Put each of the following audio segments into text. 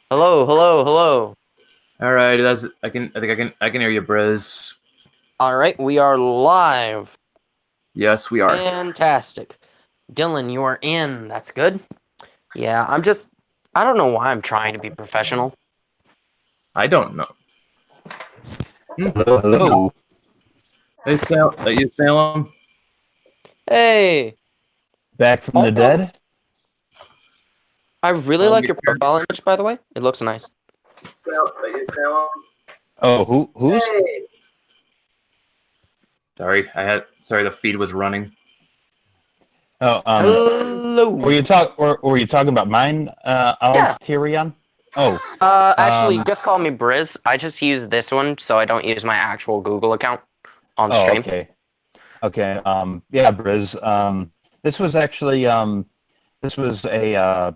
Hello, hello, hello. All right, that's I can hear you, Briz. All right, we are live. Yes, we are. Fantastic. Dylan, you are in. That's good. Yeah, I don't know why I'm trying to be professional. I don't know. Hello, hello. Hey, Salem. Hey, Back from the also, dead? I really like your profile image, by the way. It looks nice. Salem. Oh, who's? Hey. Sorry, the feed was running. Oh, Hello. were you talking about mine, Yeah. Alterion? Oh, Actually, just call me Briz. I just use this one, so I don't use my actual Google account on stream. okay. Okay, yeah, Briz. This was actually, this was a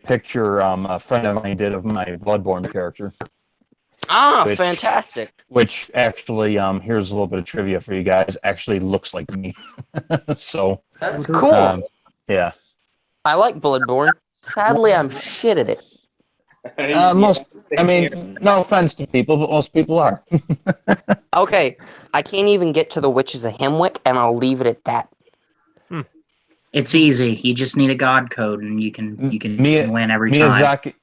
picture, a friend of mine did of my Bloodborne character. Ah, fantastic. Which actually, here's a little bit of trivia for you guys, actually looks like me. So. That's cool. Yeah. I like Bloodborne. Sadly, I'm shit at it. I mean, no offense to people, but most people are. Okay, I can't even get to the Witches of Hemwick, and I'll leave it at that. It's easy. You just need a god code, and you can win every time.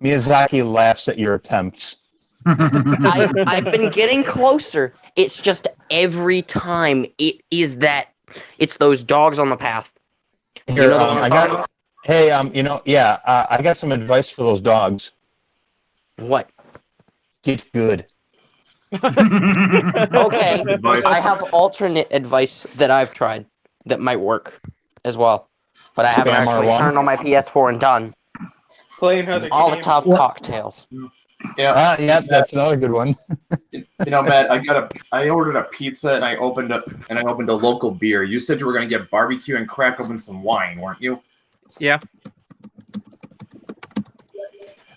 Miyazaki laughs at your attempts. I've been getting closer. It's just every time it's those dogs on the path. Here, You know the one I'm talking about? Hey, I got some advice for those dogs. What? Get good. Okay, I have alternate advice that I've tried that might work as well, but I haven't actually R1? turned on my PS4 and done Playing other all the games. tough cocktails. Yeah. Yeah, that's another good one. Matt, I ordered a pizza and I opened a local beer. You said you were gonna get barbecue and crack open some wine, weren't you? Yeah.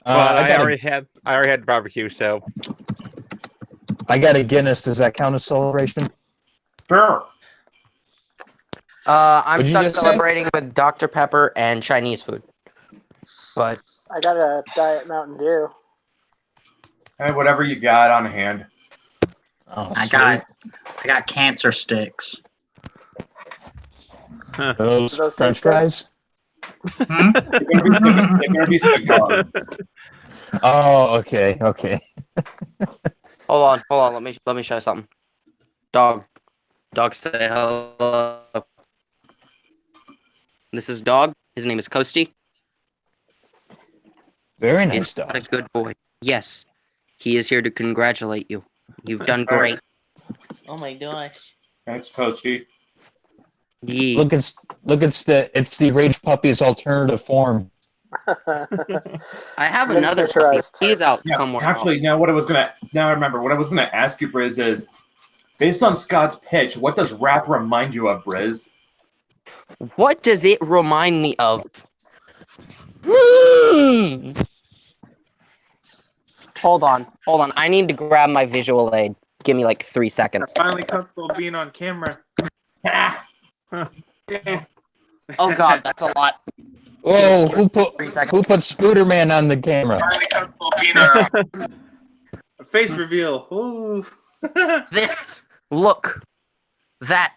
I already had barbecue, so I got a Guinness. Does that count as celebration? Sure. I'm What'd you stuck just say? celebrating with Dr. Pepper and Chinese food. But I got a Diet Mountain Dew. Hey, whatever you got on hand. Oh, I got cancer sticks. those Those French taste good? fries. They're gonna be cigars. Oh, okay. hold on. Let me show you something. Dog, say hello. This is Dog. His name is Coasty. Very nice It's dog. a good boy. Yes, he is here to congratulate you. You've done great. oh my gosh. That's Posty. Yee. Look, it's the Rage Puppy's alternative form. I have another puppy. Miniaturized. He's out Yeah, somewhere. actually, now I remember what I was gonna ask you, Briz, is based on Scott's pitch, what does rap remind you of, Briz? What does it remind me of? Hold on. I need to grab my visual aid. Give me like 3 seconds. Finally comfortable being on camera. Oh god, that's a lot. Whoa! Who put 3 seconds. Spooderman on the camera? Finally comfortable being on a face reveal. Ooh. This. Look. That.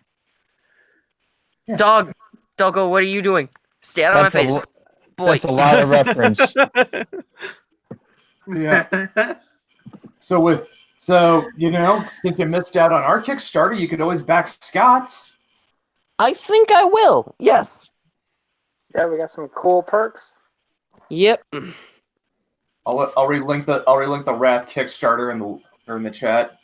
Doggo, what are you doing? Stay out of my face. Boy. That's a lot of reference. Yeah. So since you missed out on our Kickstarter, you could always back Scott's. I think I will. Yes. Yeah, we got some cool perks. Yep. I'll relink the Wrath Kickstarter in the chat.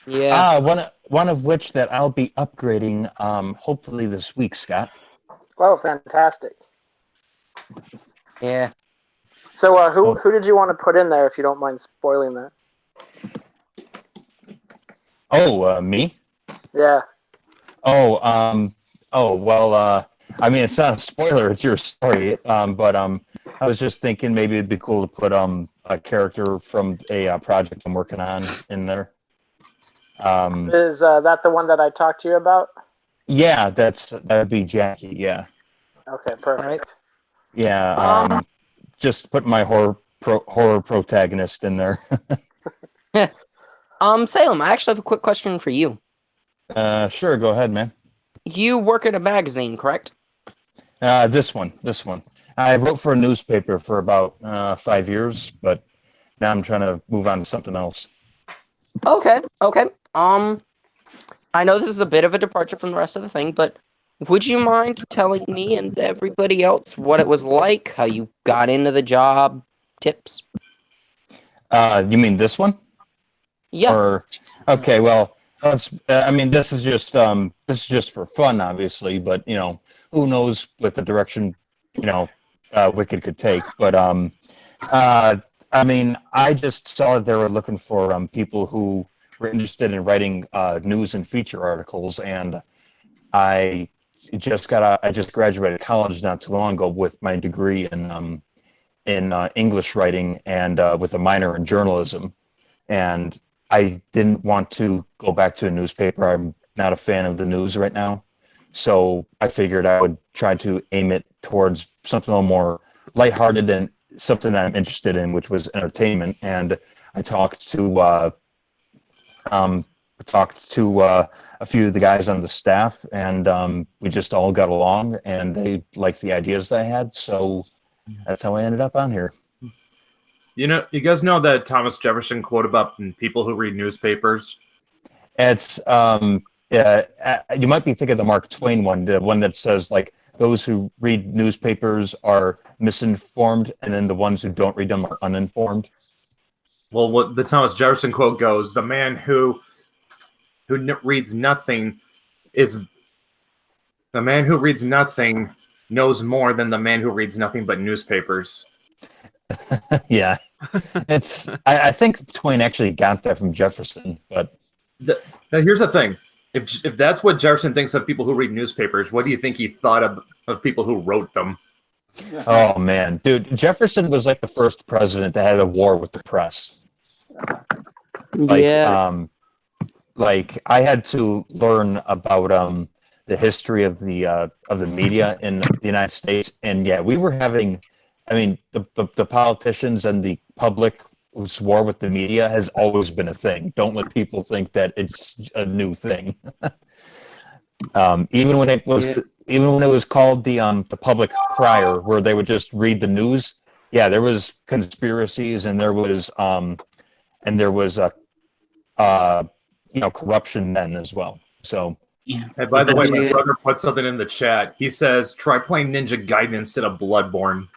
Yeah. One of which that I'll be upgrading hopefully this week, Scott. Oh, fantastic. Yeah. So, who did you want to put in there, if you don't mind spoiling that? Oh, me? Yeah. Well, I mean, it's not a spoiler, it's your story. But I was just thinking maybe it'd be cool to put a character from a project I'm working on in there. Is that the one that I talked to you about? Yeah, that'd be Jackie, yeah. Okay, perfect. Right. Yeah, just put my horror protagonist in there. Salem, I actually have a quick question for you. Sure, go ahead, man. You work at a magazine, correct? This one. I wrote for a newspaper for about 5 years, but now I'm trying to move on to something else. Okay. I know this is a bit of a departure from the rest of the thing, but would you mind telling me and everybody else what it was like, how you got into the job, tips? You mean this one? Yeah. Or okay, well, I mean, this is just for fun, obviously, but who knows what the direction Wicked could take. But I mean, I just saw that they were looking for people who were interested in writing news and feature articles, and I just graduated college not too long ago with my degree in English writing and with a minor in journalism, and I didn't want to go back to a newspaper. I'm not a fan of the news right now, so I figured I would try to aim it towards something a little more lighthearted and something that I'm interested in, which was entertainment. And I talked to a few of the guys on the staff, and we just all got along, and they liked the ideas that I had. So that's how I ended up on here. You guys know that Thomas Jefferson quote about people who read newspapers? It's you might be thinking of the Mark Twain one, the one that says like those who read newspapers are misinformed, and then the ones who don't read them are uninformed. Well, what the Thomas Jefferson quote goes, the man who reads nothing knows more than the man who reads nothing but newspapers. Yeah, I think Twain actually got that from Jefferson, but now here's the thing: if that's what Jefferson thinks of people who read newspapers, what do you think he thought of people who wrote them? Oh man, dude, Jefferson was like the first president that had a war with the press. Like I had to learn about the history of the media in the United States, and yeah, we were having. I mean, the politicians and the public who's war with the media has always been a thing. Don't let people think that it's a new thing. Even when it was called the public crier, where they would just read the news. Yeah, there was conspiracies, and there was corruption then as well. So. Yeah. And by the way, my brother put something in the chat. He says, "Try playing Ninja Gaiden instead of Bloodborne."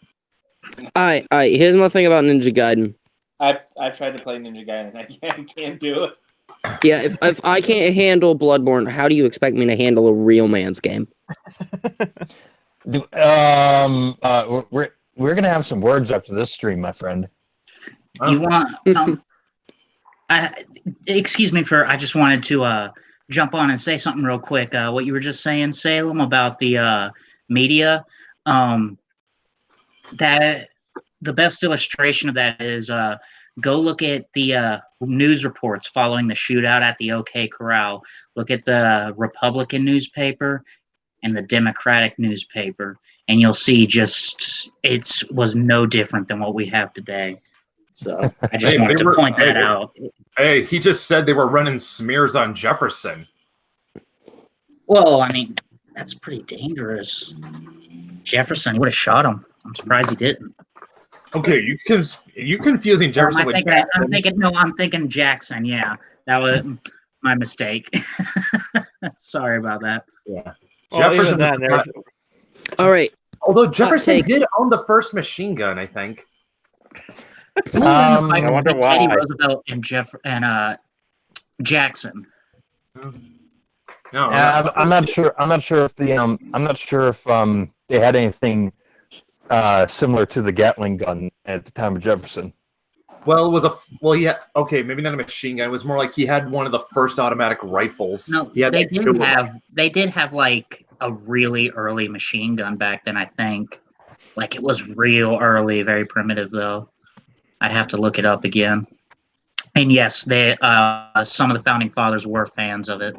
Alright, here's my thing about Ninja Gaiden. I've tried to play Ninja Gaiden and I can't do it. Yeah, if I can't handle Bloodborne, how do you expect me to handle a real man's game? We're gonna have some words after this stream, my friend. You want? Excuse me I just wanted to jump on and say something real quick. What you were just saying, Salem, about the media. That the best illustration of that is go look at the news reports following the shootout at the OK Corral. Look at the Republican newspaper and the Democratic newspaper, and you'll see it was no different than what we have today. So I just wanted to point that out. Hey, he just said they were running smears on Jefferson. Well, I mean, that's pretty dangerous. Jefferson, he would have shot him. I'm surprised he didn't. Okay, you confusing Jefferson with Jackson. I'm thinking Jackson. Yeah, that was my mistake. Sorry about that. Yeah, Jefferson. All right. Although Jefferson did own the first machine gun, I think. I wonder why. Teddy Roosevelt and Jackson. No, I'm not sure. I'm not sure if they had anything similar to the Gatling gun at the time of Jefferson. Well, it was maybe not a machine gun. It was more like he had one of the first automatic rifles. No, they did have like a really early machine gun back then, I think. Like it was real early, very primitive though. I'd have to look it up again. And yes, they some of the founding fathers were fans of it.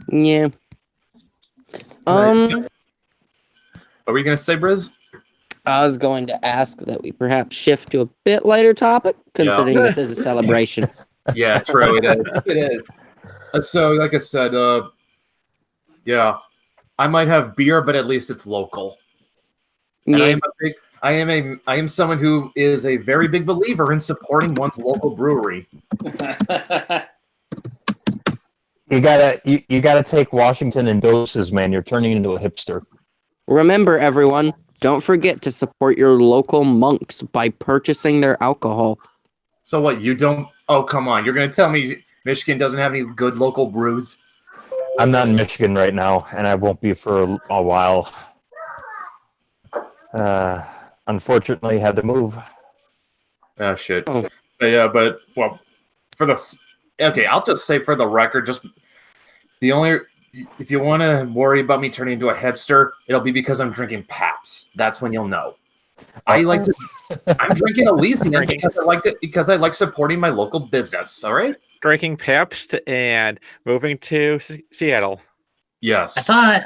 Yeah. What were you gonna say, Briz? I was going to ask that we perhaps shift to a bit lighter topic, considering this is a celebration. Yeah, true. It is. It is. So, like I said, yeah, I might have beer, but at least it's local. And Yeah, I am someone who is a very big believer in supporting one's local brewery. You gotta take Washington in doses, man. You're turning into a hipster. remember, everyone, don't forget to support your local monks by purchasing their alcohol. So what? You don't? Oh, come on! You're gonna tell me Michigan doesn't have any good local brews? I'm not in Michigan right now, and I won't be for a while. Unfortunately, had to move. Oh shit. Oh. But yeah, but well, I'll just say for the record, just the only if you want to worry about me turning into a hipster, it'll be because I'm drinking Pabst. That's when you'll know. I'm drinking Elysian because I like supporting my local business. All right. Drinking Pabst and moving to Seattle. Yes. I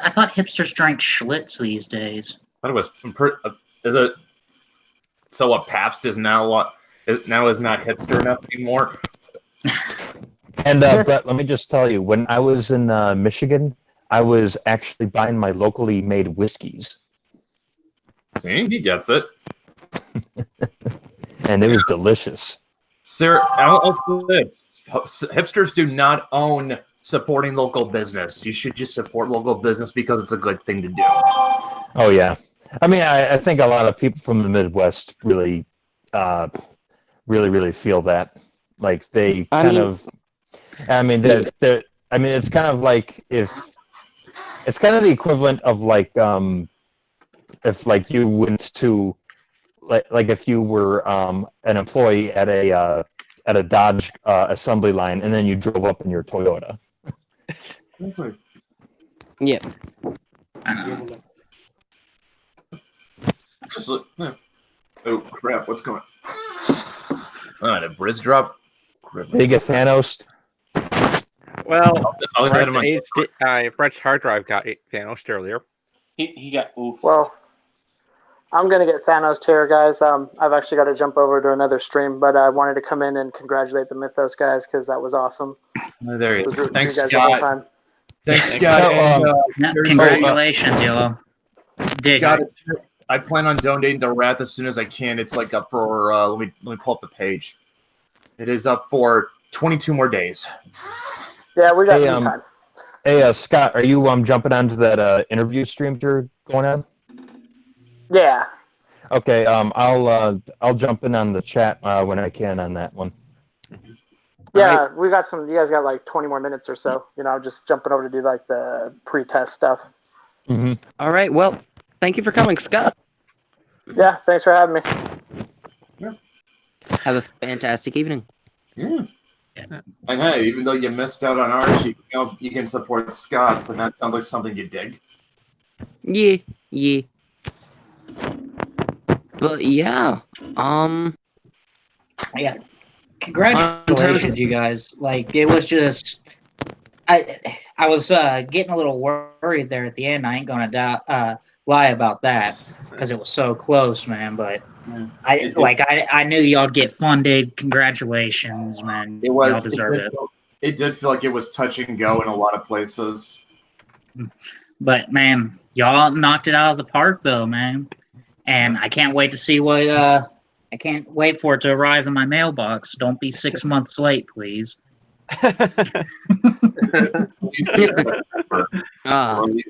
thought hipsters drank Schlitz these days. I thought it was. Is it? So what? Pabst is now is not hipster enough anymore. And Brett, let me just tell you, when I was in Michigan, I was actually buying my locally made whiskeys, See, he gets it. and it was delicious. Sir, hipsters do not own supporting local business. You should just support local business because it's a good thing to do. Oh yeah, I mean, I think a lot of people from the Midwest really feel that. Like they kind of. I mean, it's kind of like it's kind of the equivalent of like if like you went to like if you were an employee at a Dodge assembly line and then you drove up in your Toyota. Yeah. Just oh crap! What's going on? A Briz drop. Crap. They get Thanos. Well, I'll get him on. Brett's hard drive got Thanos earlier. He got oof. Well, I'm gonna get Thanos here, guys. I've actually got to jump over to another stream, but I wanted to come in and congratulate the Mythos guys because that was awesome. Oh, there you Was go. rooting for Thanks, you guys the whole Scott. time. Thanks, Scott. No, there's- congratulations, Yellow. Dig. Scott, I plan on donating to Wrath as soon as I can. It's like up for let me pull up the page. It is up for 22 more days. Yeah, we got some time. Hey, Scott, are you jumping onto that interview stream you're going on? Yeah. Okay, I'll jump in on the chat when I can on that one. Yeah, Right. we got some. You guys got like 20 more minutes or so. Just jumping over to do like the pre-test stuff. Mm-hmm. All right. Well, thank you for coming, Scott. Yeah, thanks for having me. Have a fantastic evening. Yeah. And hey, even though you missed out on ours, you can support Scott's, and that sounds like something you dig. Yeah. But yeah, Yeah. Congratulations, you guys. Like, it was just, I was getting a little worried there at the end. I ain't gonna lie about that because it was so close, man. But I knew y'all'd get funded. Congratulations, man. Y'all deserve it. It did feel like it was touch and go in a lot of places. But man, y'all knocked it out of the park, though, man. And I can't wait to see what. I can't wait for it to arrive in my mailbox. Don't be 6 months late, please.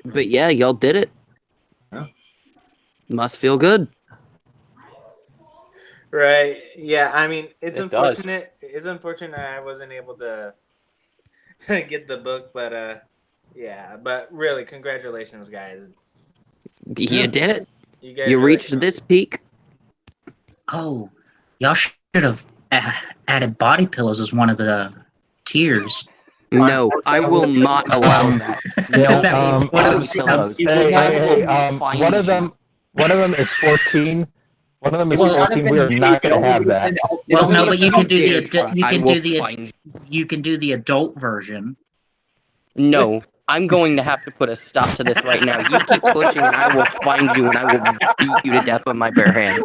but yeah, y'all did it. Yeah. Must feel good. Right. Yeah. I mean, it's It unfortunate. It's unfortunate I wasn't able to get the book, but yeah. But really, congratulations, guys. You did it. You guys You really- reached this peak. Oh, y'all should have added body pillows as one of the tiers. No, I will not allow that. No, That- one of um, those pillows. Hey, I will find one of them is 14. One of them is 14. We are not going to have that. Well, no, but you How can do dare the try. you I can will do the find- you can do the adult version. No, I'm going to have to put a stop to this right now. You keep pushing, and I will find you, and I will beat you to death with my bare hands.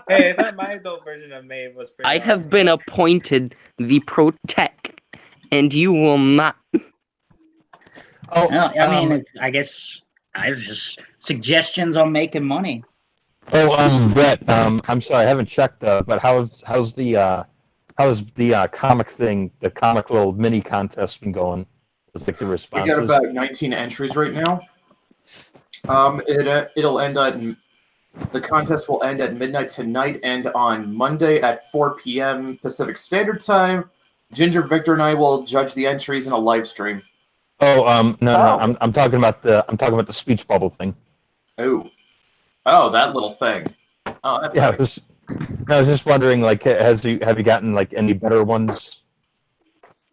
Hey, I thought my adult version of Maeve was pretty I awesome. have been appointed the Protect, and you will not. Oh, Well, I mean, I guess I was just suggestions on making money. Brett. I'm sorry, I haven't checked. But how's the comic thing, the comic little mini contest been going? With like the We responses. got about 19 entries right now. It'll end on the contest will end at midnight tonight and on Monday at 4 p.m. Pacific Standard Time. Ginger, Victor, and I will judge the entries in a live stream. No. Oh. I'm talking about the speech bubble thing. Oh, that little thing. Oh, that's Yeah, nice. I was just wondering, like, have you gotten like any better ones?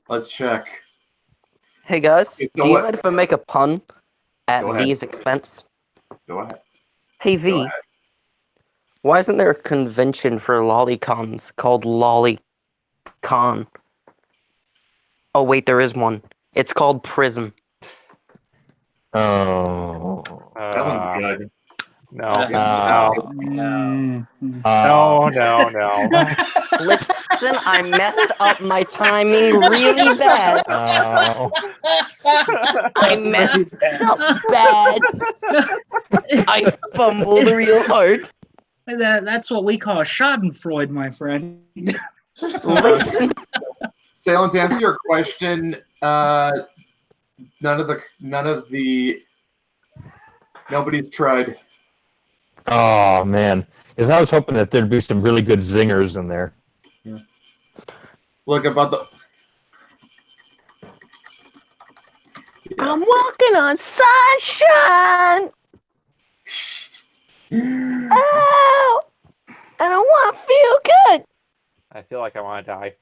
Let's check. Hey guys, Okay, so do you what- mind if I make a pun at Go ahead. V's expense? Go ahead. Hey Go V, ahead. why isn't there a convention for lolicons called LollyCon? Oh wait, there is one. It's called Prism. Oh. That one's good. No. Yeah. No. Uh, No. Listen, I messed up my timing really bad. Oh. I messed up bad. I fumbled real hard. That's what we call Schadenfreude, my friend. Listen, Salem, to answer your question, nobody's tried. Oh man, because I was hoping that there'd be some really good zingers in there. Look about the. I'm walking on sunshine. Oh, and I want to feel good. I feel like I want to die.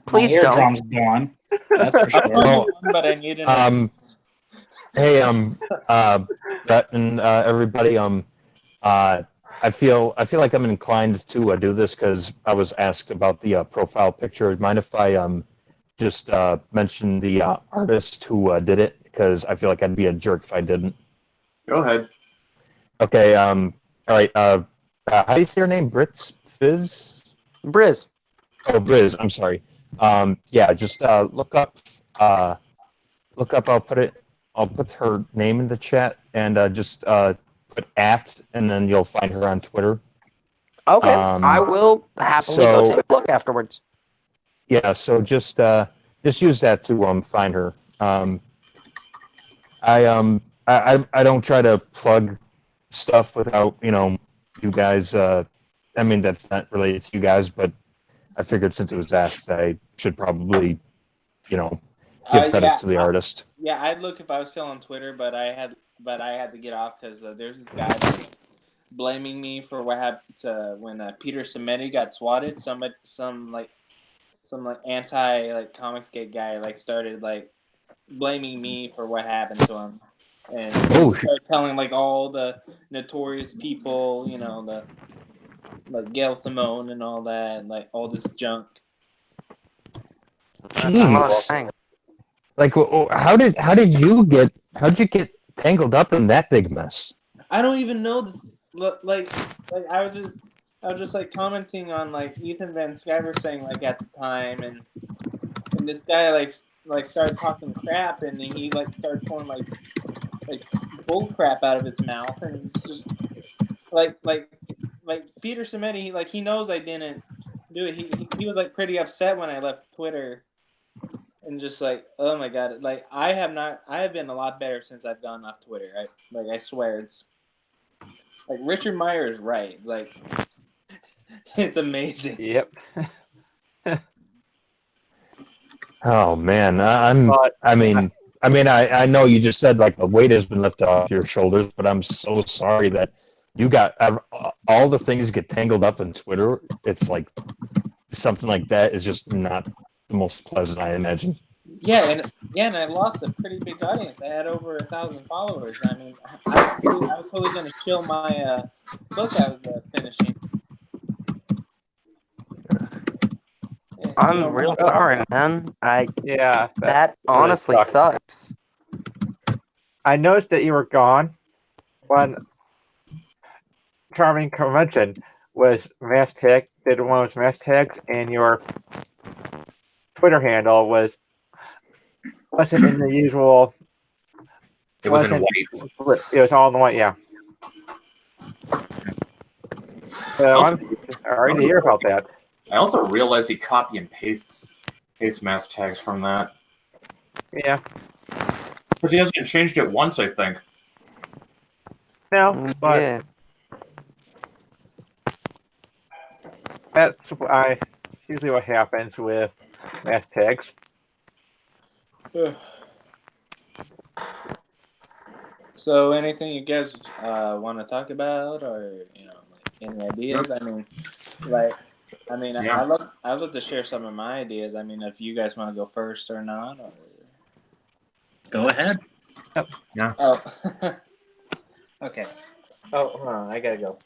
Please my don't. eardrum's gone. That's for sure. Well, But I need an Hey, Brett and everybody, I feel like I'm inclined to do this because I was asked about the profile picture. Mind if I just mention the artist who did it? Because I feel like I'd be a jerk if I didn't. Go ahead. Okay. All right. How do you say your name? Britz Fizz? Briz. Oh, Briz. I'm sorry. Yeah. Just look up. Look up. I'll put her name in the chat and just put @ and then you'll find her on Twitter. Okay, I will happily go take a look afterwards. Yeah, so just use that to find her. I don't try to plug stuff without you guys. I mean that's not related to you guys, but I figured since it was asked, I should probably give credit to the artist. Yeah, I'd look if I was still on Twitter, but I had to get off because there's this guy blaming me for what happened when Peter Cimenti got swatted. Some anti comics gate guy started blaming me for what happened to him, and started telling all the notorious people, the Gail Simone and all that, and all this junk. Jeez. How'd you get tangled up in that big mess? I don't even know this. I was just commenting on Ethan Van Sciver saying at the time, and this guy started talking crap, and he started pulling bull crap out of his mouth, and just Peter Cimenti, he knows I didn't do it. He was pretty upset when I left Twitter. And just oh my god, I have been a lot better since I've gone off Twitter. I swear it's Richard Meyer is right. It's amazing. Yep. Oh man, I know you just said the weight has been lifted off your shoulders, but I'm so sorry that you got all the things get tangled up in Twitter. It's something like that is just not the most pleasant, I imagine. Yeah, and I lost a pretty big audience. I had over 1,000 followers. I mean, I was totally going to kill my book I was finishing. I'm real sorry, man. Yeah, That really honestly sucks. sucks. I noticed that you were gone when Charming Convention was mass tag, did one of those mass tags, and your Twitter handle wasn't in the usual. It was in Wasn't. white. It was all in white, yeah. So Also, I'm sorry to hear about that. I also realized he copy and paste mass tags from that. Yeah. Because he hasn't changed it once, I think. No, but Yeah. that's usually what happens with mass tags. So, anything you guys want to talk about, or like any ideas? Yeah. I'd love to share some of my ideas. I mean, if you guys want to go first or not, or Go ahead. oh, okay. Oh, hold on, I gotta go.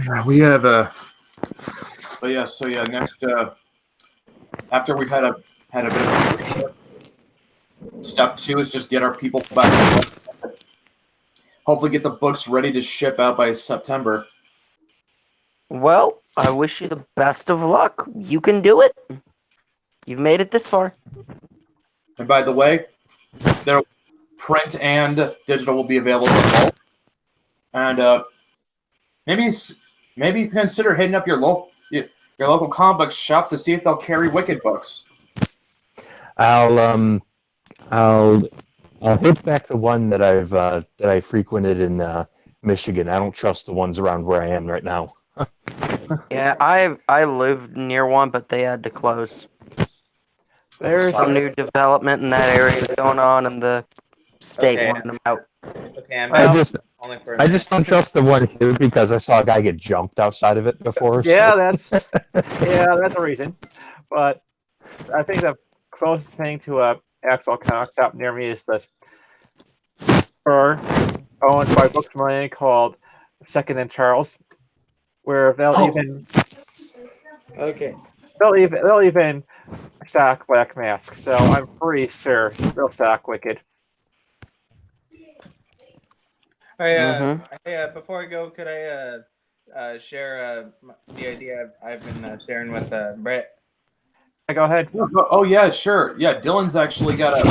Yeah, we have but yeah, so yeah, next after we've had a bit of step 2 is just get our people back. Hopefully get the books ready to ship out by September. Well, I wish you the best of luck. You can do it. You've made it this far. And by the way, their print and digital will be available for both. And maybe consider hitting up your local comic book shop to see if they'll carry Wicked books. I'll hit back the one that I frequented in Michigan. I don't trust the ones around where I am right now. Yeah, I lived near one, but they had to close. There's Some new development in that area is going on, and the state Okay. wanted them out. Okay, I'm I out. just Only for a I minute. just don't trust the one here because I saw a guy get jumped outside of it before. yeah, so- that's a reason. But I think the closest thing to a actual comic shop near me is this store owned by Books Money called Second and Charles, where Okay. they'll even stock Black Mask. So I'm pretty sure they'll stock Wicked. Hey, before I go, could I share the idea I've been sharing with Brett? Go ahead. Oh yeah, sure. Yeah, Dylan's actually got a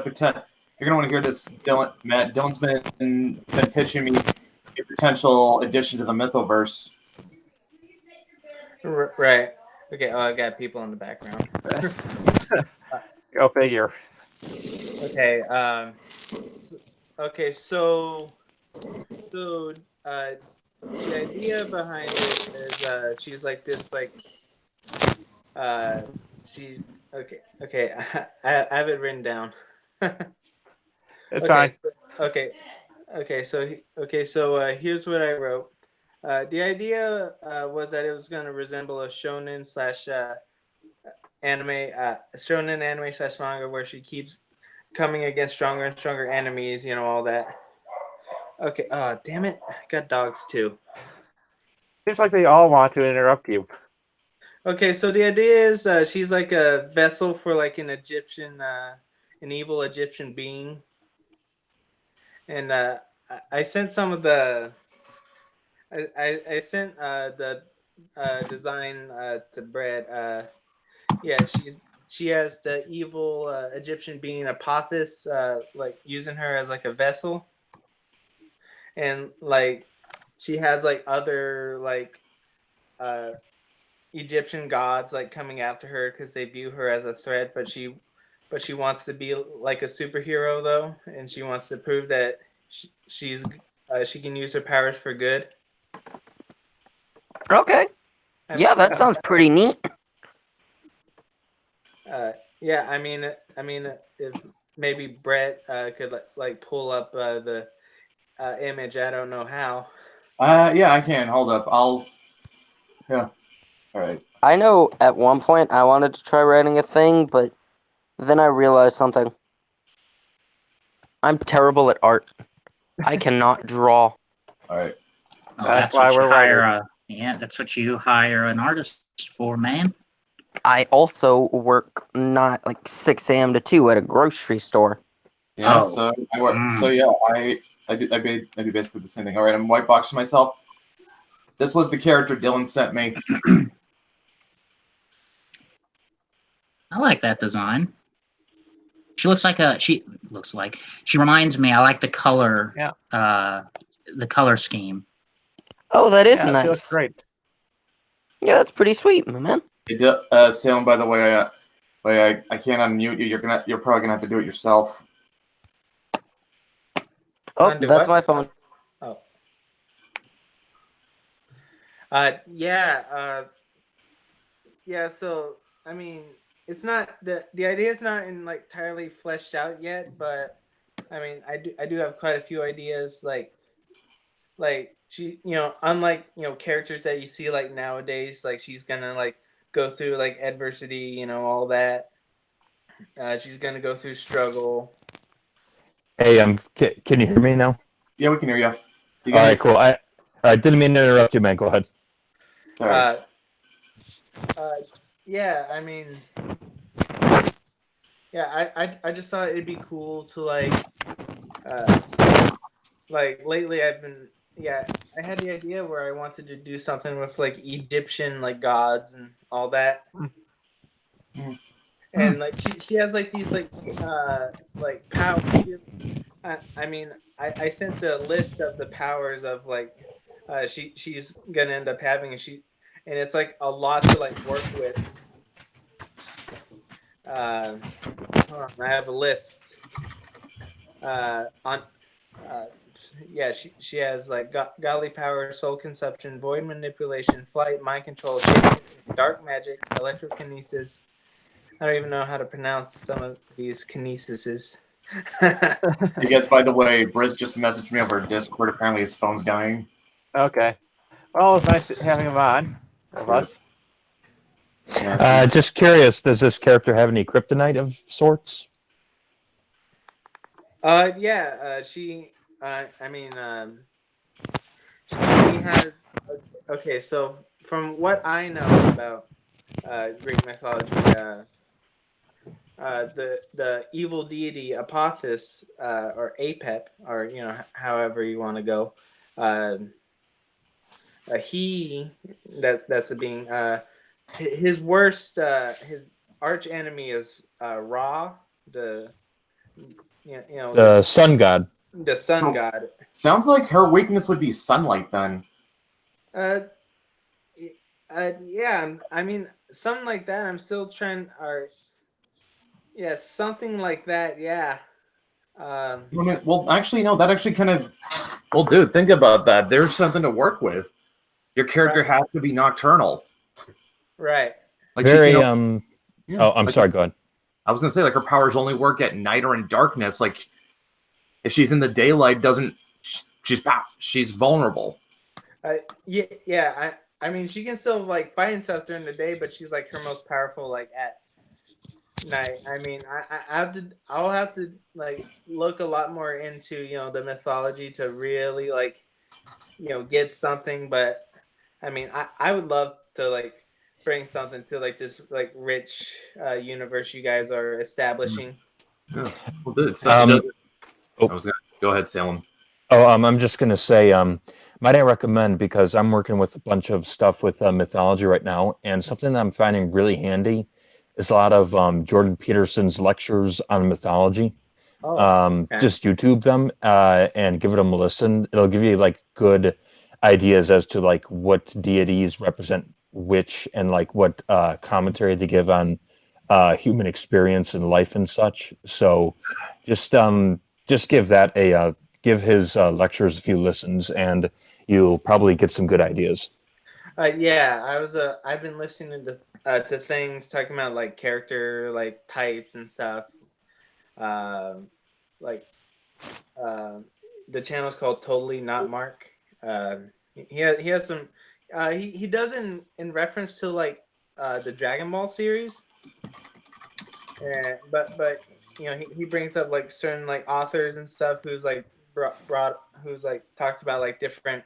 potential. You're gonna want to hear this, Dylan. Matt, Dylan's been pitching me a potential addition to the Mythoverse. Right. Okay. Oh, I got people in the background. Go figure. Okay. Okay. So, the idea behind it is she's like this she's okay. Okay. I have it written down. It's Okay. fine. Okay. So here's what I wrote. The idea was that it was going to resemble a shonen slash anime slash manga where she keeps coming against stronger and stronger enemies, all that. Okay, damn it. I got dogs too. Seems like they all want to interrupt you. Okay, so the idea is she's like a vessel for like an evil Egyptian being. And I sent some of the I sent the design to Brett. Yeah, she has the evil Egyptian being Apophis, like using her as like a vessel, and like she has like other like Egyptian gods like coming after her because they view her as a threat, but she wants to be like a superhero though, and she wants to prove that she can use her powers for good. Okay. Yeah, that sounds pretty neat. Yeah, I mean, if maybe Brett could like pull up the image. I don't know how. Yeah, I can. Hold up. Yeah. All right. I know at one point I wanted to try writing a thing, but then I realized something. I'm terrible at art. I cannot draw. All right. Oh, That's that's why why we're hire Yeah, that's what you hire an artist for, man. I also work not like 6 a.m. to 2 at a grocery store. Yeah, Oh. so I work. So yeah, I do basically the same thing. All right, I'm whiteboxing myself. This was the character Dylan sent me. I like that design. She looks like a she reminds me. I like the color. Yeah. The color scheme. Oh, that is Yeah, she looks nice. great. Yeah, that's pretty sweet, my man. Salem, by the way, I can't unmute you. You're probably gonna have to do it yourself. Oh, Undo that's what? my phone. Oh. Yeah. Yeah. So I mean, it's not the idea is not entirely fleshed out yet, but I mean, I do have quite a few ideas. Like she, unlike characters that you see like nowadays, like she's gonna like go through like adversity, all that. She's gonna go through struggle. Hey, can you hear me now? Yeah, we can hear you. You All got right, cool. I didn't mean to interrupt you, man. Go ahead. Sorry. Yeah, I mean, yeah, I just thought it'd be cool to like lately I've been, yeah, I had the idea where I wanted to do something with like Egyptian like gods and all that. And like she has like these like power. I mean, I sent a list of the powers of like she's gonna end up having, and it's like a lot to like work with. Hold on, I have a list. On yeah, she has like godly power, soul consumption, void manipulation, flight, mind control, dark magic, electrokinesis. I don't even know how to pronounce some of these kinesises. You guys, by the way, Briz just messaged me over Discord. Apparently, his phone's dying. Okay. Well, it's nice having him on with us. Yeah, Just curious, does this character have any kryptonite of sorts? Yeah, I mean, she has. Okay, so from what I know about Greek mythology, the evil deity Apophis, or Apep, or however you want to go, that's a being. His worst, his arch enemy is Ra, the The sun god. the sun god. sounds like her weakness would be sunlight. Then Uh, yeah. I mean, something like that. I'm still trying. Or yeah, something like that. Yeah. well, actually, no. That actually kind of. Well, dude, think about that. There's something to work with. Your character Right. has to be nocturnal. Right. Like Very she can, yeah, Oh, I'm like, sorry. Go ahead. I was gonna say like her powers only work at night or in darkness. Like if she's in the daylight, doesn't she's vulnerable. Yeah. I mean, she can still like fight and stuff during the day, but she's like her most powerful like at night. I mean, I'll have to like look a lot more into the mythology to really like get something. But I mean, I would love to like bring something to like this like rich universe you guys are establishing. Yeah. Well, dude, it doesn't. oh. I was gonna go ahead, Salem. Oh, I'm just gonna say, might I recommend, because I'm working with a bunch of stuff with mythology right now, and something that I'm finding really handy is a lot of Jordan Peterson's lectures on mythology. Okay. Just YouTube them and give them a listen. It'll give you like good ideas as to like what deities represent which, and like what commentary they give on human experience and life and such. So just give that a give his lectures a few listens, and you'll probably get some good ideas. Yeah, I've been listening to things talking about like character like types and stuff. Like the channel's called Totally Not Mark. He has some. He does in reference to like the Dragon Ball series. But he brings up like certain like authors and stuff who's like brought who's like talked about like different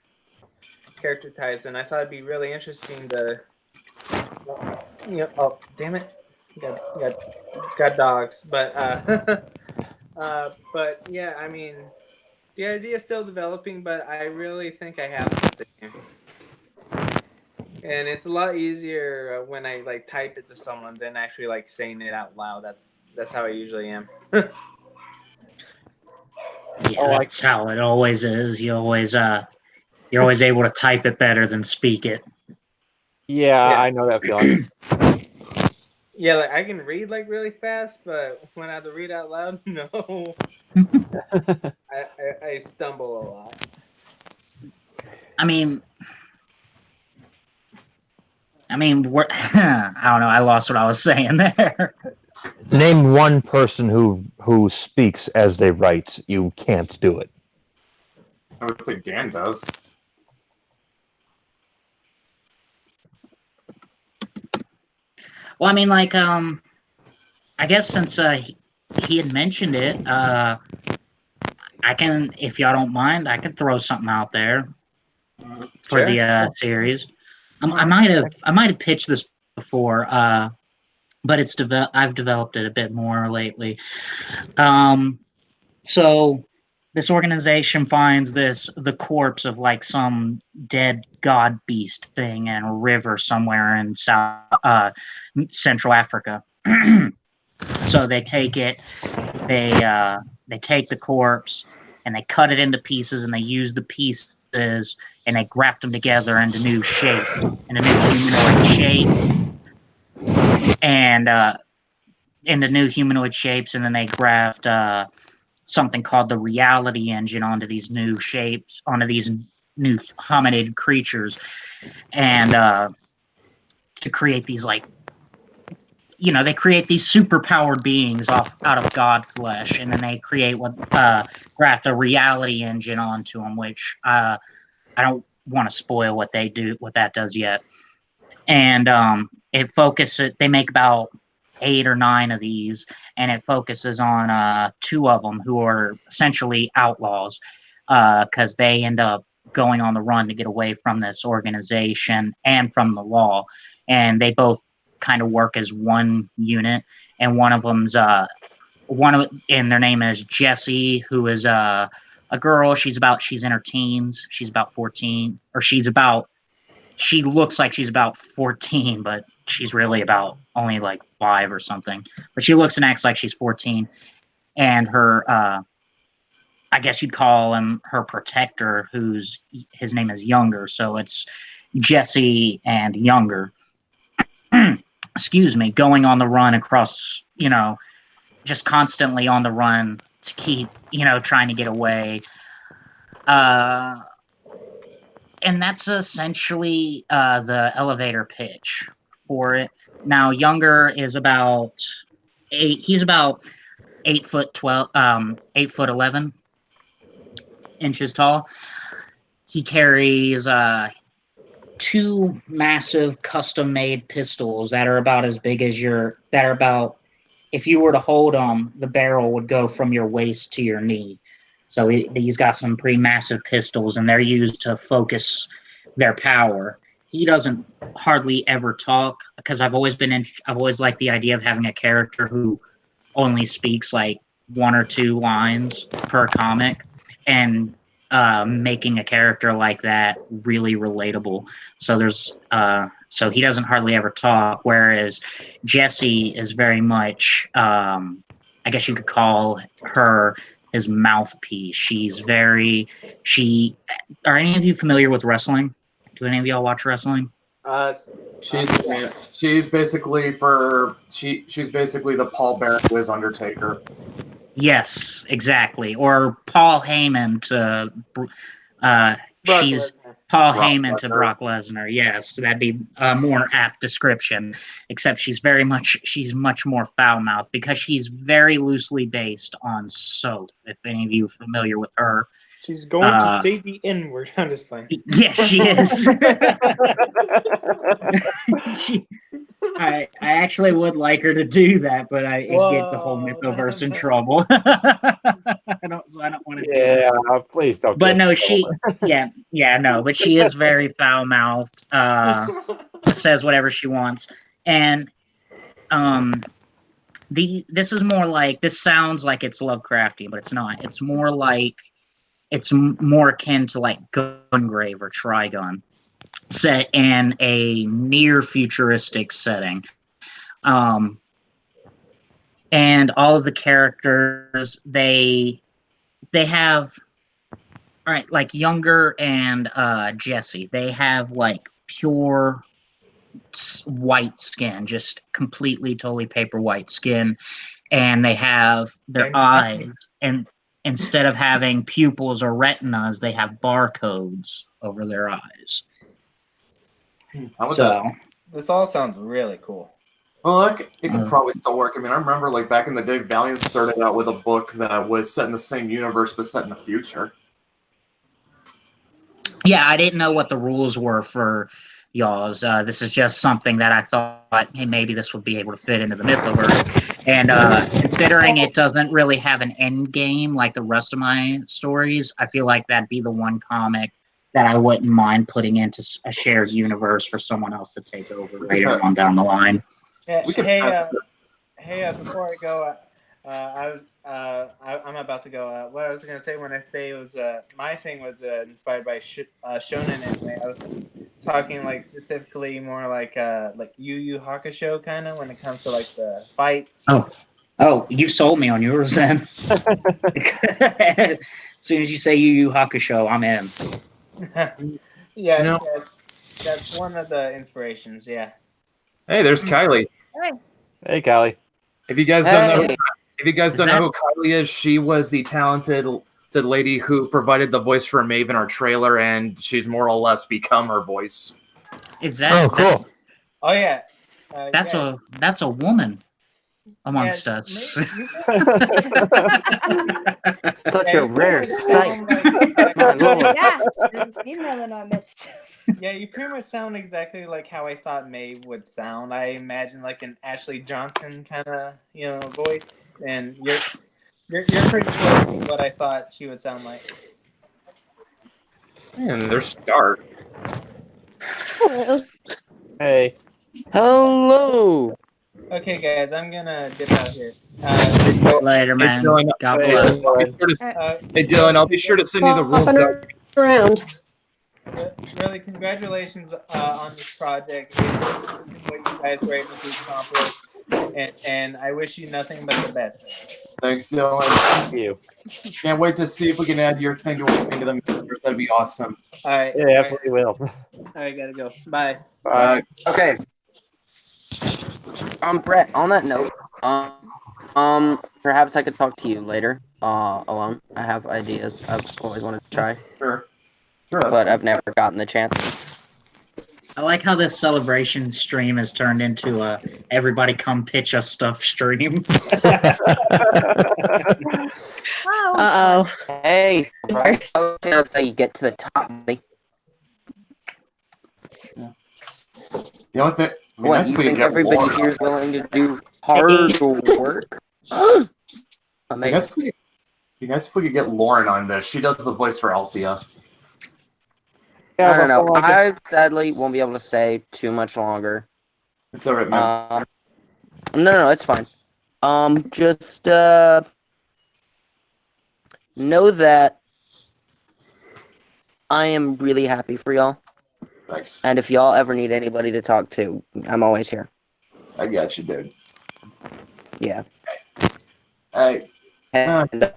character types, and I thought it'd be really interesting to, oh damn it, got dogs, but but yeah, I mean, the idea is still developing, but I really think I have something here. And it's a lot easier when I like type it to someone than actually like saying it out loud. That's how I usually am. Yeah, that's how it always is. You're always able to type it better than speak it. Yeah, Yeah. I know that feeling. Yeah, like I can read like really fast, but when I have to read out loud, no, I stumble a lot. I mean, what? I don't know. I lost what I was saying there. Name one person who speaks as they write. You can't do it. I would say Dan does. Well, I mean, like, I guess since he had mentioned it, I can, if y'all don't mind, I could throw something out there for Sure. the series. I might have pitched this before, but I've developed it a bit more lately. So this organization finds the corpse of like some dead god beast thing in a river somewhere in Central Africa. So they take it, they take the corpse and they cut it into pieces, and they use the pieces and they graft them together into new shapes, in a new humanoid shape, and into new humanoid shapes, and then they graft something called the reality engine onto these new shapes, onto these new hominid creatures, and to create these like, they create these super powered beings out of god flesh, and then they create graft a reality engine onto them, which I don't want to spoil what that does yet. And they make about 8 or 9 of these, and it focuses on 2 of them who are essentially outlaws, because they end up going on the run to get away from this organization and from the law, and they both kind of work as one unit. And one of them's and their name is Jessie, who is a girl. She's in her teens. She's about 14, or she looks like she's about 14, but she's really about only like 5 or something. But she looks and acts like she's 14. And her, I guess you'd call him her protector, his name is Younger. So it's Jesse and Younger, excuse me, going on the run across, just constantly on the run to keep, trying to get away. And that's essentially the elevator pitch for it. Now, Younger is about 8. He's about 8'12", 8'11" inches tall. He carries 2 massive custom-made pistols that are about as big as if you were to hold them, the barrel would go from your waist to your knee. So he's got some pretty massive pistols, and they're used to focus their power. He doesn't hardly ever talk, because I've always liked the idea of having a character who only speaks like 1 or 2 lines per comic, and making a character like that really relatable. So he doesn't hardly ever talk, whereas Jessie is very much, I guess you could call her his mouthpiece. Are any of you familiar with wrestling? Do any of y'all watch wrestling? She's basically the Paul Bearer who is Undertaker. Yes, exactly. Or Paul Heyman to she's Paul Heyman to Brock Lesnar. Yes, that'd be a more apt description. Except she's much more foul mouthed, because she's very loosely based on Soph. If any of you are familiar with her, she's going to say the N-word. I'm just playing. Yes, she is. I actually would like her to do that, but I it'd get the whole Whoa, Mythoverse in no. trouble. I don't want to do that. Yeah, please don't. But give no, me she, no, but she is very foul mouthed. Says whatever she wants, and this is more like, this sounds like it's Lovecrafty, but it's not. It's more like more akin to like Gungrave or Trigun, set in a near futuristic setting. And all of the characters, they have, all right, like Younger and Jesse, they have like pure white skin, just completely, totally paper white skin, and they have their eyes, and instead of having pupils or retinas, they have barcodes over their eyes. How would So, that? This all sounds really cool. Well, it could probably still work. I mean, I remember like back in the day, Valiant started out with a book that was set in the same universe but set in the future. yeah, I didn't know what the rules were for y'all's. This is just something that I thought, hey, maybe this would be able to fit into the Mythoverse. And considering it doesn't really have an end game like the rest of my stories, I feel like that'd be the one comic that I wouldn't mind putting into a shared universe for someone else to take over later on down the line. Yeah, We can hey, before I go, I'm about to go. What I was gonna say when I say it was my thing was inspired by shonen anime. I was talking like specifically more like Yu Yu Hakusho kind of when it comes to like the fights. Oh, you sold me on yours then. As soon as you say Yu Yu Hakusho, I'm in. Yeah, No. yeah, that's one of the inspirations. Yeah. Hey, there's Kylie. Hey, Callie. If you guys don't know, Hey. if you guys don't know who Kylie is, she was the talented lady who provided the voice for Maeve in our trailer, and she's more or less become her voice. Is that? Oh, cool. Oh yeah. That's a woman amongst us. Such a rare sight. My lord. Yes, there's a female in our midst. Yeah, you pretty much sound exactly like how I thought Maeve would sound. I imagine like an Ashley Johnson kind of, voice, and you're pretty close to what I thought she would sound like. And they're Stark. Hello. Hey. Hello. Okay, guys, I'm gonna dip out here. Later, man. Dylan, God hey, bless. Hey, Dylan, I'll be sure to send you the rules documents. Around. Really, congratulations on this project. It's what you guys were able to accomplish, and I wish you nothing but the best. Thanks, Dylan. Thank you. Can't wait to see if we can add your thing into the Mythoverse. That'd be awesome. All right. Yeah, absolutely will. I gotta go. Bye. Bye. Okay. Brett, on that note, perhaps I could talk to you later, alone. I have ideas I've always wanted to try, Sure, but I've never gotten the chance. I like how this celebration stream has turned into a everybody come pitch us stuff stream. Uh-oh. Hey, right? I was gonna say you get to the top, buddy. The only thing. I mean, What, nice you if we think could get everybody Lauren here on is willing to do hard work? Be Amazing. nice if be nice if we could get Lauren on this. She does the voice for Althea. Yeah, I don't know. before I sadly won't be able to say too much longer. It's alright, man. No, it's fine. Just know that I am really happy for y'all. Thanks. And if y'all ever need anybody to talk to, I'm always here. I got you, dude. Yeah. Hey. And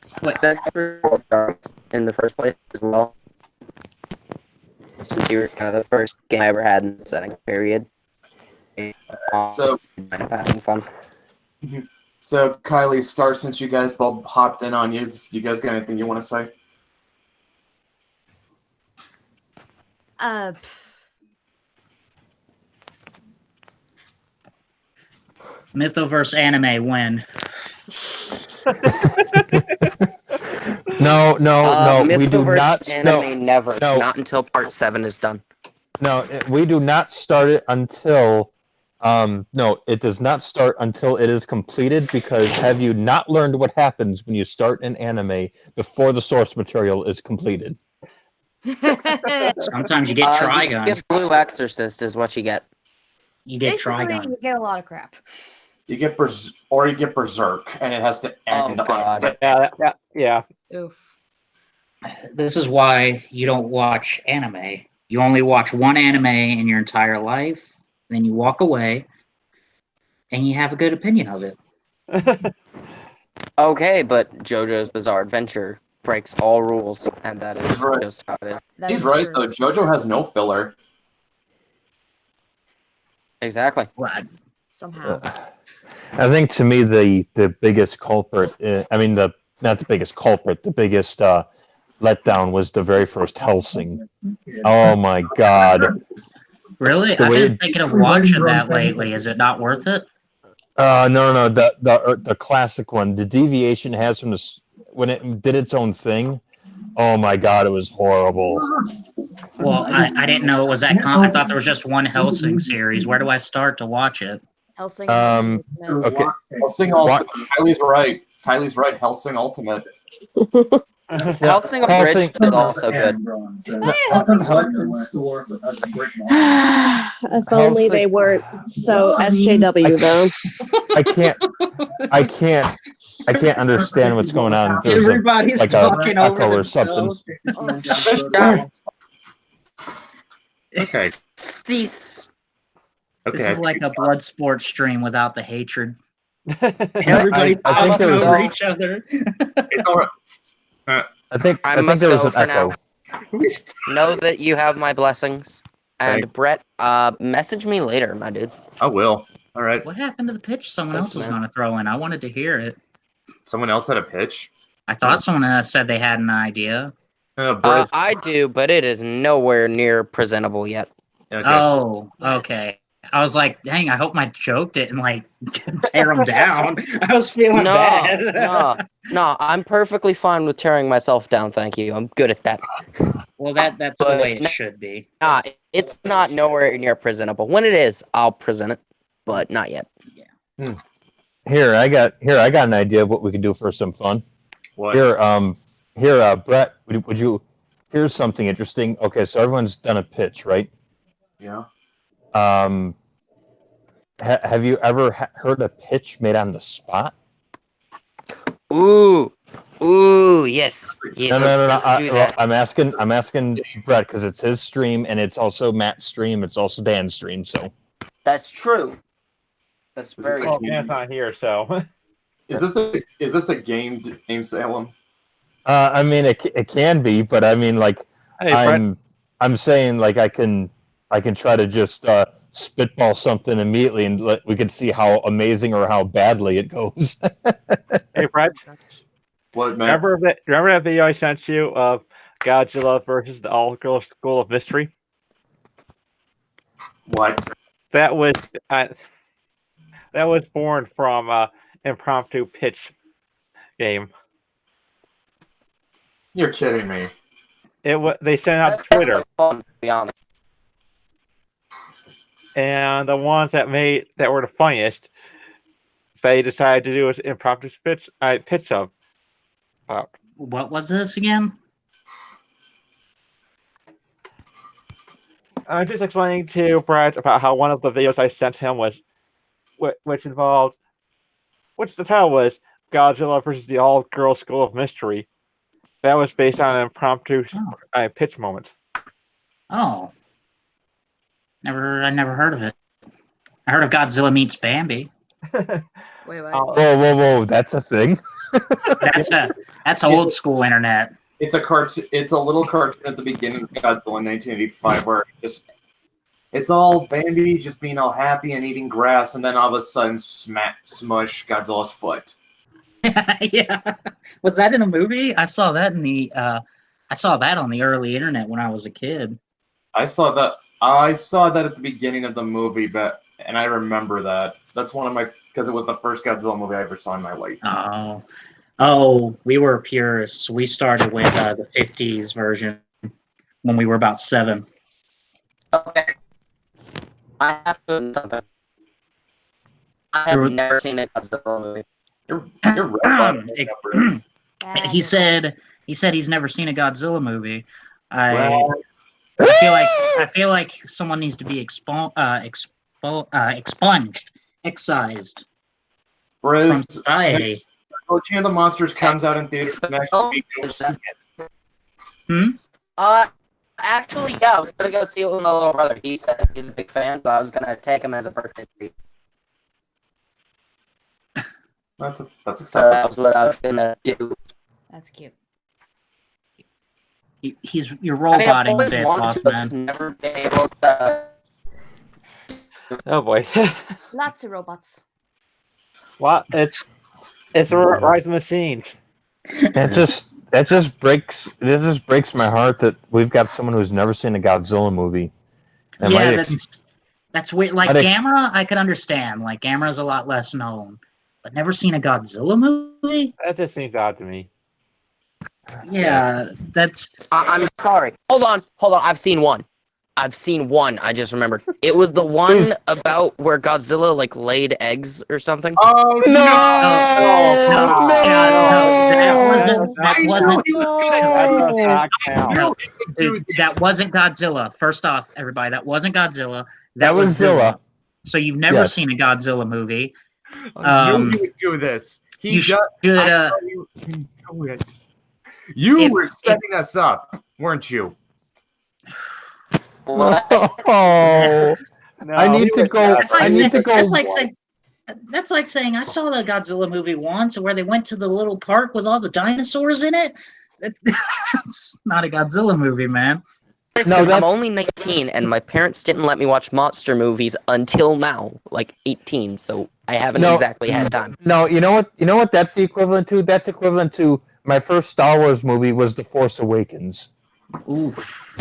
thanks for in the first place as well. Since you were kind of the first game I ever had in the setting, period. So- having fun. So, Kylie, start since you guys both hopped in on you. You guys got anything you want to say? Mythoverse anime win. No, we do Mythoverse not. anime never. no. Not until part 7 is done. No, we do not start it until. No, it does not start until it is completed. Because have you not learned what happens when you start an anime before the source material is completed? Sometimes you get You Trigon. get Blue Exorcist is what you get. You get Basically, Trigon. you get a lot of crap. You get Berserk, and it has to end. Oh, God. Yeah. Oof. This is why you don't watch anime. You only watch one anime in your entire life, then you walk away, and you have a good opinion of it. Okay, but JoJo's Bizarre Adventure breaks all rules, and that is He's right. just how it is. That He's is right true. though. JoJo has no filler. Exactly. Well, Somehow. I think to me the biggest culprit. Not the biggest culprit. The biggest letdown was the very first Helsing. Oh my God! really? The I've way been thinking of watching that lately. Is it not worth it? No. The classic one. The deviation it has from when it did its own thing. Oh my God! It was horrible. Well, I didn't know it was that. I thought there was just one Helsing series. Where do I start to watch it? Helsing. Okay. Hellsing Ultimate. Kylie's right. Kylie's right. Hellsing Ultimate. Hellsing Abridged is also good. If only they weren't so SJW though. I can't understand what's going on. There's Everybody's like talking a over echo or something. themselves. Okay. Cease. This Okay. is like a blood sport stream without the hatred. I Everybody's think talking there was over a- each other. It's all right. I think must there was go an for echo. Know that you have my blessings. And Thanks. Brett, message me later, my dude. I will. All right. What happened to the pitch someone Thanks, else was man. going to throw in? I wanted to hear it. Someone else had a pitch. I thought someone said they had an idea. Brett. I do, but it is nowhere near presentable yet. Okay. Oh, okay. I was like, dang, I hope my joke didn't like tear them down. I was feeling bad. No, I'm perfectly fine with tearing myself down, thank you. I'm good at that. Well, that's the But way it should be. Nah, it's not nowhere near presentable. When it is, I'll present it, but not yet. Here, I got an idea of what we could do for some fun. What? Here, Brett, would you? Here's something interesting. Okay, so everyone's done a pitch, right? Yeah. Have you ever heard a pitch made on the spot? Ooh, yes. No. Let's do that. I'm asking Brett because it's his stream and it's also Matt's stream. It's also Dan's stream. So That's true. That's very Well, true. Dan's not here, so. Is this a game name, Salem? I mean, it can be, but I mean, like, Hey, Brett. I'm saying, like, I can try to just spitball something immediately, and we can see how amazing or how badly it goes. Hey, Brett. What, man? Remember that video I sent you of Godzilla versus the All-Girls School of Mystery? What? That was born from impromptu pitch game. You're kidding me. They sent out That's Twitter, fun, to be honest. and the ones that were the funniest, they decided to do an impromptu pitch of. What was this again? I'm just explaining to Brett about how one of the videos I sent him was, which the title was Godzilla versus the All-Girls School of Mystery. That was based on an impromptu pitch moment. Oh, I never heard of it. I heard of Godzilla meets Bambi. Wait, what? Whoa! That's a thing. That's old school internet. It's a cartoon. It's a little cartoon at the beginning of Godzilla in 1985, where it's all Bambi just being all happy and eating grass, and then all of a sudden, smush Godzilla's foot. Yeah, was that in a movie? I saw that on the early internet when I was a kid. I saw that at the beginning of the movie, and I remember that. That's one of my, because it was the first Godzilla movie I ever saw in my life. Oh, we were purists. We started with the 50s version when we were about 7. Okay. I have to admit something. I have never seen a Godzilla movie. You're right. He said he's never seen a Godzilla movie. Well, I feel like someone needs to be expunged, excised from Briz, society. Fortune of the Monsters comes out in theaters next week. Go see it. Actually, yeah, I was gonna go see it with my little brother. He said he's a big fan, so I was gonna take him as a birthday treat. That's So acceptable. that was what I was gonna do. That's cute. You're I mean, I've roboting a always bit, wanted boss to, but man. just never been able to. Oh boy. Lots of robots. Well, it's a rising machine. That just breaks my heart that we've got someone who's never seen a Godzilla movie. And Yeah, that's weird. Like Gamera, I could understand. Like Gamera's a lot less known, but never seen a Godzilla movie. That just seems odd to me. Yeah, that's. I'm sorry. Hold on. I've seen one. I just remembered. It was the one about where Godzilla like laid eggs or something. Oh No! That wasn't Godzilla. First off, everybody, that wasn't Godzilla. That was Zilla. So you've never Yes. seen a Godzilla movie. I knew you would do this. You should. You were setting us up, weren't you? What? Oh, No, I need to go. That's like I need to go. That's like saying I saw the Godzilla movie once, where they went to the little park with all the dinosaurs in it. It's not a Godzilla movie, man. Listen, I'm only 19, and my parents didn't let me watch monster movies until now, like 18. So I haven't exactly had time. No, you know what? You know what? That's the equivalent to. That's equivalent to my first Star Wars movie was The Force Awakens. Oof.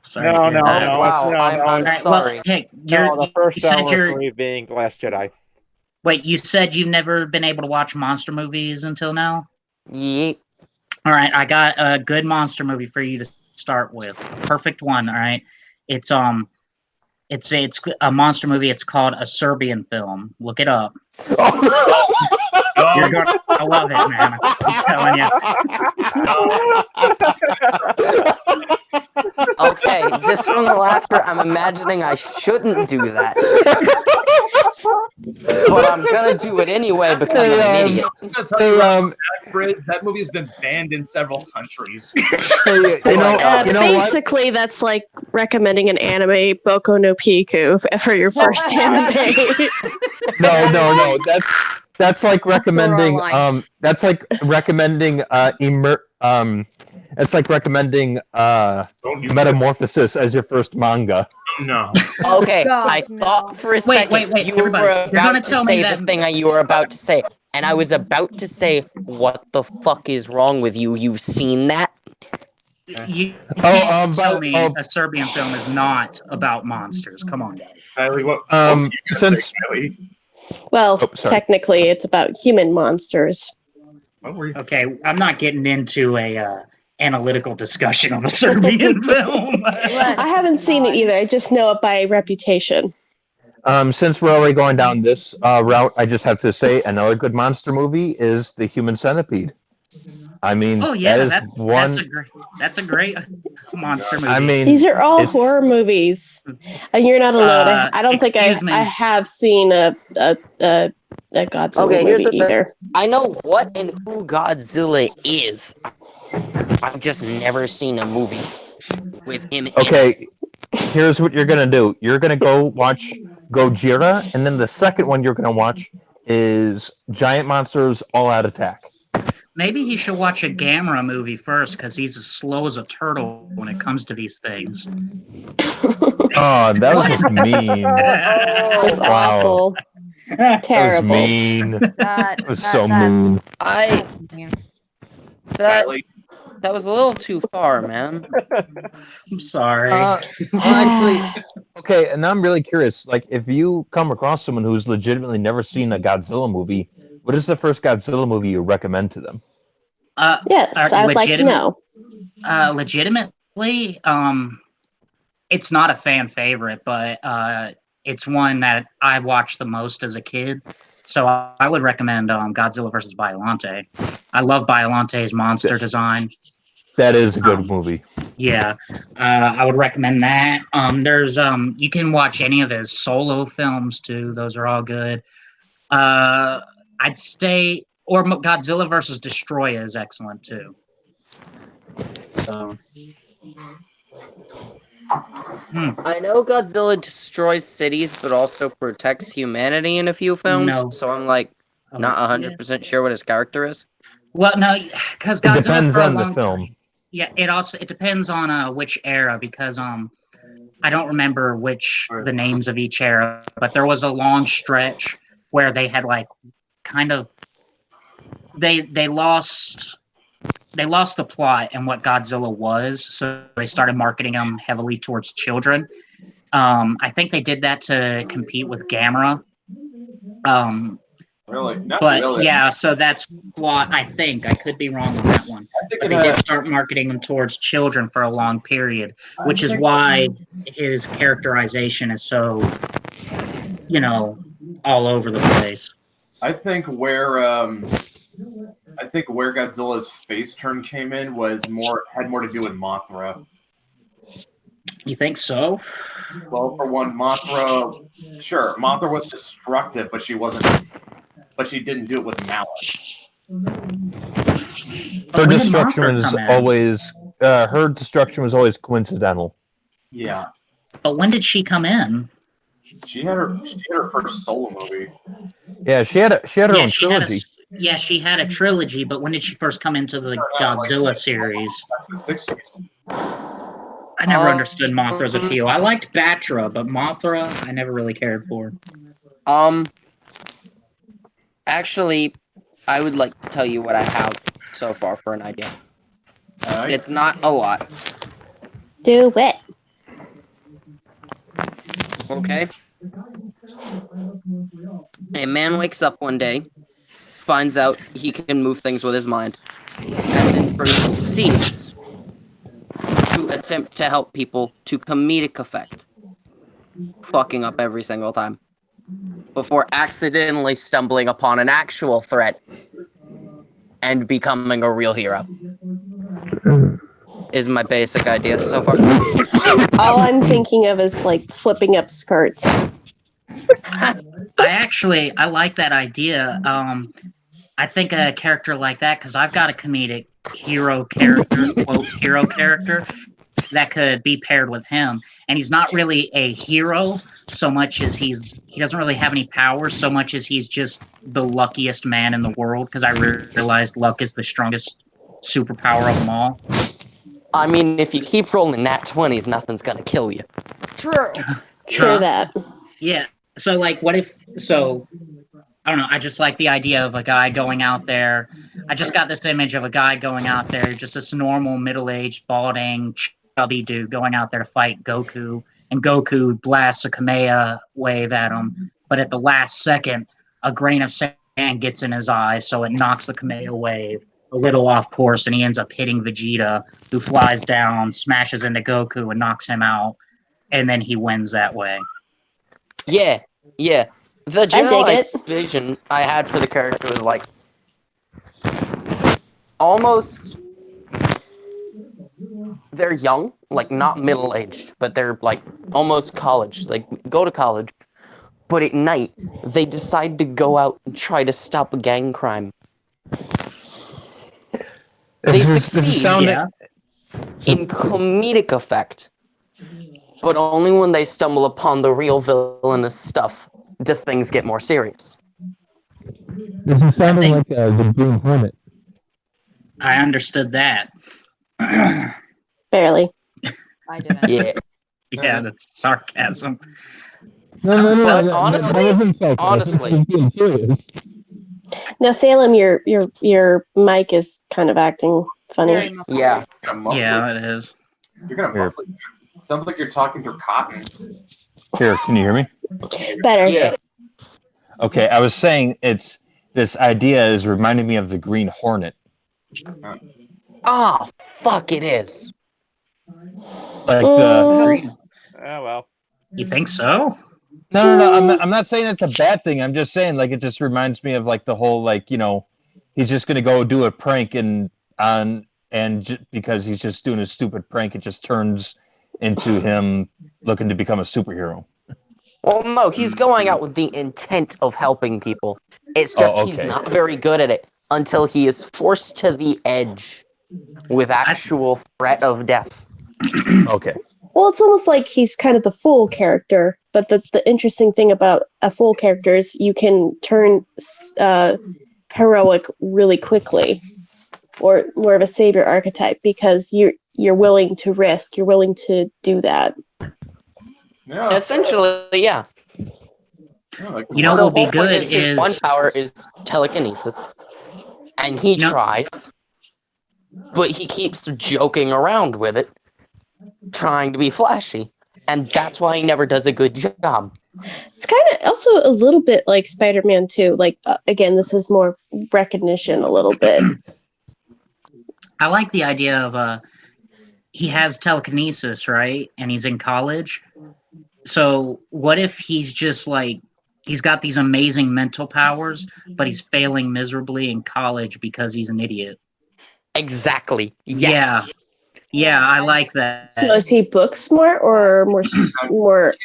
Sorry No, to hear no, that. no. Wow, no, I'm no. Alright, sorry. well, hey, No, the first you Star said Wars you're. movie being Last Jedi. Wait, you said you've never been able to watch monster movies until now? Yeet. All right, I got a good monster movie for you to start with. Perfect one, all right? It's a monster movie. It's called A Serbian Film. Look it up. You're gonna love it, man. I'm telling you. Okay, just from the laughter, I'm imagining I shouldn't do that. But I'm gonna do it anyway because I'm an idiot. I'm gonna tell you right now, Briz, that movie has been banned in several countries. Basically, that's like recommending an anime, Boku no Pico, for your first anime. No. That's like recommending. That's like recommending. It's like recommending Metamorphosis as your first manga. No. Okay, God, I thought for a second wait, you everybody, were you're gonna about to tell say me the that- thing you were about to say, and I was about to say, "What the fuck is wrong with you? You've seen that?" You can't tell me a Serbian film is not about monsters. Come on, guys. Kylie, what were you gonna say, Kylie? Well, sorry. technically, it's about human monsters. What were you? Okay, I'm not getting into a analytical discussion of a Serbian film. I haven't seen it either. I just know it by reputation. Since we're already going down this route, I just have to say another good monster movie is The Human Centipede. I mean, Oh yeah, that's a great monster movie. I mean, These are all horror movies, and you're not alone. I don't think excuse me. I have seen a Godzilla Okay, here's movie the thing. either. I know what and who Godzilla is. I've just never seen a movie with him in it. okay. Here's what you're gonna do. You're gonna go watch Gojira, and then the second one you're gonna watch is Giant Monsters All Out Attack. Maybe he should watch a Gamera movie first, because he's as slow as a turtle when it comes to these things. Oh, that was just mean. It's awful. That was Terrible. mean. That was so mean. That was a little too far, man. I'm sorry. Actually, okay, and I'm really curious. Like, if you come across someone who's legitimately never seen a Godzilla movie, what is the first Godzilla movie you recommend to them? Yes, I'd like to know. Legitimately, it's not a fan favorite, but it's one that I watched the most as a kid. So I would recommend Godzilla vs. Biollante. I love Biolante's monster design. That is a good movie. Yeah, I would recommend that. There's you can watch any of his solo films too; those are all good. I'd stay, or Godzilla versus Destroyer is excellent too. So, I know Godzilla destroys cities, but also protects humanity in a few films. No. So I'm like not yeah. 100% sure what his character is. Well, no, because It Godzilla depends for a on the long film. time. Yeah, it depends on which era because I don't remember which the names of each era, but there was a long stretch where they had like kind of they lost the plot and what Godzilla was, so they started marketing him heavily towards children. I think they did that to compete with Gamera. Really? Not But really. yeah, so that's why I think I could be wrong on that one. I think But they did start marketing him towards children for a long period, which is why his characterization is so, all over the place. I think where Godzilla's face turn came in had more to do with Mothra. You think so? Well, for one, Mothra was destructive, but she didn't do it with malice. Her destruction was always coincidental. Yeah. But when did she come in? She had her first solo movie. Yeah, she had her own trilogy. She had a trilogy, but when did she first come into the Godzilla series? The 60s. I never understood Mothra's appeal. I liked Batra, but Mothra, I never really cared for. Actually, I would like to tell you what I have so far for an idea. Right. It's not a lot. Do it. Okay. A man wakes up one day, finds out he can move things with his mind, and then proceeds to attempt to help people to comedic effect, fucking up every single time, before accidentally stumbling upon an actual threat and becoming a real hero. Is my basic idea so far. All I'm thinking of is like flipping up skirts. I like that idea. I think a character like that, because I've got a comedic hero character, quote, hero character, that could be paired with him. And he's not really a hero so much as he doesn't really have any powers so much as he's just the luckiest man in the world, because I realized luck is the strongest superpower of them all. I mean, if you keep rolling nat 20s, nothing's gonna kill you. True. True that. Yeah. So, like, what if... So, I don't know. I just like the idea of a guy going out there. I just got this image of a guy going out there, just this normal, middle-aged, balding, chubby dude going out there to fight Goku. And Goku blasts a Kamehameha wave at him. But at the last second, a grain of sand gets in his eye, so it knocks the Kamehameha wave a little off course, and he ends up hitting Vegeta, who flies down, smashes into Goku, and knocks him out. And then he wins that way. Yeah. The general vision I had for the character was like almost they're young, like not middle-aged, but they're like almost college, like go to college. But at night, they decide to go out and try to stop a gang crime. They succeed in comedic effect, but only when they stumble upon the real villainous stuff do things get more serious. This is sounding like the Green Hornet. I understood that. Barely. I didn't. Yeah. Yeah, that's sarcasm. But honestly, Now, Salem, your mic is kind of acting funny. Yeah. Yeah, it is. You're gonna muffle. Sounds like you're talking through cotton. Here, can you hear me? Better. Yeah. Okay, I was saying this idea is reminding me of the Green Hornet. Oh, fuck it is. Like the well. You think so? No. I'm not saying it's a bad thing. I'm just saying like it just reminds me of like the whole like he's just gonna go do a prank because he's just doing a stupid prank, it just turns into him looking to become a superhero. Well, no, he's going out with the intent of helping people. It's just he's okay. not very good at it until he is forced to the edge with actual threat of death. Okay. Well, it's almost like he's kind of the fool character, but the interesting thing about a fool character is you can turn heroic really quickly, or more of a savior archetype, because you're willing to risk, you're willing to do that. Yeah. Essentially, yeah. You know The what would be whole point good is his one power is telekinesis, and he tries, but he keeps joking around with it, trying to be flashy, and that's why he never does a good job. It's kind of also a little bit like Spider-Man 2. Like, again, this is more recognition a little bit. I like the idea of he has telekinesis, right? And he's in college. So what if he's just like he's got these amazing mental powers, but he's failing miserably in college because he's an idiot? Exactly. Yes. Yeah, I like that. So is he book smart or more?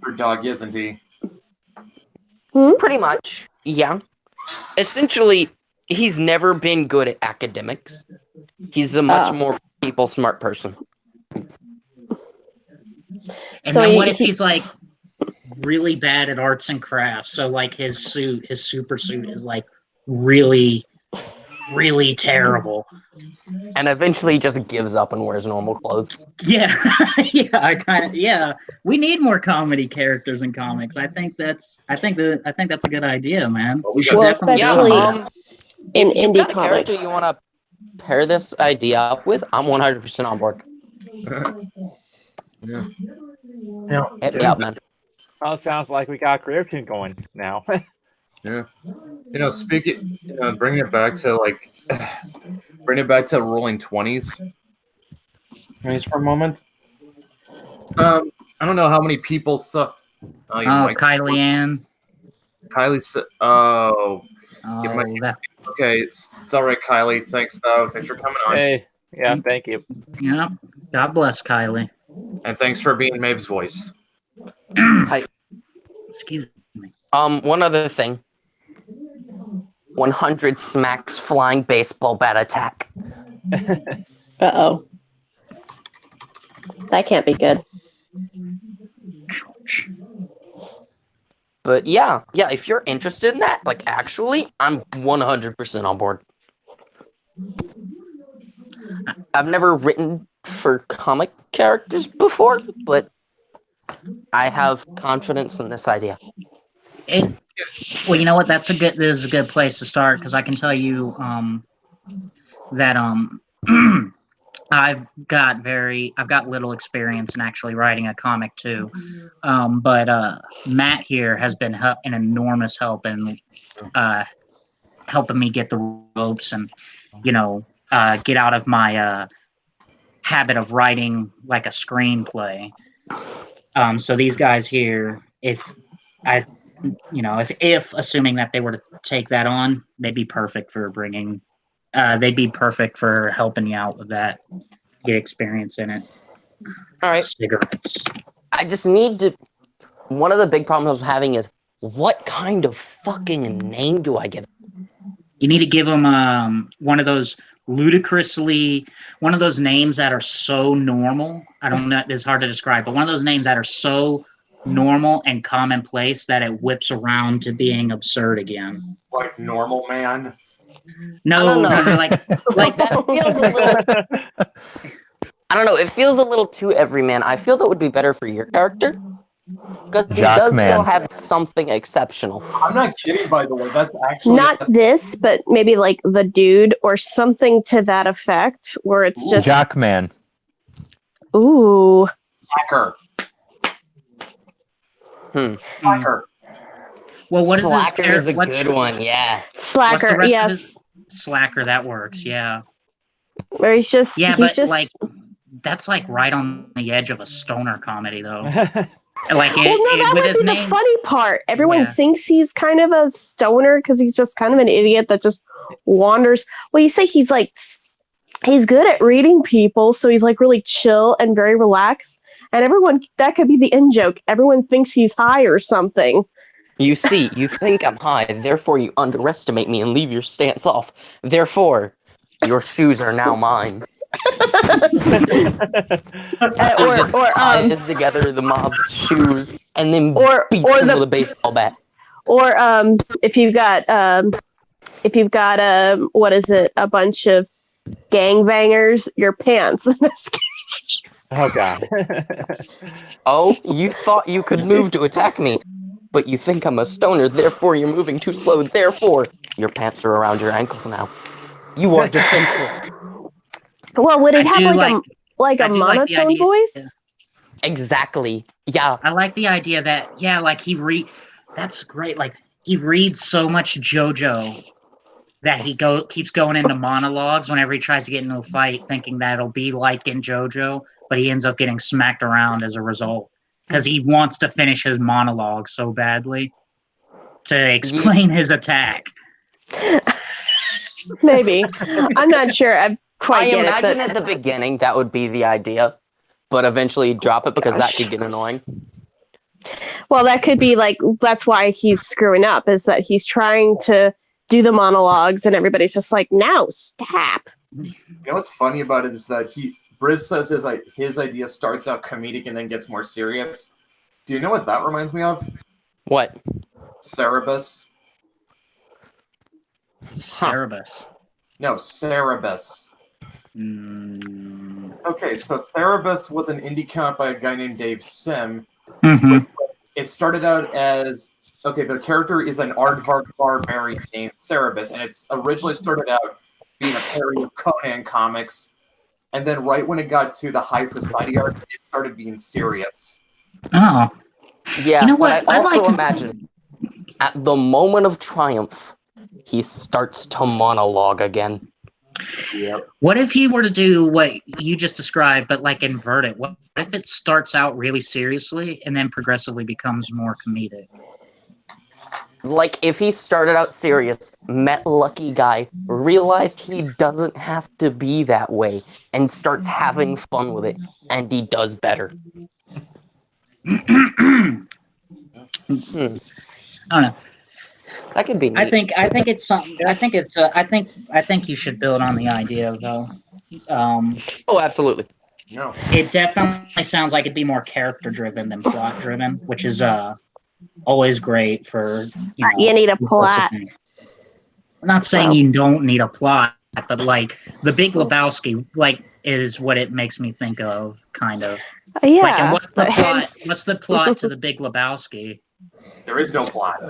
Underdog, isn't he? Pretty much. Yeah. Essentially, he's never been good at academics. He's a much more people smart person. And so then what if he's like really bad at arts and crafts? So like his super suit is like really, really terrible. And eventually just gives up and wears normal clothes. Yeah. Yeah. We need more comedy characters in comics. I think that's a good idea, man. We should definitely especially in if you've indie got a comics. character you want to pair this idea up with, I'm 100% on board. Yeah. Hit me up, man. Well, it sounds like we got a career team going now. Yeah. Speaking, bringing it back to rolling 20s for a moment. I don't know how many people saw. Kylie Ann. Kylie said, okay, it's all right, Kylie. Thanks, though. Thanks for coming on. Hey, yeah, thank you. Yeah, God bless Kylie. And thanks for being Maeve's voice. Hi. Excuse me. One other thing. 100 smacks flying baseball bat attack. Uh-oh. That can't be good. But yeah, if you're interested in that, like actually, I'm 100% on board. I've never written for comic characters before, but I have confidence in this idea. Well, you know what? This is a good place to start, because I can tell you that I've got little experience in actually writing a comic too, but Matt here has been an enormous help in helping me get the ropes and get out of my habit of writing like a screenplay. So these guys here, if assuming that they were to take that on, they'd be perfect for helping you out with that, get experience in it. All right. Cigarettes. I just need to. One of the big problems I'm having is what kind of fucking name do I give? You need to give them one of those names that are so normal. I don't know, it's hard to describe, but one of those names that are so normal and commonplace that it whips around to being absurd again. Like Normal Man? No, like that feels a little. I don't know. It feels a little too everyman. I feel that would be better for your character because he does still have something exceptional. I'm not kidding, by the way. That's actually not this, but maybe like the dude or something to that effect, where it's just Jockman. Ooh. Slacker. Slacker. Well, what is Slacker this? Is a good one, yeah. Slacker, yes. Slacker, that works, yeah. Where he's just like that's like right on the edge of a stoner comedy, though. Like Well, no, that with might his be name. the funny part. Everyone Yeah. thinks he's kind of a stoner because he's just kind of an idiot that just wanders. Well, you say he's like, he's good at reading people, so he's like really chill and very relaxed. And everyone, that could be the in joke. Everyone thinks he's high or something. You see, you think I'm high, therefore you underestimate me and leave your stance off. Therefore, your shoes are now mine. He just ties together the mob's shoes and then beats him with a baseball bat. Or if you've got what is it, a bunch of gangbangers, your pants in this case. Oh god. Oh, you thought you could move to attack me, but you think I'm a stoner, therefore you're moving too slow, therefore your pants are around your ankles now. You are defenseless. Well, would he I have do like a I do like the monotone idea- voice? Exactly. Yeah. I like the idea that like that's great. Like he reads so much JoJo that he keeps going into monologues whenever he tries to get into a fight, thinking that it'll be like in JoJo, but he ends up getting smacked around as a result because he wants to finish his monologue so badly to explain his attack. Maybe. I'm not sure. I quite I get imagine it. at the beginning that would be the idea, but eventually drop it because that could get annoying. Well, that could be like, that's why he's screwing up, is that he's trying to do the monologues and everybody's just like, no, stop. You know what's funny about it is that Briz says his idea starts out comedic and then gets more serious. Do you know what that reminds me of? What? Cerebus. Cerebus. No, Cerebus. Okay, so Cerebus was an indie comic by a guy named Dave Sim. Mm-hmm. It started out as the character is an aardvark barbarian named Cerebus, and it's originally started out being a parody of Conan comics, and then right when it got to the High Society arc, it started being serious. Oh. Yeah, You know but what? I I'd also like to- imagine at the moment of triumph, he starts to monologue again. Yep. What if he were to do what you just described, but like invert it? What if it starts out really seriously and then progressively becomes more comedic? Like, if he started out serious, met Lucky Guy, realized he doesn't have to be that way, and starts having fun with it, and he does better. I don't know. That could be neat. I think it's something. I think you should build on the idea though. Oh, absolutely. No. It definitely sounds like it'd be more character driven than plot driven, which is always great for You need a these sorts of plot. things. I'm not saying you don't need a plot, but like the Big Lebowski, like is what it makes me think of, kind of. Yeah. Like, and what's the but plot? hence- What's the plot to the Big Lebowski? There is no plot.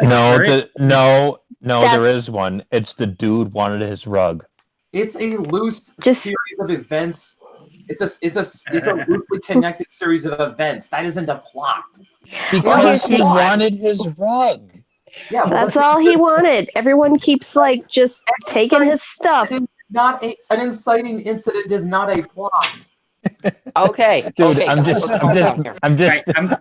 No, There no, there That's- is one. It's the dude wanted his rug. It's a loose Just- series of events. It's a loosely connected series of events. That isn't a plot. Because he plot. wanted his rug. Yeah, well, That's all he wanted. Everyone keeps like just taking his stuff. Not an inciting incident is not a plot. Okay. Dude, okay, I'm guys, just let's calm down here. I'm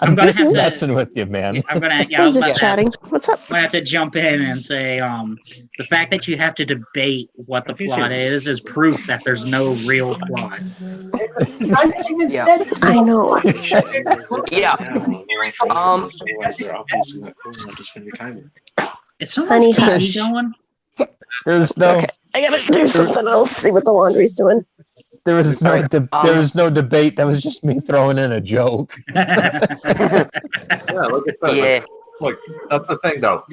I'm gonna have to- messing with you, man. I'm gonna. Yeah, I I'm was just about to- chatting. What's up? I'm gonna have to jump in and say, the fact that you have to debate what the plot is proof that there's no real plot. Yeah. I know. Yeah. Is someone's Honey, TV hush. going? There's no Okay, I gotta do something else. See what the laundry's doing. there was no Alright, there was no debate. That was just me throwing in a joke. Yeah, like I said, Yeah. look, that's the thing, though.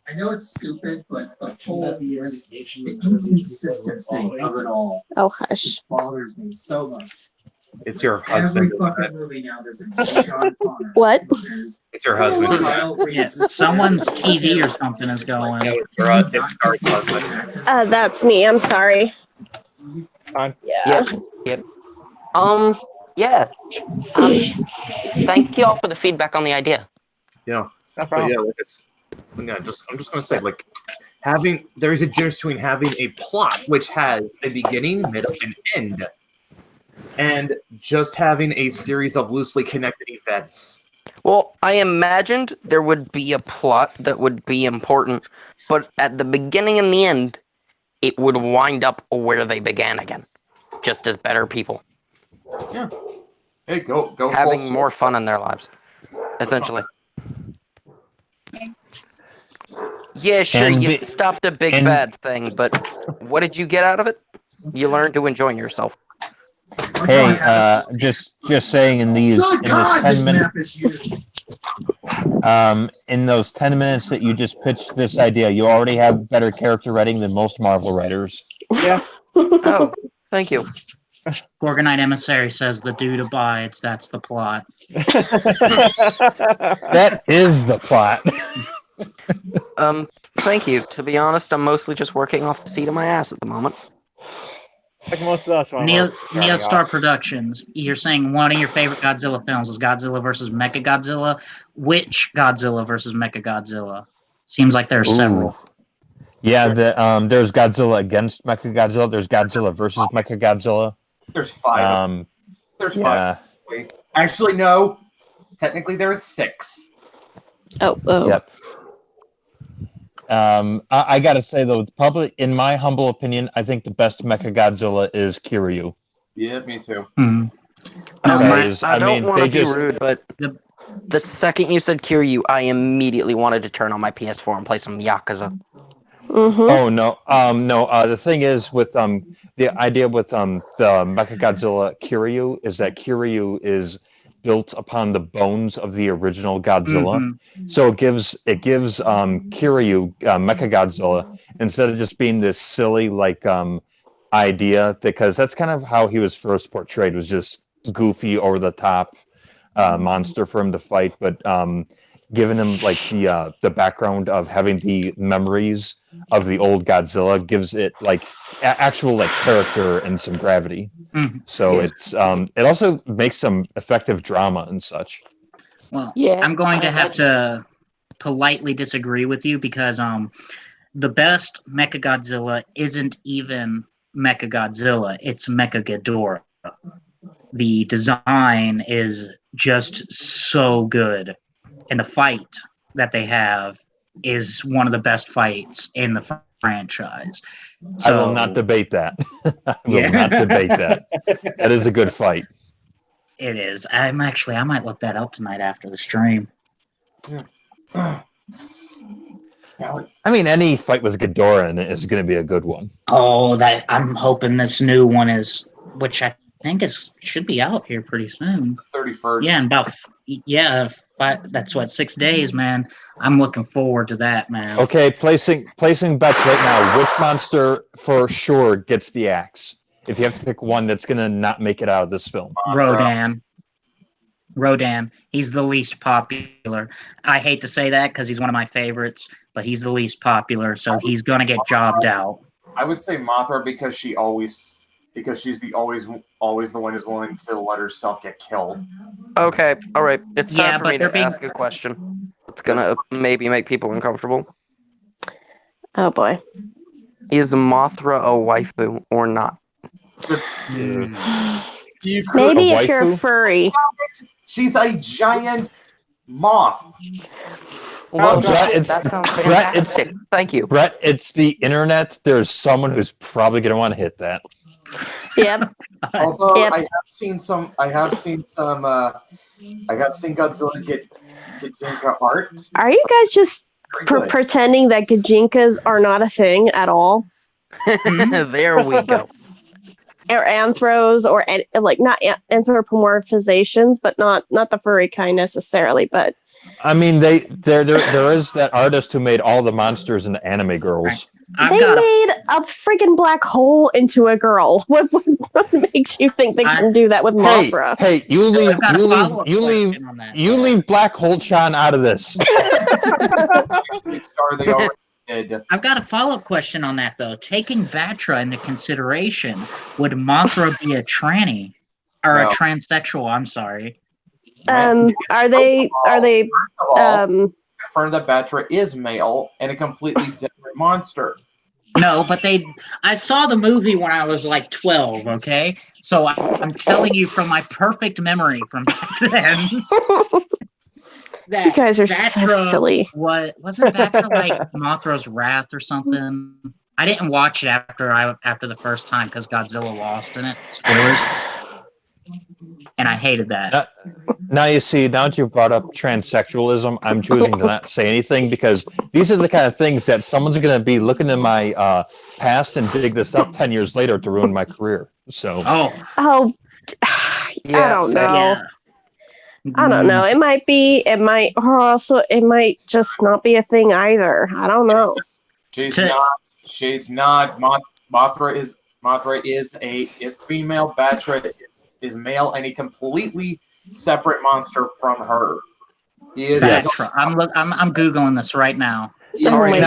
I know it's stupid, but the whole the inconsistency of it all Oh, hush. bothers me so much. It's your Every husband. fucking movie now, there's a John Connor. What? There's It's your husband. Yeah, someone's TV or something is going. Yeah, it's your husband. That's me. I'm sorry. Fine. Yeah. Yep. Yeah. Thank you all for the feedback on the idea. Yeah. No But problem. yeah, like I'm just gonna say, like, there is a difference between having a plot which has a beginning, middle, and end, and just having a series of loosely connected events. Well, I imagined there would be a plot that would be important, but at the beginning and the end, it would wind up where they began again, just as better people. Yeah. Hey, go having full more fun in their lives, essentially. Yeah, sure, And you the- stopped a big and- bad thing, but what did you get out of it? You learned to enjoy yourself. Hey, just saying in these Good in God, this this 10 map minutes, is huge. in those 10 minutes that you just pitched this idea, you already have better character writing than most Marvel writers. Yeah. Oh, thank you. Gorgonite Emissary says the dude abides. That's the plot. That is the plot. Thank you. To be honest, I'm mostly just working off the seat of my ass at the moment. Like most of us. when Neo we're starting Star off. Productions. You're saying one of your favorite Godzilla films is Godzilla versus Mechagodzilla. Which Godzilla versus Mechagodzilla? Seems like there are several. Yeah, there's Godzilla against Mechagodzilla. There's Godzilla versus Mechagodzilla. There's 5. There's 5. Yeah. Wait. Actually, no. Technically, there is 6. Oh. Yep. I gotta say though, probably in my humble opinion, I think the best Mechagodzilla is Kiryu. Yeah, me too. Hmm. Because, I don't I mean, want they to be just- rude, but the second you said Kiryu, I immediately wanted to turn on my PS4 and play some Yakuza. Mm-hmm. Oh no, no. The thing is with the idea with the Mechagodzilla Kiryu is that Kiryu is built upon the bones of the original Godzilla. Mhm. So it gives Kiryu Mechagodzilla, instead of just being this silly idea, because that's kind of how he was first portrayed, was just goofy, over the top monster for him to fight, but giving him like the background of having the memories of the old Godzilla gives it like actual like character and some gravity. Mhm. So it's it also makes some effective drama and such. Well, Yeah, I'm going to I have to politely disagree with you because the best Mechagodzilla isn't even Mechagodzilla, it's Mechaghidorah. The design is just so good, and the fight that they have is one of the best fights in the franchise. I will not debate that. I will not debate that. That is a good fight. It is. I might look that up tonight after the stream. I mean, any fight with Ghidorah in it is going to be a good one. Oh, that I'm hoping this new one is, which I think should be out here pretty soon. 31st. Yeah, in about that's what 6 days, man. I'm looking forward to that, man. Okay, placing bets right now. Which monster for sure gets the axe? If you have to pick one that's going to not make it out of this film. Rodan. He's the least popular. I hate to say that because he's one of my favorites, but he's the least popular, so he's gonna get jobbed out. I would say Mothra because she's always the one who's willing to let herself get killed. Okay, all right. It's time Yeah, for but me they're to being- ask a question. It's gonna maybe make people uncomfortable. Oh boy. Is Mothra a waifu or not? You could- Maybe A if you're waifu? furry. She's a giant moth. Well, Brett, shit, that sounds Brett, fantastic. Thank you. Brett, it's the internet. There's someone who's probably going to want to hit that. Yep. Although Yep. I have seen Godzilla get Jinka art. Are you guys just Very good. pretending that Gajinkas are not a thing at all? There we go. Or anthros, or like not anthropomorphizations, but not the furry kind necessarily. But I mean, there is that artist who made all the monsters into anime girls. they made a freaking black hole into a girl. What makes you think they can do that with Mothra? Hey, you leave I've got a follow-up question on that. Black Hole Chan out of this. Star they already did. I've got a follow-up question on that though. Taking Vatra into consideration, would Mothra be a tranny or a No. transsexual? I'm sorry. Are they front of the Batra is male and a completely different monster. No, but I saw the movie when I was like 12, okay? So I'm telling you from my perfect memory from back then. That You guys are so Batra silly. Wasn't Batra like Mothra's Wrath or something? I didn't watch it after the first time because Godzilla lost in it. Spoilers. And I hated that. Now you see, now that you've brought up transsexualism, I'm choosing to not say anything because these are the kind of things that someone's going to be looking in my past and dig this up 10 years later to ruin my career. So, I don't know. Yeah. I don't know. It might be. It might. Or also, it might just not be a thing either. I don't know. She's not. She's not. Mothra is female. Batra is male, and a completely separate monster from her. He is. Batra. I'm googling this right now. Oh my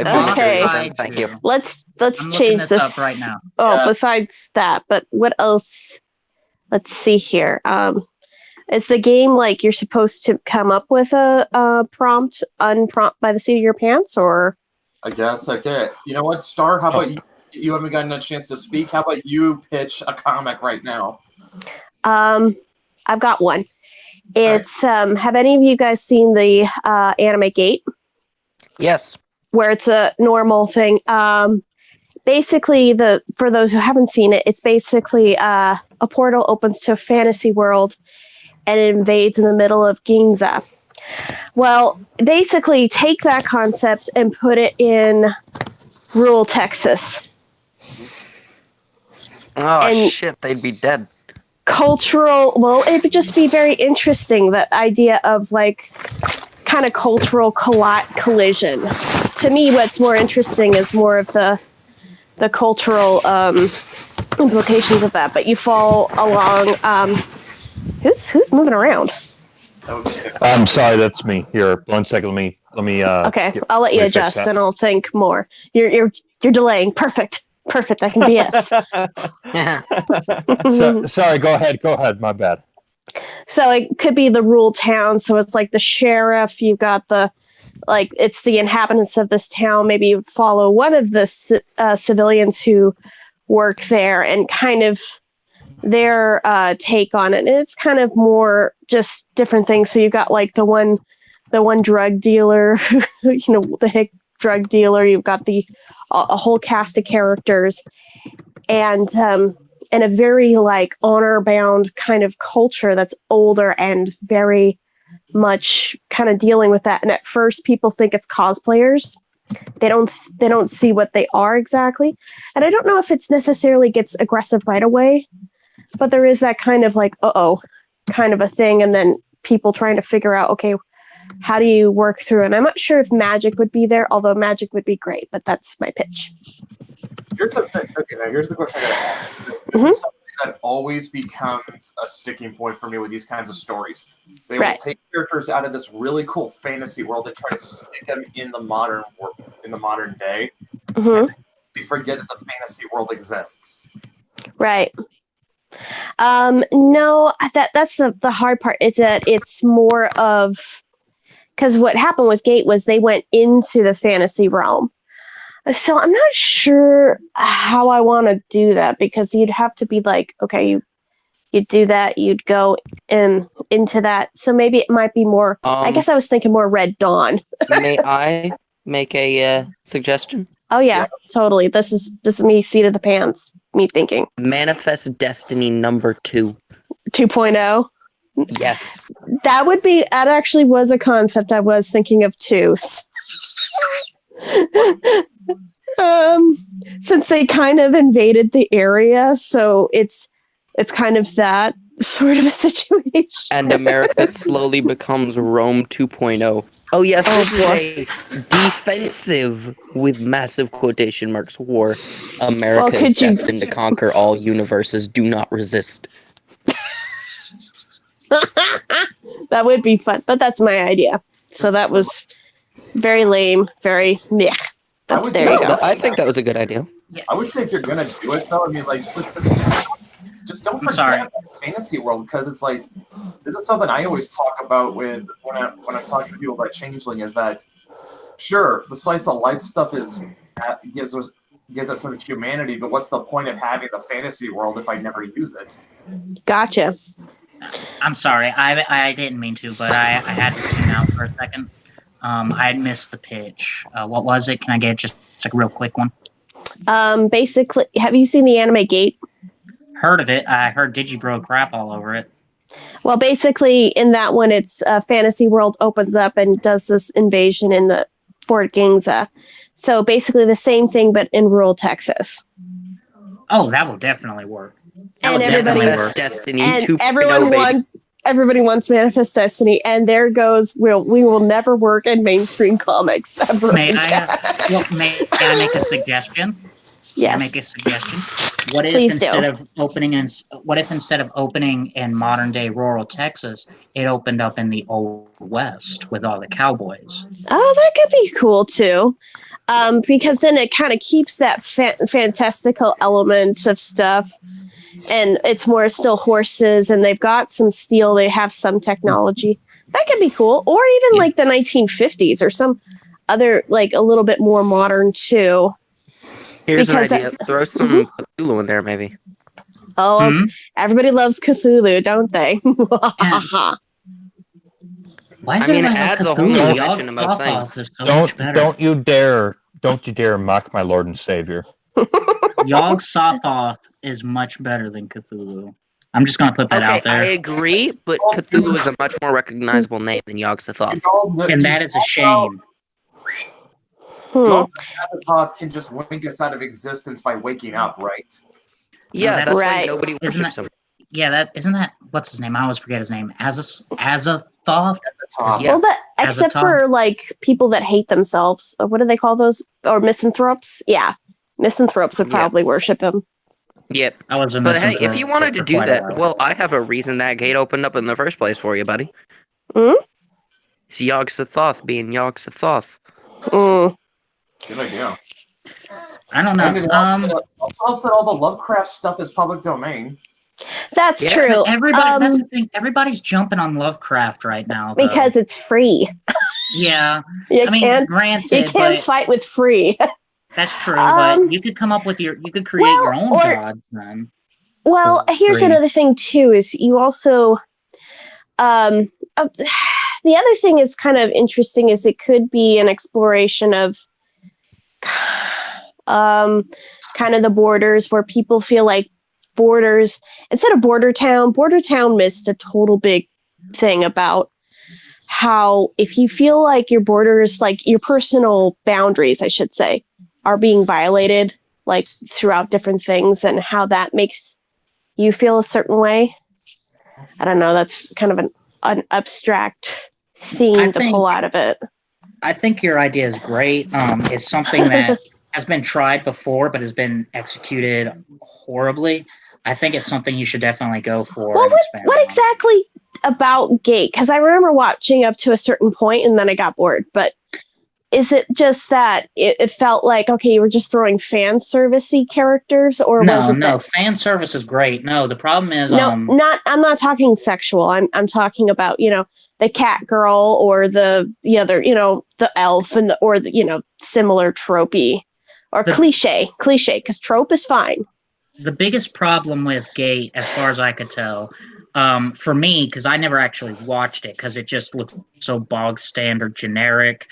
God. Okay. Thank you. Let's I'm change looking this up right now. Oh, Yeah. besides that, but what else? Let's see here. Is the game like you're supposed to come up with a prompt unprompt by the seat of your pants, or? I guess. Okay. You know what, Star? How about you? You haven't gotten a chance to speak. How about you pitch a comic right now? I've got one. It's have any of you guys seen the Anime Gate? Yes. Where it's a normal thing. Basically, for those who haven't seen it, it's basically a portal opens to a fantasy world, and it invades in the middle of Ginza. Well, basically, take that concept and put it in rural Texas. Oh, And- shit, they'd be dead. Well, it would just be very interesting, that idea of like kind of cultural collision. To me, what's more interesting is more of the cultural implications of that. But you fall along. Who's moving around? I'm sorry, that's me. Here, 1 second. Let me. Okay, I'll let you let me fix adjust, that. and I'll think more. You're delaying. Perfect. I can BS. Sorry, go ahead. My bad. So it could be the rural town. So it's like the sheriff. You've got it's the inhabitants of this town. Maybe you would follow one of the civilians who work there and kind of their take on it. And it's kind of more just different things. So you've got like the one drug dealer, the hick drug dealer. You've got a whole cast of characters, and a very like honor bound kind of culture that's older and very much kind of dealing with that. And at first, people think it's cosplayers. They don't see what they are exactly, and I don't know if it's necessarily gets aggressive right away, but there is that kind of like kind of a thing, and then people trying to figure out, okay, how do you work through? And I'm not sure if magic would be there, although magic would be great. But that's my pitch. Here's the thing. Okay, now here's the question I gotta ask. This is something that always becomes a sticking point for me with these kinds of stories. They will take characters out of this really cool fantasy world and try to stick them in the modern world, in the modern day. And they forget that the fantasy world exists. Right. No, that's the hard part, is that it's more of, because what happened with Gate was they went into the fantasy realm. So I'm not sure how I want to do that, because you'd have to be like, okay, you'd do that, you'd go into that. So maybe it might be more, I guess I was thinking more Red Dawn. May I make a suggestion? Oh yeah, totally. This is me, seat of the pants, me thinking. Manifest Destiny number 2. 2.0. Yes. That actually was a concept I was thinking of too. Since they kind of invaded the area, so it's kind of that sort of a situation. And America slowly becomes Rome 2.0. Oh yes, this is a defensive, with massive quotation marks, war. America is destined to conquer all universes. Do not resist. That would be fun, but that's my idea. So that was very lame, very meh. But there you go. I think that was a good idea. I would say if you're gonna do it though, I mean, like, just don't I'm forget sorry. about the fantasy world, because it's like this is something I always talk about with when I'm talking to people about Changeling, is that sure, the slice of life stuff gives us some humanity, but what's the point of having the fantasy world if I never use it? Gotcha. I'm sorry. I didn't mean to, but I had to tune out for a second. I had missed the pitch. What was it? Can I get just a real quick one? Basically, have you seen the anime Gate? Heard of it. I heard Digibro crap all over it. Well, basically, in that one, it's fantasy world opens up and does this invasion in the Fort Ginza. So basically, the same thing, but in rural Texas. Oh, that will definitely work. And Manifest Destiny and 2.0, everyone baby. wants everybody wants Manifest Destiny, and there goes we will never work in mainstream comics ever. May I make a suggestion? May I Yes. make a suggestion? What if Please do. what if instead of opening in modern day rural Texas, it opened up in the old West with all the cowboys? Oh, that could be cool too. Because then it kind of keeps that fantastical element of stuff, and it's more still horses, and they've got some steel. They have some technology that could be cool, or even like the 1950s or some other like a little bit more modern too. Here's Because an idea. Throw some Cthulhu in there, maybe. Oh, everybody loves Cthulhu, don't they? Why is I mean, it everybody love adds a whole Cthulhu? new Y'all dimension to most thought things. this so much better. Don't you dare mock my Lord and Savior. Yogg Sothoth is much better than Cthulhu. I'm just gonna put that out Okay, I there. agree, but Cthulhu is a much more recognizable name than Yogg Sothoth. And that is a shame. Azathoth can just wink us out of existence by waking up, right? Yeah, that's why Right. nobody Isn't worships him. Yeah, isn't that what's his name? I always forget his name. Azathoth? Yeah. Well, except Azathoth? for like people that hate themselves. What do they call those? Or misanthropes? Yeah, misanthropes would Yeah. probably worship him. Yep. I was a But hey, if misanthrope you wanted to for do quite a that, while. well, I have a reason that gate opened up in the first place for you, buddy. Mm? It's Yogg Sothoth being Yogg Sothoth. Mm. Good idea. I don't And it know. helps that all the Lovecraft stuff is public domain. That's Yeah. true. That's the thing. Everybody's jumping on Lovecraft right now. Though. Because it's free. Yeah. You I mean, can't, granted, you can't but fight with free. that's true. Um, But you could come up with you could create your own gods then. Well, here's free. another thing too: is you also, the other thing is kind of interesting is it could be an exploration of, kind of the borders where people feel like borders instead of border town missed a total big thing about how if you feel like your borders, like your personal boundaries, I should say, are being violated, like throughout different things, and how that makes you feel a certain way. I don't know. That's kind of an abstract theme to pull out of it. I think your idea is great. It's something that has been tried before, but has been executed horribly. I think it's something you should definitely go for. Well, and expand what on. exactly about Gate? Because I remember watching up to a certain point and then I got bored. But is it just that it felt like, okay, you were just throwing fan servicey characters, or was it No, fan service is great. No, the problem is I'm not talking sexual. I'm talking about, the cat girl or the other, the elf and or the, similar tropey or cliche, because trope is fine. the biggest problem with Gate, as far as I could tell, for me, because I never actually watched it, because it just looked so bog standard generic,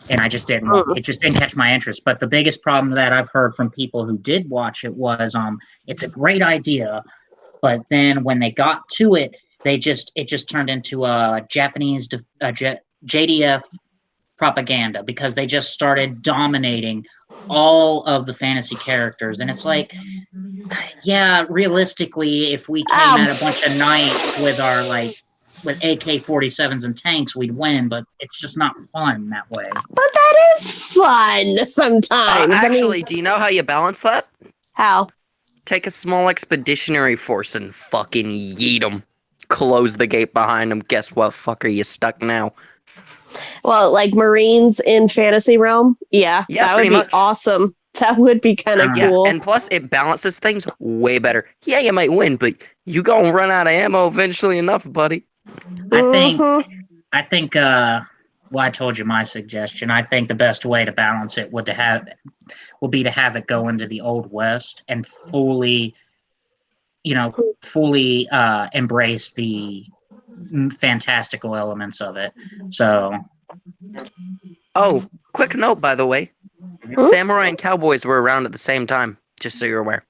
and I just didn't. It just didn't catch my interest. But the biggest problem that I've heard from people who did watch it was, it's a great idea, but then when they got to it, it just turned into a Japanese JDF propaganda, because they just started dominating all of the fantasy characters, and it's like, yeah, realistically, if we came at a bunch of knights with our with AK-47s and tanks, we'd win, but it's just not fun that way. But that is fun sometimes. Actually, do you know how you balance that? How? Take a small expeditionary force and fucking yeet them. Close the gate behind them. Guess what, fucker? You stuck now. Well, like Marines in fantasy realm? Yeah, that would be much awesome. That would be kind of Yeah, cool. and plus it balances things way better. Yeah, you might win, but you gonna run out of ammo eventually enough, buddy. I think well, I told you my suggestion. I think the best way to balance it would be to have it go into the Old West and fully embrace the fantastical elements of it. So Oh, quick note by the way. Hmm? Samurai and cowboys were around at the same time, just so you're aware.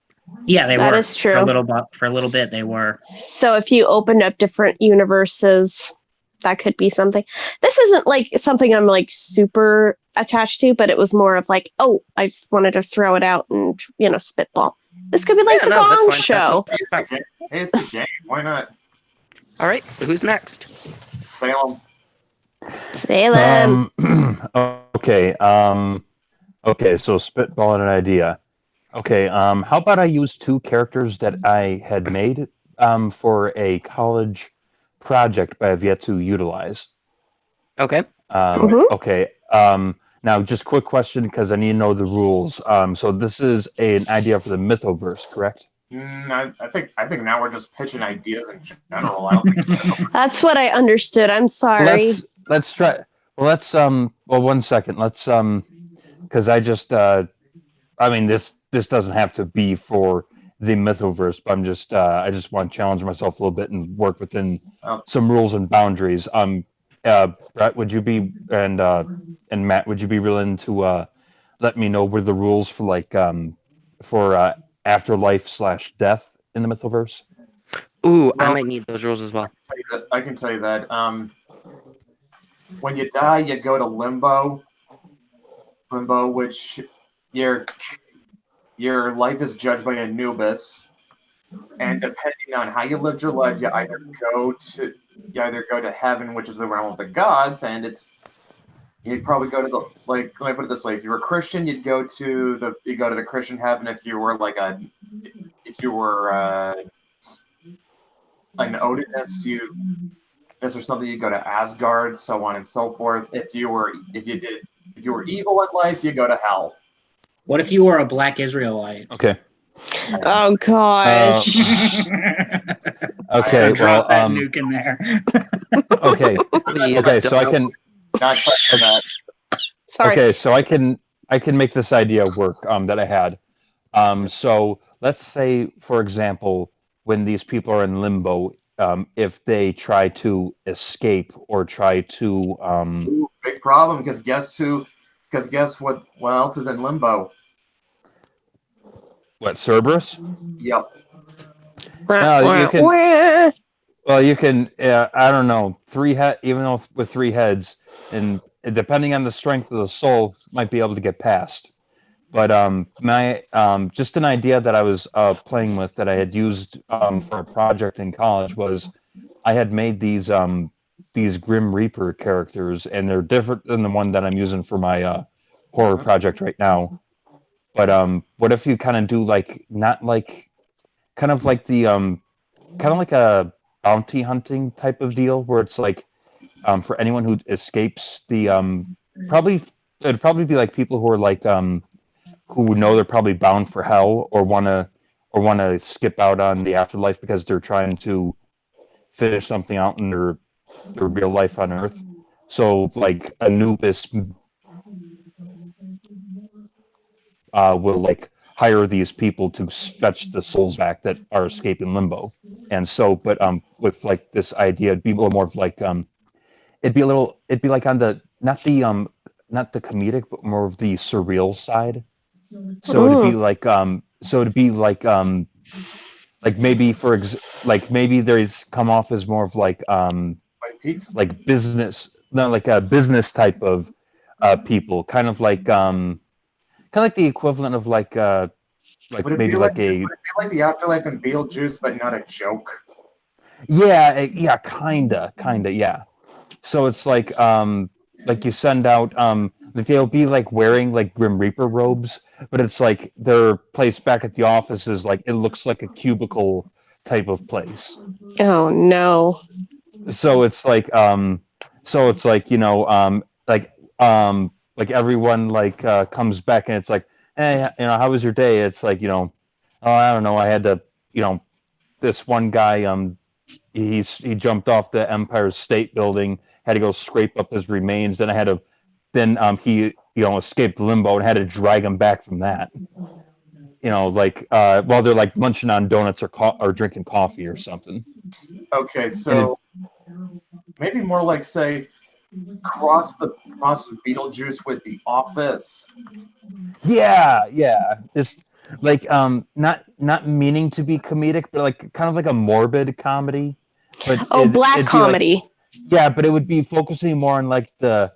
yeah, they That were is true. for a little bit. They were. So if you opened up different universes, that could be something. This isn't like something I'm like super attached to, but it was more of like, oh, I just wanted to throw it out and spitball. This could be like Yeah, the no, that's Gong fine. Show. Hey, it's a game. Why not? All right, who's next? Salem. Salem. Okay. Okay. So spitballing an idea. Okay. How about I use two characters that I had made for a college project, but I've yet to utilize. Okay. Okay. Now, just quick question because I need to know the rules. So this is an idea for the Mythoverse, correct? I think now we're just pitching ideas in general. I don't think That's what I understood. I'm sorry. Let's try. Well, let's well, 1 second. Let's because I just I mean this doesn't have to be for the Mythoverse, but I just want to challenge myself a little bit and work within some rules and boundaries. Brett, would you be and Matt, would you be willing to let me know where the rules for for afterlife/death in the Mythoverse? Ooh, I might need those rules as well. I can tell you that. When you die, you go to limbo. Limbo, which your life is judged by Anubis, and depending on how you lived your life, you either go to heaven, which is the realm of the gods, and you'd probably go to the let me put it this way: if you were a Christian, you'd go to the Christian heaven. If you were an Odinist, or something, you go to Asgard, so on and so forth. If you were evil in life, you go to hell. What if you were a black Israelite? Okay. Oh gosh. Okay. Drop that Well. nuke in there. Okay. Please Okay. So I don't. can. Not touching that. Sorry. Okay. So I can make this idea work. That I had. So let's say, for example, when these people are in limbo, if they try to escape or try to Ooh, big problem, because guess what else is in limbo? what, Cerberus? Yep. You can. Well, you can. I don't know. Even though with 3 heads, and depending on the strength of the soul, might be able to get past. But my just an idea that I was playing with that I had used for a project in college was I had made these Grim Reaper characters, and they're different than the one that I'm using for my horror project right now. But what if you kind of do kind of like a bounty hunting type of deal, where it's like for anyone who escapes the it'd probably be like people who are like who know they're probably bound for hell or want to skip out on the afterlife because they're trying to finish something out in their real life on Earth. So like Anubis will like hire these people to fetch the souls back that are escaping limbo. And so, but with like this idea, it'd be a little more of like it'd be like on the not the comedic, but more of the surreal side. So it'd be like maybe there's come off as more of like business, not like a business type of people, kind of like the equivalent of like Would it maybe be like would it be like the afterlife in Beetlejuice, but not a joke? yeah, kinda, yeah. So it's like you send out like they'll be like wearing like Grim Reaper robes, but it's like their place back at the office is like it looks like a cubicle type of place. Oh no. So it's like like everyone like comes back and it's like hey, how was your day? It's like, oh, I don't know. I had to, this one guy, he jumped off the Empire State Building, had to go scrape up his remains. Then he, escaped limbo and had to drag him back from that. While they're like munching on donuts or drinking coffee or something. Okay, so maybe more like, say, cross Beetlejuice with The Office. Yeah. It's like not meaning to be comedic, but like kind of like a morbid comedy. But black it'd be comedy. Yeah, but it would be focusing more on like the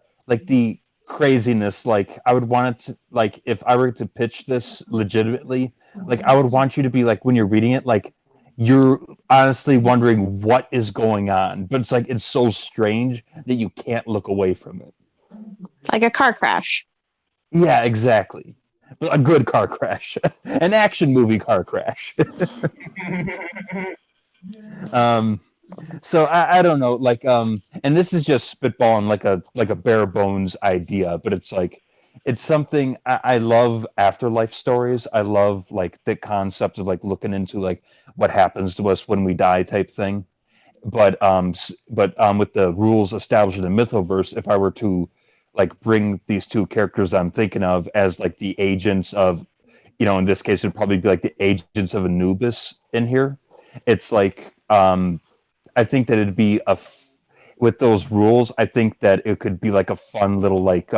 craziness. Like I would want it to, like, if I were to pitch this legitimately, like I would want you to be like, when you're reading it, like you're honestly wondering what is going on, but it's like it's so strange that you can't look away from it. Like a car crash. Yeah, exactly. A good car crash, an action movie car crash. So I don't know, like and this is just spitballing like a bare bones idea, but it's like it's something I love. Afterlife stories. I love like the concept of like looking into like what happens to us when we die type thing. But with the rules established in the Mythoverse, if I were to like bring these two characters I'm thinking of as like the agents of, in this case it'd probably be like the agents of Anubis in here. It's like I think that it'd be with those rules. I think that it could be like a fun little like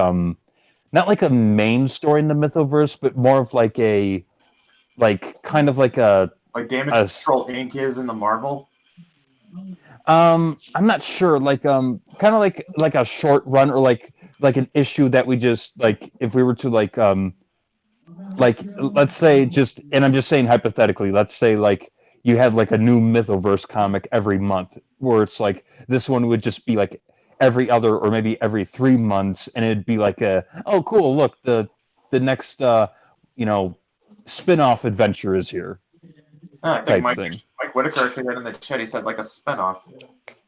not like a main story in the Mythoverse, but more of like a kind of like a Like Damage Control Inc. is in the Marvel. I'm not sure, like kind of like a short run, or like an issue that we just like, if we were to like let's say, just, and I'm just saying hypothetically, let's say like you had like a new Mythoverse comic every month, where it's like this one would just be like every other or maybe every 3 months, and it'd be like oh cool, look, the next spin-off adventure is here. I think Mike Whitaker actually read in the chat. He said like a spinoff.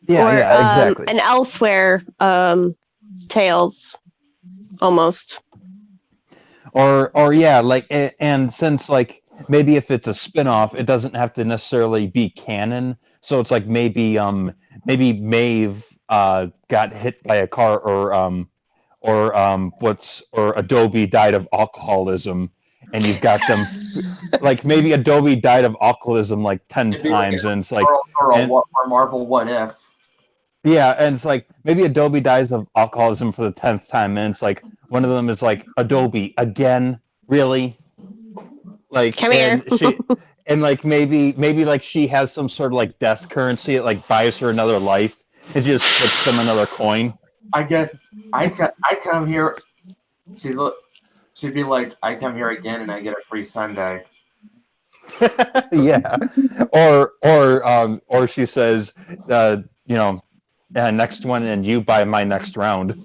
Yeah, or, exactly. An Elsewhere Tales, almost. Or yeah, like, and since like maybe if it's a spin-off, it doesn't have to necessarily be canon. So it's like maybe Maeve got hit by a car, or Adobe died of alcoholism, and you've got them like maybe Adobe died of alcoholism like 10 times, and it's like or Marvel What If. Yeah, and it's like maybe Adobe dies of alcoholism for the 10th time, and it's like one of them is like, Adobe again, really? Like, Come here. and like maybe like she has some sort of like death currency. It like buys her another life, and she just flips them another coin. I come here. She'd be like, I come here again, and I get a free Sunday. Yeah, or she says, next one, and you buy my next round.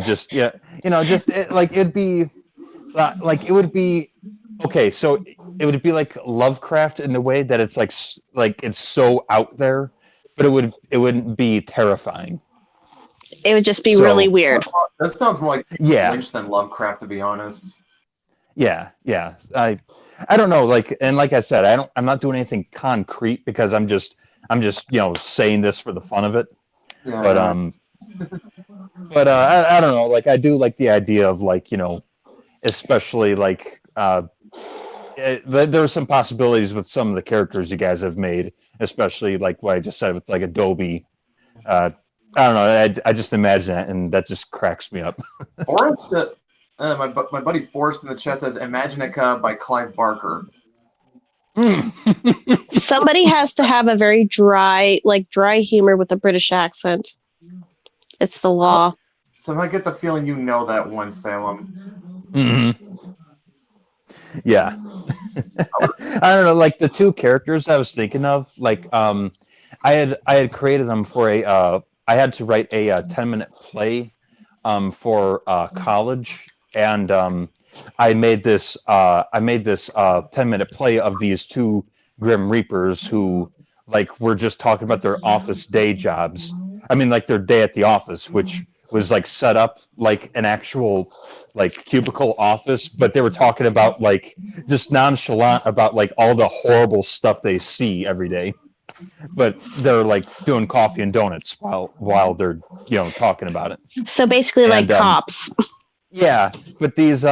Just it'd be like, it would be okay. So it would be like Lovecraft in the way that it's like it's so out there, but it wouldn't be terrifying. It would just be really weird. That sounds more like Lynch than Lovecraft, to be honest. Yeah. I don't know. Like, and like I said, I'm not doing anything concrete, because I'm just saying this for the fun of it. Yeah, but I don't know. Like, I do like the idea of like, especially like there's some possibilities with some of the characters you guys have made, especially like what I just said with like Adobe. I don't know. I just imagine that, and that just cracks me up. Forrest, my buddy Forrest in the chat says Imaginica by Clive Barker. Somebody has to have a very dry humor with a British accent. It's the law. So I get the feeling you know that one, Salem. Mm-hmm. Yeah. I don't know, like the two characters I was thinking of, like I had created them for I had to write a 10-minute play for college, and I made this 10-minute play of these two Grim Reapers who like were just talking about their office day jobs. I mean, like their day at the office, which was like set up like an actual like cubicle office, but they were talking about like just nonchalant about like all the horrible stuff they see every day. But they're like doing coffee and donuts while they're talking about it. So basically, like And, cops. Yeah, but these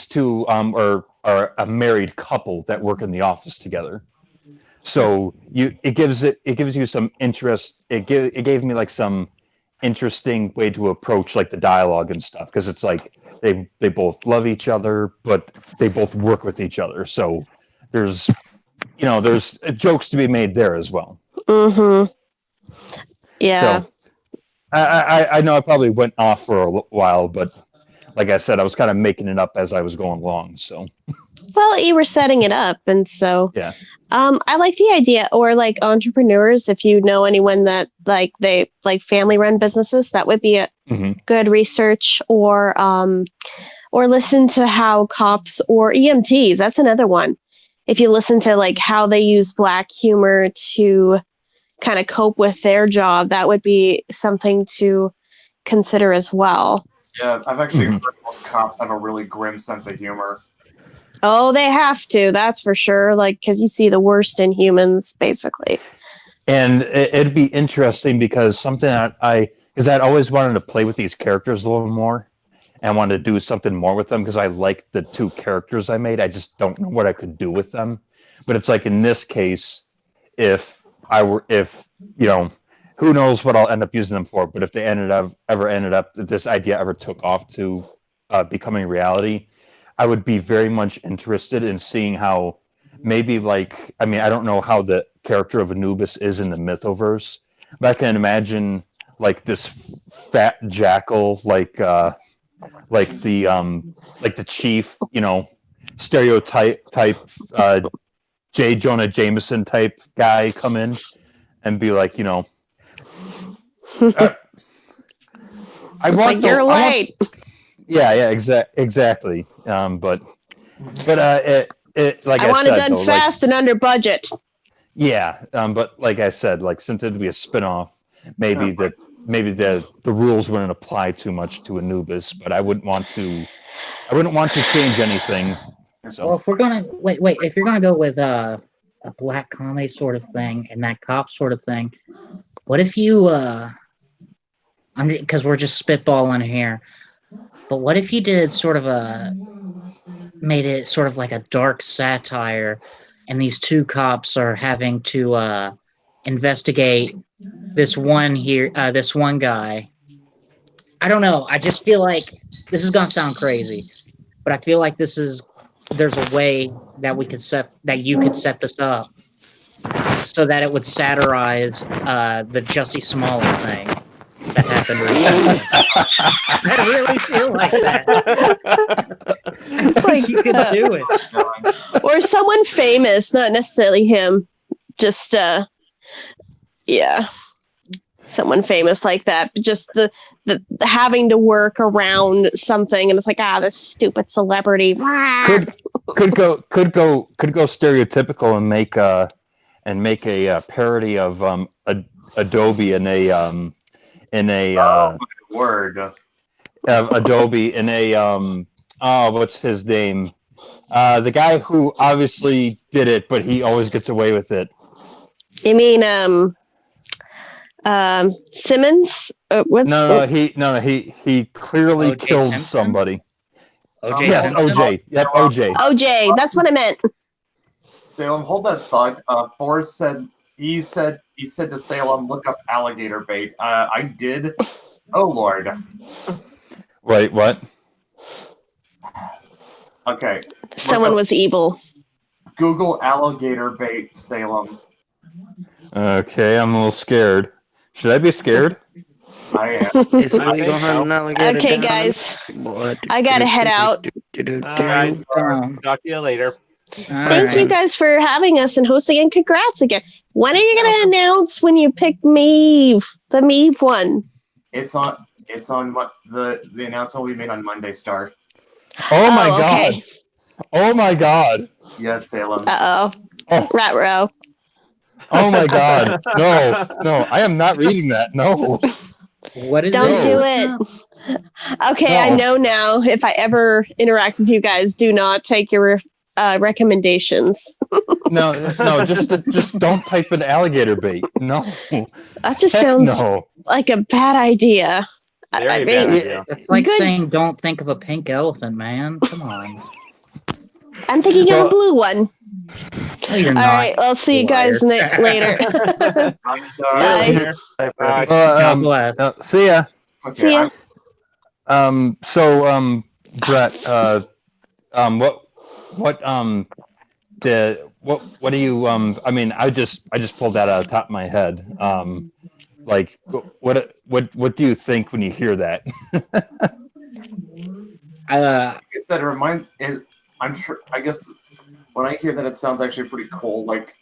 two are a married couple that work in the office together. So it gives you some interest. It gave me like some interesting way to approach like the dialogue and stuff, because it's like they both love each other, but they both work with each other. So there's there's jokes to be made there as well. Mm-hmm. Yeah. So I know I probably went off for a while, but like I said, I was kind of making it up as I was going along. So Well, you were setting it up, and so yeah. I like the idea, or like entrepreneurs. If you know anyone that like they like family run businesses, that would be a good research. Or listen to how cops or EMTs. That's another one. If you listen to like how they use black humor to kind of cope with their job, that would be something to consider as well. Yeah, I've actually heard most cops have a really grim sense of humor. Oh, they have to. That's for sure. Like, because you see the worst in humans, basically. And it'd be interesting because something that I'd always wanted to play with these characters a little more, and wanted to do something more with them because I like the two characters I made. I just don't know what I could do with them. But it's like in this case, if who knows what I'll end up using them for? But if they ever ended up, this idea ever took off to becoming reality, I would be very much interested in seeing how maybe I don't know how the character of Anubis is in the Mythoverse, but I can imagine like this fat jackal, like the chief, stereotype J. Jonah Jameson type guy come in and be like, You're late. Exactly. But like I want said, it done though, fast and under budget. Yeah, but like I said, like since it'd be a spin-off, maybe the rules wouldn't apply too much to Anubis, but I wouldn't want to change anything. So Well, if we're gonna if you're gonna go with a black comedy sort of thing and that cop sort of thing, what if you because we're just spitballing here, but what if you did made it sort of like a dark satire, and these two cops are having to investigate this one guy. I don't know. I just feel like this is gonna sound crazy, but I feel like there's a way that you could set this up so that it would satirize the Jussie Smollett thing that happened recently. I really feel like that. It's like you could do it. Or someone famous, not necessarily him. Just someone famous like that. Just the having to work around something, and it's like, this stupid celebrity. could go stereotypical and make a parody of Adobe in a word. Adobe in a what's his name? The guy who obviously did it, but he always gets away with it. You mean Simmons? He clearly O.J. killed Simpson? somebody. O.J. Yes, Simpson? OJ. Yep, OJ. OJ, that's what I meant. Salem, hold that thought. Forrest said he said to Salem, look up alligator bait. I did. Oh Lord. Wait, what? Okay. Someone was evil. Google alligator bait, Salem. Okay, I'm a little scared. Should I be scared? I am. Okay, guys. I gotta head out. Talk to you later. Thank you guys for having us and hosting, and congrats again. When are you gonna announce when you pick Meave, the Meave one? It's on the announcement will be made on Monday, Star. Oh my god. Okay. Oh my god. Yes, Salem. Oh. Rat row. Oh my god. No, I am not reading that. No. What is Don't it? do it. Okay, I know now. If I ever interact with you guys, do not take your recommendations. No, just don't type in alligator bait. No, That just Heck sounds no. like a bad idea. Very bad idea. It's like good. saying don't think of a pink elephant, man. Come on. I'm thinking of a blue one. No, you're All not. right, I'll see you guys later. Bye. God bless. See ya. See ya. Brett, what do you I mean, I just pulled that out of the top of my head. Like what do you think when you hear that? Like I said, I'm sure. I guess when I hear that, it sounds actually pretty cool. Like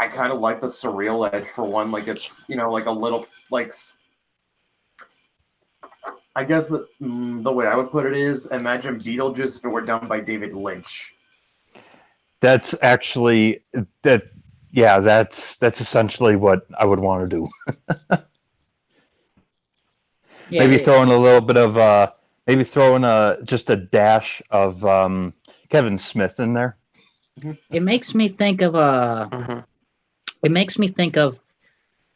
I kind of like the surreal edge for one. Like it's like a little like. I guess the way I would put it is imagine Beetlejuice if it were done by David Lynch. That's actually that. Yeah, that's essentially what I would want to do. Yeah, maybe throw in a little bit of maybe throw in just a dash of Kevin Smith in there. It makes me think of It makes me think of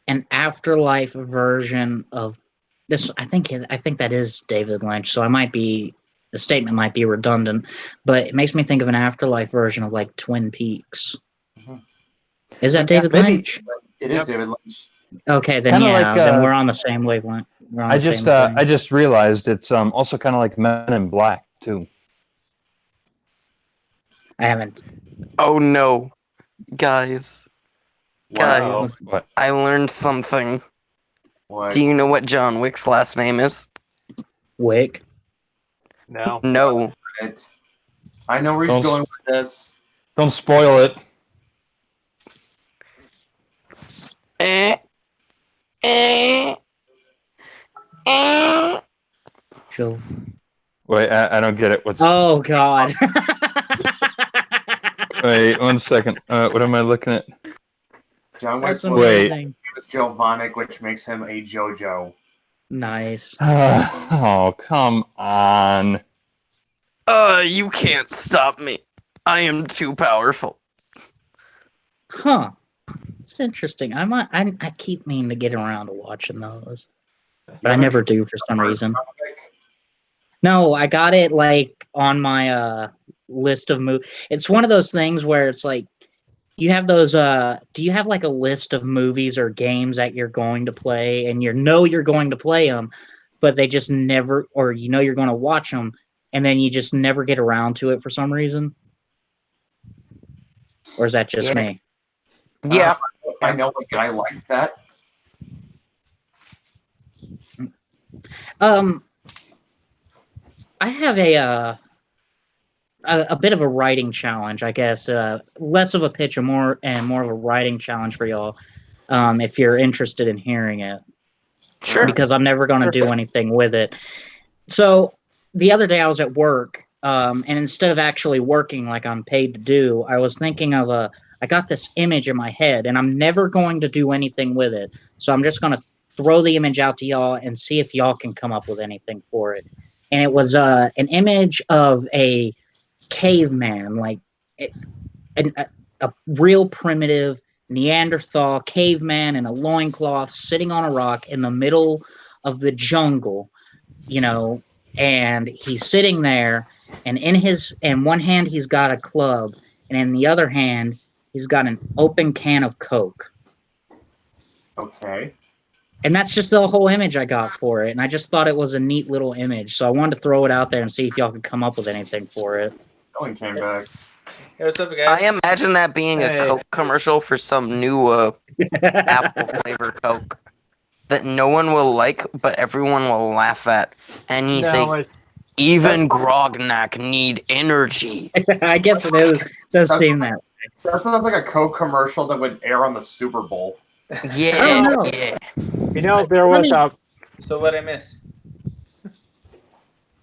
an afterlife version of this. I think that is David Lynch. So the statement might be redundant, but it makes me think of an afterlife version of like Twin Peaks. Is that David Lynch? It is David Lynch. Okay, then Kinda like, then we're on the same wavelength. I just realized it's also kind of like Men in Black too. I haven't. Oh no, guys. Wow. Guys, What? I learned something. What? Do you know what John Wick's last name is? Wick? No. No. I know where he's going with this. Don't spoil it. Sure. Wait, I don't get it. What's? Oh God. Wait, 1 second. What am I looking at? John Wick's Wait. name is Jovanic, which makes him a JoJo. Nice. Oh, come on. You can't stop me. I am too powerful. Huh. It's interesting. I keep meaning to get around to watching those, but I never do for some reason. No, I got it like on my list of movies. It's one of those things where it's like you have those. Do you have like a list of movies or games that you're going to play, and you're going to play them, but they just never, or you're going to watch them, and then you just never get around to it for some reason? Or is that just me? Yeah. I know a guy like that. I have a bit of a writing challenge, I guess. Less of a pitch and more of a writing challenge for y'all, if you're interested in hearing it. Sure. Because I'm never going to do anything with it. So the other day I was at work, and instead of actually working like I'm paid to do, I was thinking of I got this image in my head, and I'm never going to do anything with it. So I'm just going to throw the image out to y'all and see if y'all can come up with anything for it. And it was an image of a caveman, like a real primitive Neanderthal caveman in a loincloth sitting on a rock in the middle of the jungle, and he's sitting there, and in one hand he's got a club, and in the other hand he's got an open can of Coke. Okay. And that's just the whole image I got for it, and I just thought it was a neat little image, so I wanted to throw it out there and see if y'all could come up with anything for it. No one came back. Hey, what's up, guys? I imagine that being a Coke commercial for some new apple flavor Coke that no one will like, but everyone will laugh at. And he say, even Grognak need energy. I guess it does seem that way. That sounds like a Coke commercial that would air on the Super Bowl. Yeah. Yeah. There was So what I miss?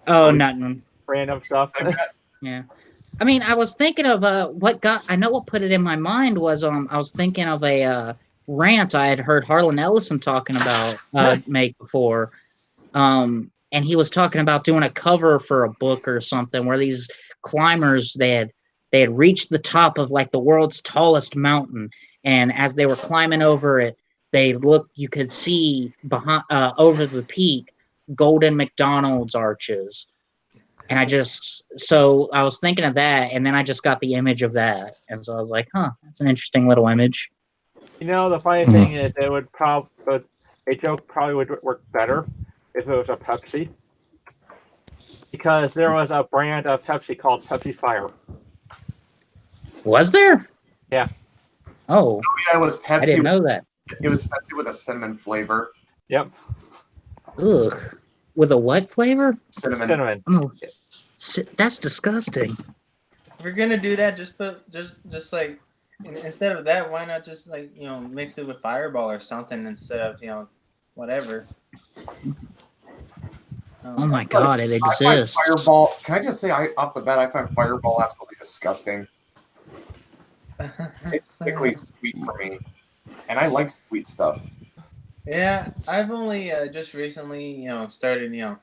Oh, nothing. Random stuff. Yeah. I mean, I was thinking of I know what put it in my mind was I was thinking of a rant I had heard Harlan Ellison talking about make before. And he was talking about doing a cover for a book or something where these climbers they had reached the top of like the world's tallest mountain, and as they were climbing over it, you could see behind over the peak golden McDonald's arches. And so I was thinking of that, and then I just got the image of that, and so I was like, huh, that's an interesting little image. You know, the funny thing is, a joke probably would work better if it was a Pepsi, because there was a brand of Pepsi called Pepsi Fire. Was there? Yeah. Oh, yeah, it was Pepsi. I didn't know that. It was Pepsi with a cinnamon flavor. Yep. Ugh. With a what flavor? Cinnamon. Oh, that's disgusting. If you're gonna do that, just like instead of that, why not just like mix it with Fireball or something instead of whatever. Oh my god, it exists. I find Fireball. Can I just say, off the bat, I find Fireball absolutely disgusting. It's sickly sweet for me, and I like sweet stuff. Yeah, I've only just recently, started,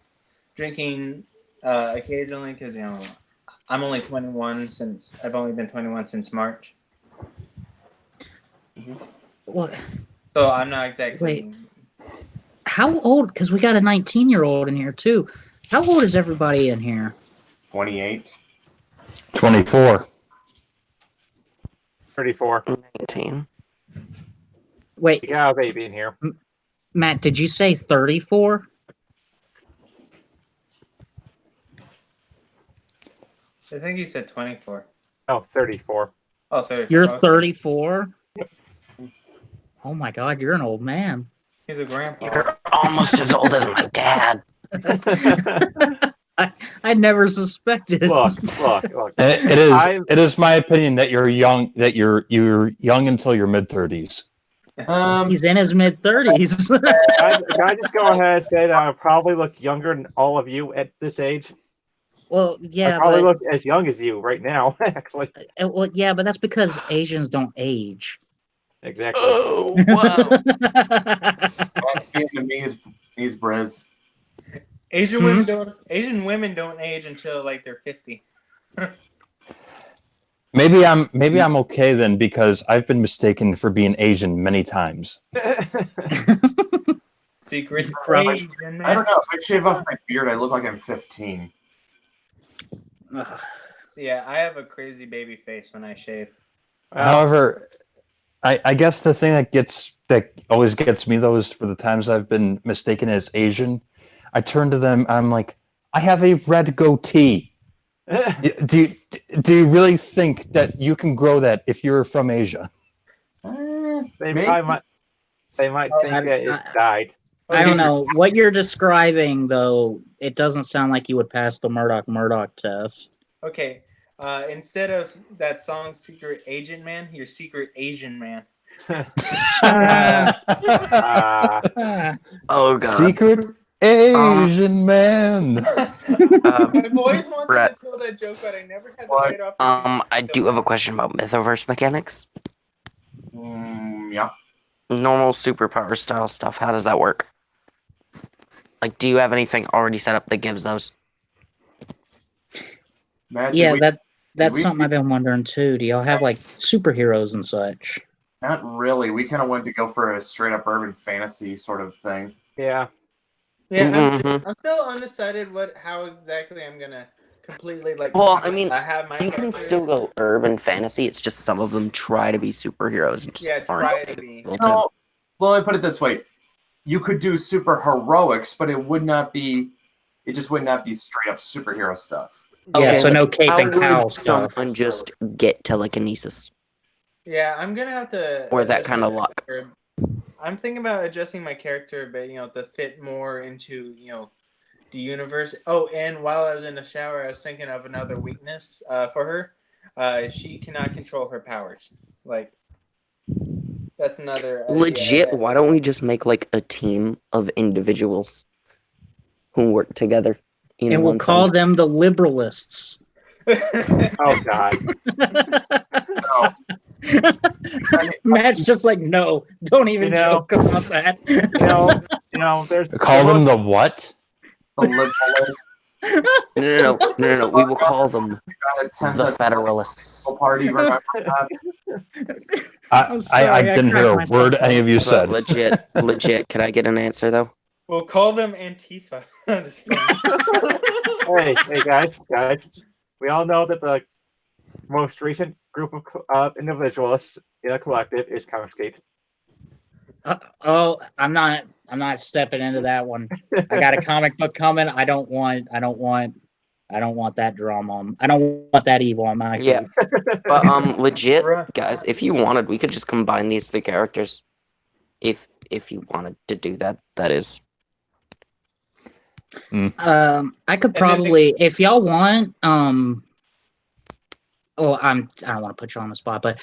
drinking occasionally because I'm only 21 since I've only been 21 since March. What? So I'm not exactly. Wait. How old? Because we got a 19-year-old in here too. How old is everybody in here? 28. 24. 34. 19. Wait. You got a baby in here. Matt, did you say 34? I think you said 24. Oh, 34. Oh, 34. You're 34? Yep. Oh my god, you're an old man. He's a grandpa. You're almost as old as my dad. I never suspected. Look. It is my opinion that you're young. That you're young until your mid-30s. He's in his mid-30s. Can I just go ahead and say that I probably look younger than all of you at this age? Well, yeah, I probably look as young as you right now, actually. Well, yeah, but that's because Asians don't age. Exactly. Oh, wow. That's Vietnamese Briz. Asian women don't age until like they're 50. Maybe I'm okay then, because I've been mistaken for being Asian many times. Secret Asian, man. I don't know. If I shave off my beard, I look like I'm 15. Yeah, I have a crazy baby face when I shave. However, I guess the thing that always gets me, though, is for the times I've been mistaken as Asian, I turn to them, I'm like, I have a red goatee. Do you really think that you can grow that if you're from Asia? They might think that it's dyed. I don't know. What you're describing, though, it doesn't sound like you would pass the Murdoch test. Okay. Instead of that song Secret Agent Man, you're Secret Asian Man. Oh, God. Secret Asian man. I've always wanted to tell that joke, but I never had the right opportunity. I do have a question about Mythoverse mechanics. Yeah. Normal superpower style stuff, how does that work? Like, do you have anything already set up that gives those? Matt, yeah, that's something I've been wondering too. Do y'all have like superheroes and such? Not really. We kind of wanted to go for a straight up urban fantasy sort of thing. Yeah. Yeah, I'm still undecided how exactly I'm gonna completely like. Well, I mean, I have my. You can still go urban fantasy. It's just some of them try to be superheroes and just aren't try to be. No, well, let me put it this way: you could do super heroics, but it would not be. It just would not be straight up superhero stuff. Yeah, so no cape and cow would stuff. someone just get telekinesis? Yeah, I'm gonna have to. Or that kind of luck. I'm thinking about adjusting my character a bit, to fit more into, the universe. Oh, and while I was in the shower, I was thinking of another weakness for her. She cannot control her powers. Like, that's another. Legit, why don't we just make like a team of individuals who work together? And we'll call them the Liberalists. Oh, God. No. Matt's just like, no, don't even You know- joke about that. There's Call them the what? The liberal No. We will call them attend the a Federalists. party. Remember that? I'm sorry, I I didn't hear cracked a myself word up. any of you But said. legit. Can I get an answer though? We'll call them Antifa. I'm just kidding. hey guys, we all know that the most recent group of individualists in a collective is Counterscape. Oh, I'm not stepping into that one. I got a comic book coming. I don't want that drama. I don't want that evil on my Yeah. feet. But legit, Bruh. guys, if you wanted, we could just combine these three characters. If you wanted to do that, that is. I could then probably, if y'all want, well, I don't want to put you on the spot, but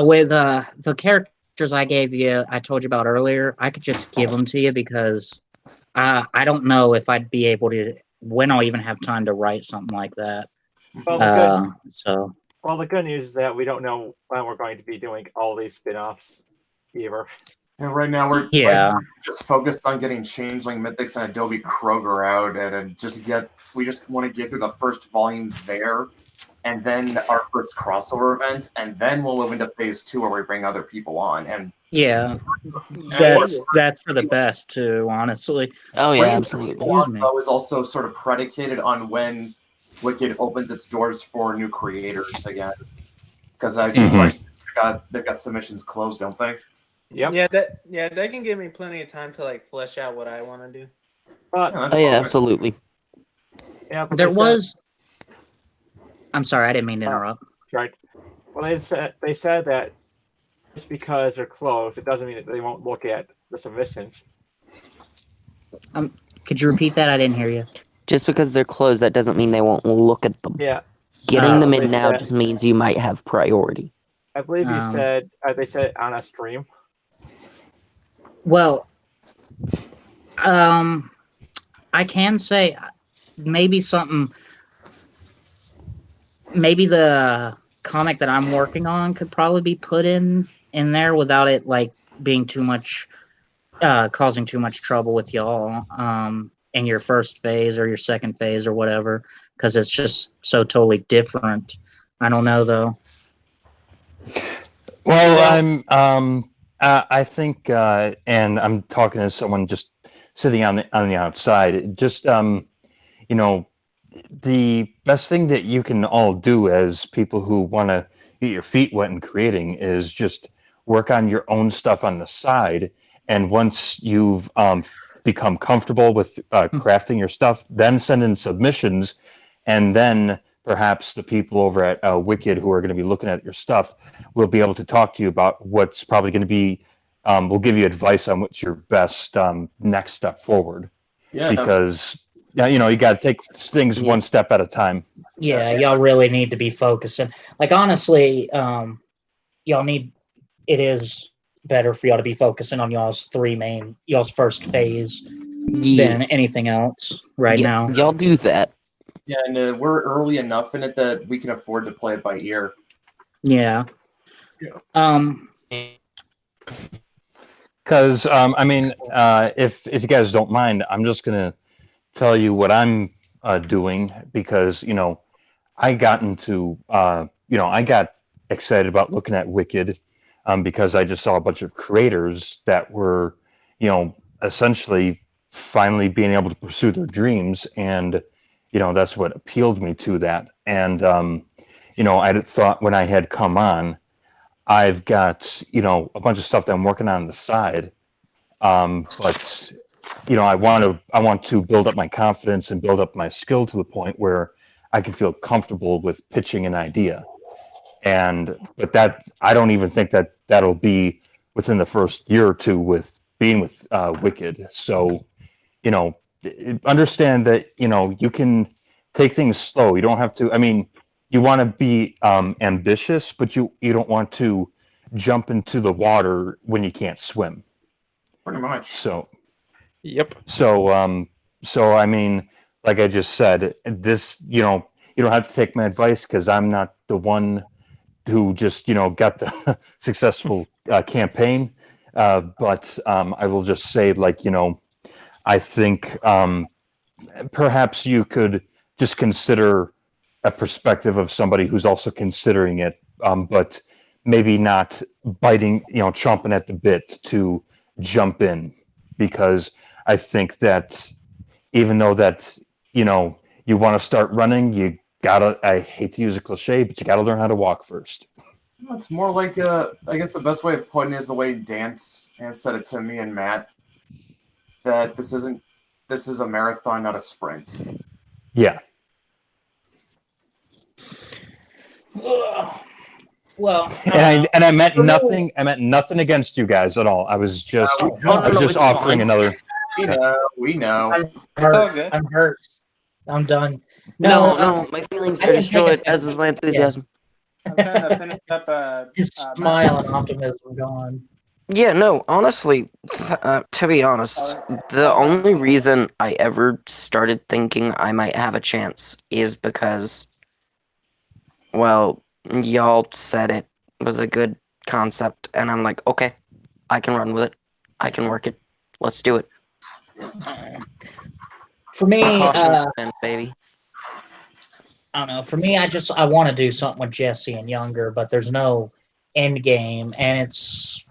with the characters I gave you, I told you about earlier, I could just give them to you because I don't know if I'd be able to, when I'll even have time to write something like that. Well, the good news is that we don't know when we're going to be doing all these spin-offs either. And right now we're Yeah. just focused on getting Changeling Mythics and Adobe Kroger out, and we just want to get through the first volume there, and then our first crossover event, and then we'll move into phase 2 where we bring other people on. And Yeah, that's for the best too, honestly. Oh yeah, Bringing absolutely. people on, though, is also sort of predicated on when Wicked opens its doors for new creators again, because I think they've got submissions closed, don't they? Yep. Yeah, that can give me plenty of time to like flesh out what I want to do. But Oh yeah, absolutely. yeah, but There was. I'm sorry, I didn't mean to interrupt. Right. Well, they said that just because they're closed, it doesn't mean that they won't look at the submissions. Could you repeat that? I didn't hear you. Just because they're closed, that doesn't mean they won't look at them. Yeah. Getting them they in now said- just means you might have priority. I believe you said they said it on a stream. Well, I can say maybe the comic that I'm working on could probably be put in there without it like being too much, causing too much trouble with y'all in your first phase or your second phase or whatever, because it's just so totally different. I don't know though. Well, I think, and I'm talking to someone just sitting on the outside. Just, the best thing that you can all do as people who want to get your feet wet in creating is just work on your own stuff on the side. And once you've become comfortable with crafting your stuff, then send in submissions, and then perhaps the people over at Wicked who are going to be looking at your stuff will be able to talk to you about what's probably going to be, will give you advice on what's your best next step forward. Yeah. Because, you got to take things one step at a time. Yeah, y'all really need to be focusing. Like, honestly, it is better for y'all to be focusing on y'all's first phase than anything else now. Y'all do that. Yeah, and we're early enough in it that we can afford to play it by ear. Yeah. Because, if you guys don't mind, I'm just going to tell you what I'm doing because, I got excited about looking at Wicked because I just saw a bunch of creators that were, essentially finally being able to pursue their dreams. And, that's what appealed me to that. And, I thought when I had come on, I've got, a bunch of stuff that I'm working on the side. But, I want to build up my confidence and build up my skill to the point where I can feel comfortable with pitching an idea. But that, I don't even think that that'll be within the first year or two with being with Wicked. So, understand that, you can take things slow. You don't have to, you want to be ambitious, but you don't want to jump into the water when you can't swim. Pretty much. So, yep. So, like I just said, this, you don't have to take my advice because I'm not the one who just, got the successful campaign. But I will just say, like, I think perhaps you could just consider a perspective of somebody who's also considering it, but maybe not biting, chomping at the bit to jump in, because I think that even though that, you want to start running, you gotta, I hate to use a cliche, but you gotta learn how to walk first. It's more like I guess the best way of putting it is the way Dan said it to me and Matt, that this is a marathon, not a sprint. Yeah. Well, And I meant nothing. I meant nothing against you guys at all. I was just, I was just it's offering fine. another. We know. It's all good. I'm hurt. I'm done. No, my feelings I are didn't take destroyed, offense. as is my enthusiasm. I'm trying to finish up. His smile and optimism gone. Yeah, no, honestly, to be honest, the only reason I ever started thinking I might have a chance is because, well, y'all said it was a good concept, and I'm like, okay, I can run with it. I can work it. Let's do it. For me, Caution spent, baby. I don't know. For me, I want to do something with Jesse and Younger, but there's no end game, and it's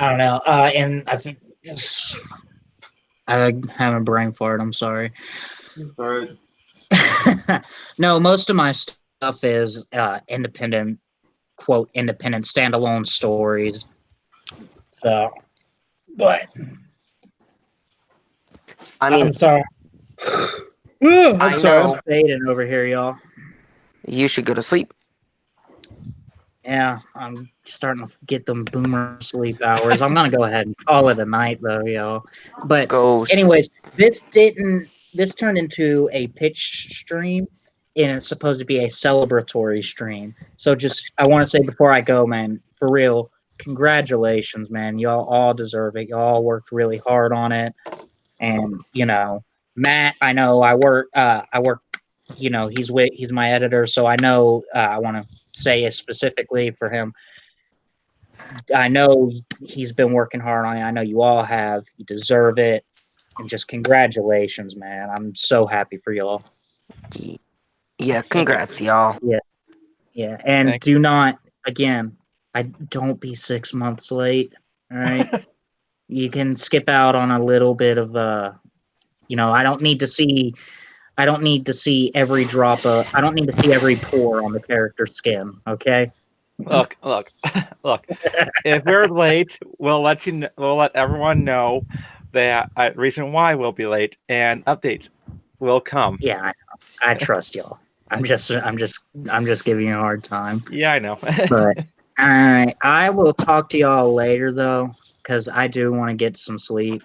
I don't know. And I think I have a brain fart. I'm sorry. It's all right. No, most of my stuff is independent, quote, independent standalone stories. So, but I mean, I'm sorry. I know. I'm fading over here, y'all. You should go to sleep. Yeah, I'm starting to get them boomer sleep hours. I'm gonna go ahead and call it a night, though, y'all. But Go. anyways, this turned into a pitch stream, and it's supposed to be a celebratory stream. So just I want to say before I go, man, for real, congratulations, man. Y'all all deserve it. Y'all worked really hard on it, and Matt, I know I work. He's my editor, so I know I want to say it specifically for him. I know he's been working hard on it. I know you all have. You deserve it. And just congratulations, man. I'm so happy for y'all. Yeah, congrats, y'all. Yeah. And Thank do not, again, don't be 6 months late. All right. You can skip out on a little bit of I don't need to see every drop of I don't need to see every pore on the character's skin, okay? Look. If we're late, we'll let we'll let everyone know that reason why we'll be late, and updates will come. Yeah, I trust y'all. I'm just giving you a hard time. Yeah, I know. But all right, I will talk to y'all later though, because I do want to get some sleep.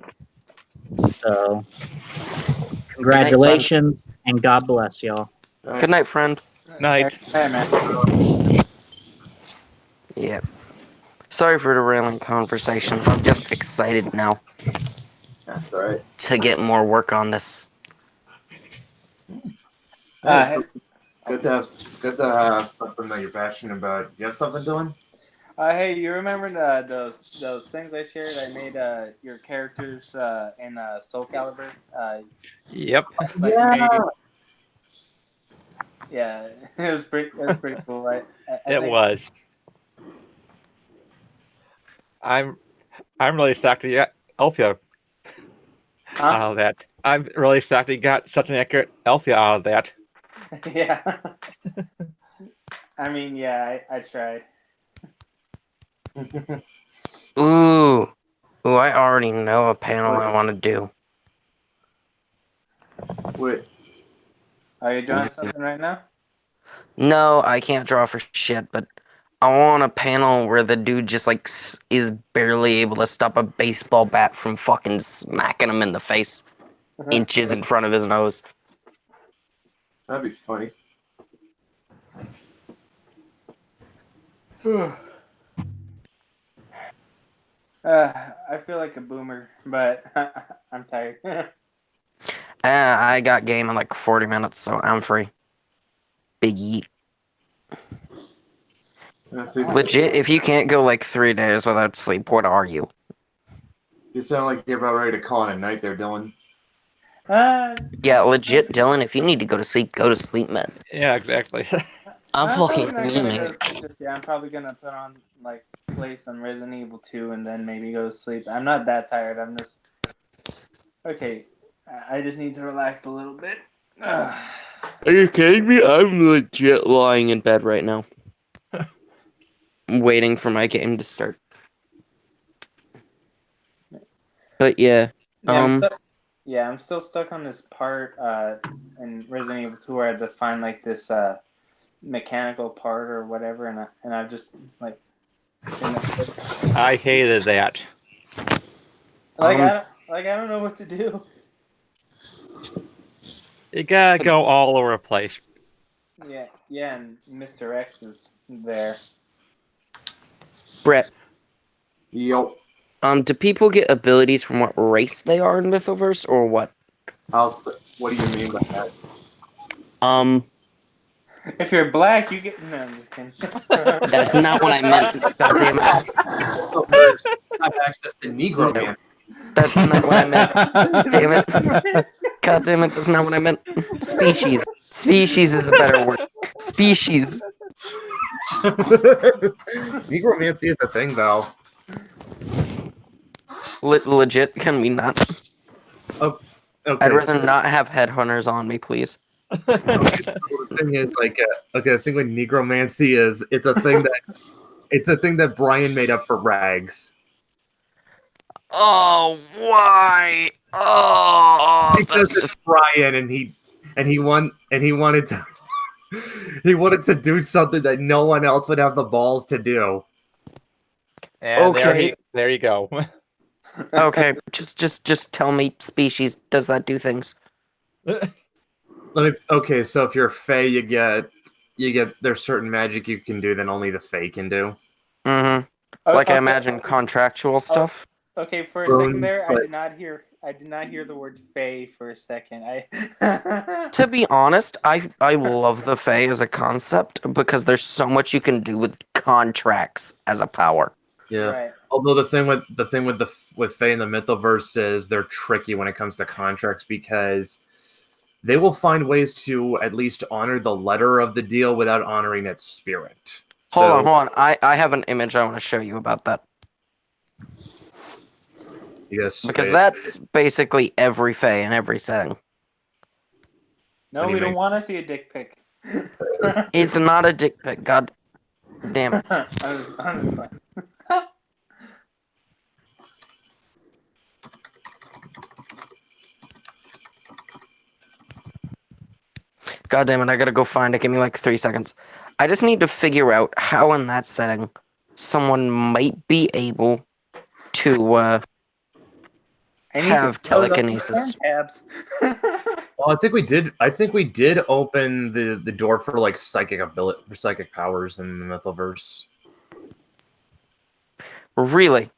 So, congratulations and God bless y'all. Good night, friend. Night. Hey, man. Yeah. Sorry for the railing conversations. I'm just excited now That's all right. to get more work on this. It's good to have something that you're passionate about. You have something, Dylan? Hey, you remember those things I shared? I made your characters in Soul Calibur. Yep. Yeah, it was pretty cool. I It think, was. I'm really shocked that you got Althea out of that. I'm really shocked that you got such an accurate Althea out of that. Yeah. I mean, yeah, I tried. Ooh, I already know a panel I want to do. Wait. Are you drawing something right now? No, I can't draw for shit, but I want a panel where the dude just like is barely able to stop a baseball bat from fucking smacking him in the face, inches in front of his nose. That'd be funny. I feel like a boomer, but I'm tired. I got game in like 40 minutes, so I'm free. Big yeet. Let's see. Legit, if you can't go like 3 days without sleep, what are you? You sound like you're about ready to call it a night there, Dylan. Yeah, legit, Dylan, if you need to go to sleep, man. Yeah, exactly. I'm probably fucking not gonna go memeing. to sleep just yet. I'm probably gonna put on play some Resident Evil 2 and then maybe go to sleep. I'm not that tired. I'm just okay. I just need to relax a little bit. Ugh. Are you kidding me? I'm legit lying in bed right now. I'm waiting for my game to start. But yeah, I'm still stuck on this part in Resident Evil 2 where I had to find like this mechanical part or whatever, and I've just like I hated that. I don't know what to do. You gotta go all over the place. Yeah, and Mr. X is there. Brett, Yo. do people get abilities from what race they are in Mythoverse, or what? What do you mean by that? If you're black, you get. No, I'm just kidding. That's not what I meant. God damn it. Have access to Negro. That's not what I meant. Damn it. God damn it, that's not what I meant. Species. Species is a better word. Species. Negromancy is a thing, though. Legit, can we not? Okay, I'd rather not have headhunters on me, please. The thing is, the thing with Negromancy is it's a thing that Brian made up for Rags. Oh, why? Oh, Because it's Brian, and he wanted to he wanted to do something that no one else would have the balls to do. And okay. There you go. Okay, just tell me, species, does that do things? Okay, so if you're a Fae, you get there's certain magic you can do that only the Fae can do. Mm-hmm. Like I imagine contractual stuff. Okay, for a second there, I did not hear the word Fae for a second. To be honest, I love the Fae as a concept because there's so much you can do with contracts as a power. Yeah. Right. Although the thing with Fae in the Mythoverse is they're tricky when it comes to contracts because they will find ways to at least honor the letter of the deal without honoring its spirit. Hold on. I have an image I want to show you about that. Yes. Because that's basically every Fae in every setting. No, we don't want to see a dick pic. It's not a dick pic. God damn it. I was fine. God damn it, I gotta go find it. Give me like 3 seconds. I just need to figure out how in that setting someone might be able to have telekinesis. Well, I think we did open the door for like psychic powers in the Mythoverse. Really?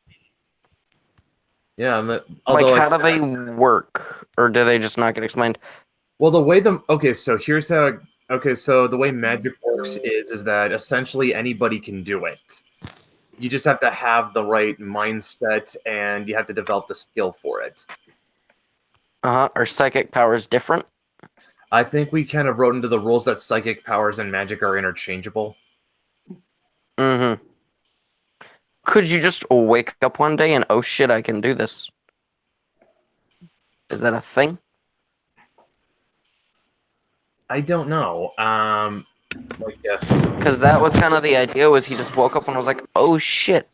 Yeah, like how do they work, or do they just not get explained? Well, the way so the way magic works is that essentially anybody can do it. You just have to have the right mindset and you have to develop the skill for it. Are psychic powers different? I think we kind of wrote into the rules that psychic powers and magic are interchangeable. Mm-hmm. Could you just wake up one day and, oh shit, I can do this? Is that a thing? I don't know. Because that was kind of the idea, was he just woke up and was like, oh shit,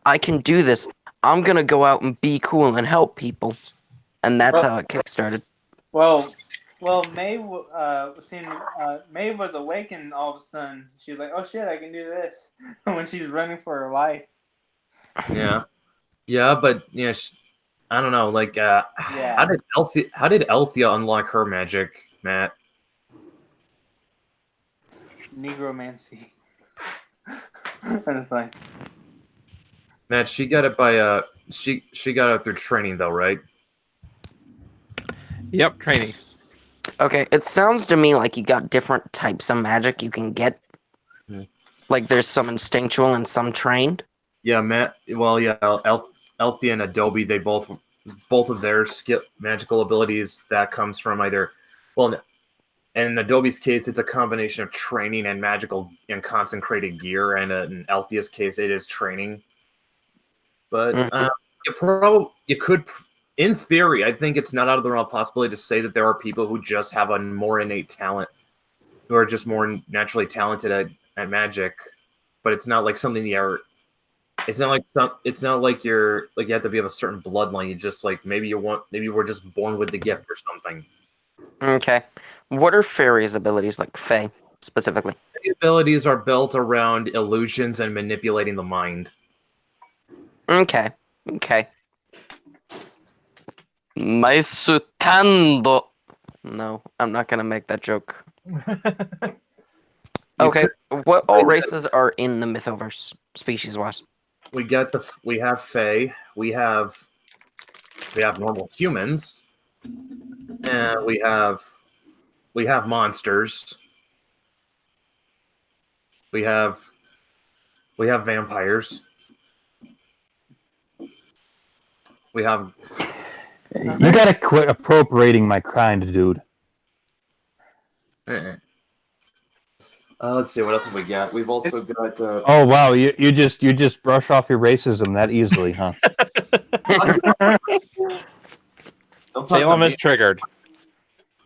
I can do this. I'm gonna go out and be cool and help people. And that's how it kickstarted. Well, Maeve Maeve was awakened all of a sudden. She was like, oh shit, I can do this. When she's running for her life. Yeah, but yeah, I don't know. Like, how did Althea unlock her magic, Matt? Negromancy. That's fine. Matt, she got it by she got it through training though, right? Yep, training. Okay, it sounds to me like you got different types of magic you can get. Like there's some instinctual and some trained. Yeah, Matt. Well, yeah, Althea and Adobe. They both of their skill magical abilities that comes from either, well, in Adobe's case, it's a combination of training and magical and consecrated gear, and in Althea's case, it is training. But you could, in theory, I think it's not out of the realm of possibility to say that there are people who just have a more innate talent, who are just more naturally talented at magic. But it's not like something you're. It's not like It's not like you're like you have to be of a certain bloodline. You just like maybe we're just born with the gift or something. Okay. What are fairies' abilities like Fae specifically? The abilities are built around illusions and manipulating the mind. Okay. Okay. Maisutando. No, I'm not gonna make that joke. Okay. What all races are in the Mythoverse, species-wise? We have Fae, we have normal humans, and we have monsters. We have vampires. We have. You gotta quit appropriating my kind, dude. Let's see, what else have we got? We've also got. Oh wow, you just brush off your racism that easily, huh? Salem is triggered.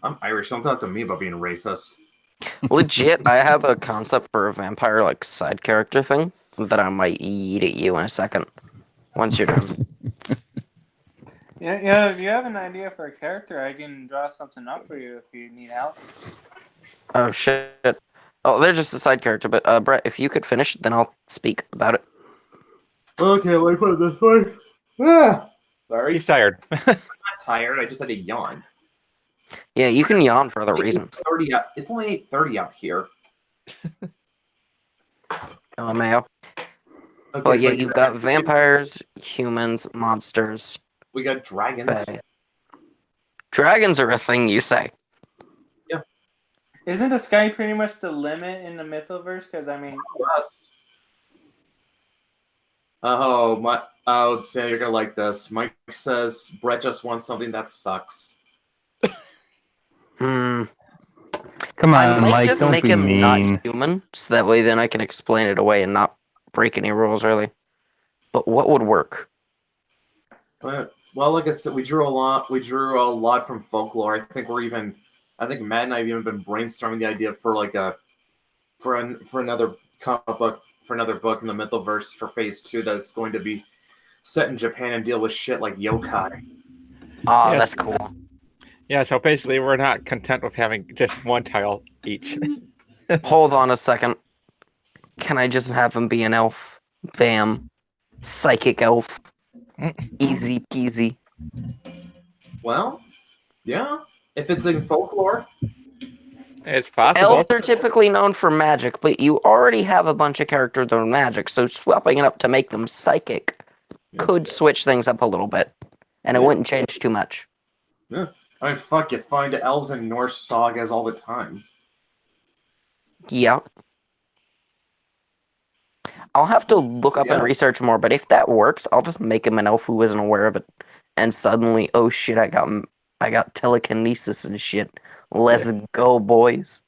I'm Irish. Don't talk to me about being racist. Legit, I have a concept for a vampire like side character thing that I might eat at you in a second. Once you're done. Yeah, if you have an idea for a character, I can draw something up for you if you need help. Oh shit. Oh, they're just a side character, but Brett, if you could finish, then I'll speak about it. Okay, let me put it this way. Sorry. He's tired. I'm not tired. I just had to yawn. Yeah, you can yawn for other reasons. It's only 8:30 out here. LMAO. Okay, Oh yeah, you've got vampires, humans, monsters. We got dragons. Fae. Dragons are a thing, you say? Yeah. Isn't the sky pretty much the limit in the Mythoverse? Because I mean, Yes. Sam, you're gonna like this. Mike says Brett just wants something that sucks. Come I on, might Mike, just don't make be him mean. not human, so that way then I can explain it away and not break any rules really. But what would work? Well, like I said, we drew a lot from folklore. I think Matt and I have even been brainstorming the idea for like for another comic book, for another book in the Mythoverse for Phase 2 that's going to be set in Japan and deal with shit like yokai. Ah, Yes. that's cool. Yeah, so basically we're not content with having just one title each. Hold on a second. Can I just have him be an elf? Bam. Psychic elf. Easy peasy. Well, yeah, if it's in folklore. It's possible. Elves are typically known for magic, but you already have a bunch of characters that are magic, so swapping it up to make them psychic could switch things up a little bit, and it wouldn't change too much. Yeah. I mean, fuck, you find elves in Norse sagas all the time. Yeah. I'll have to look up and research more, but if that works, I'll just make him an elf who isn't aware of it. And suddenly, oh shit, I got telekinesis and shit. Let's go, boys.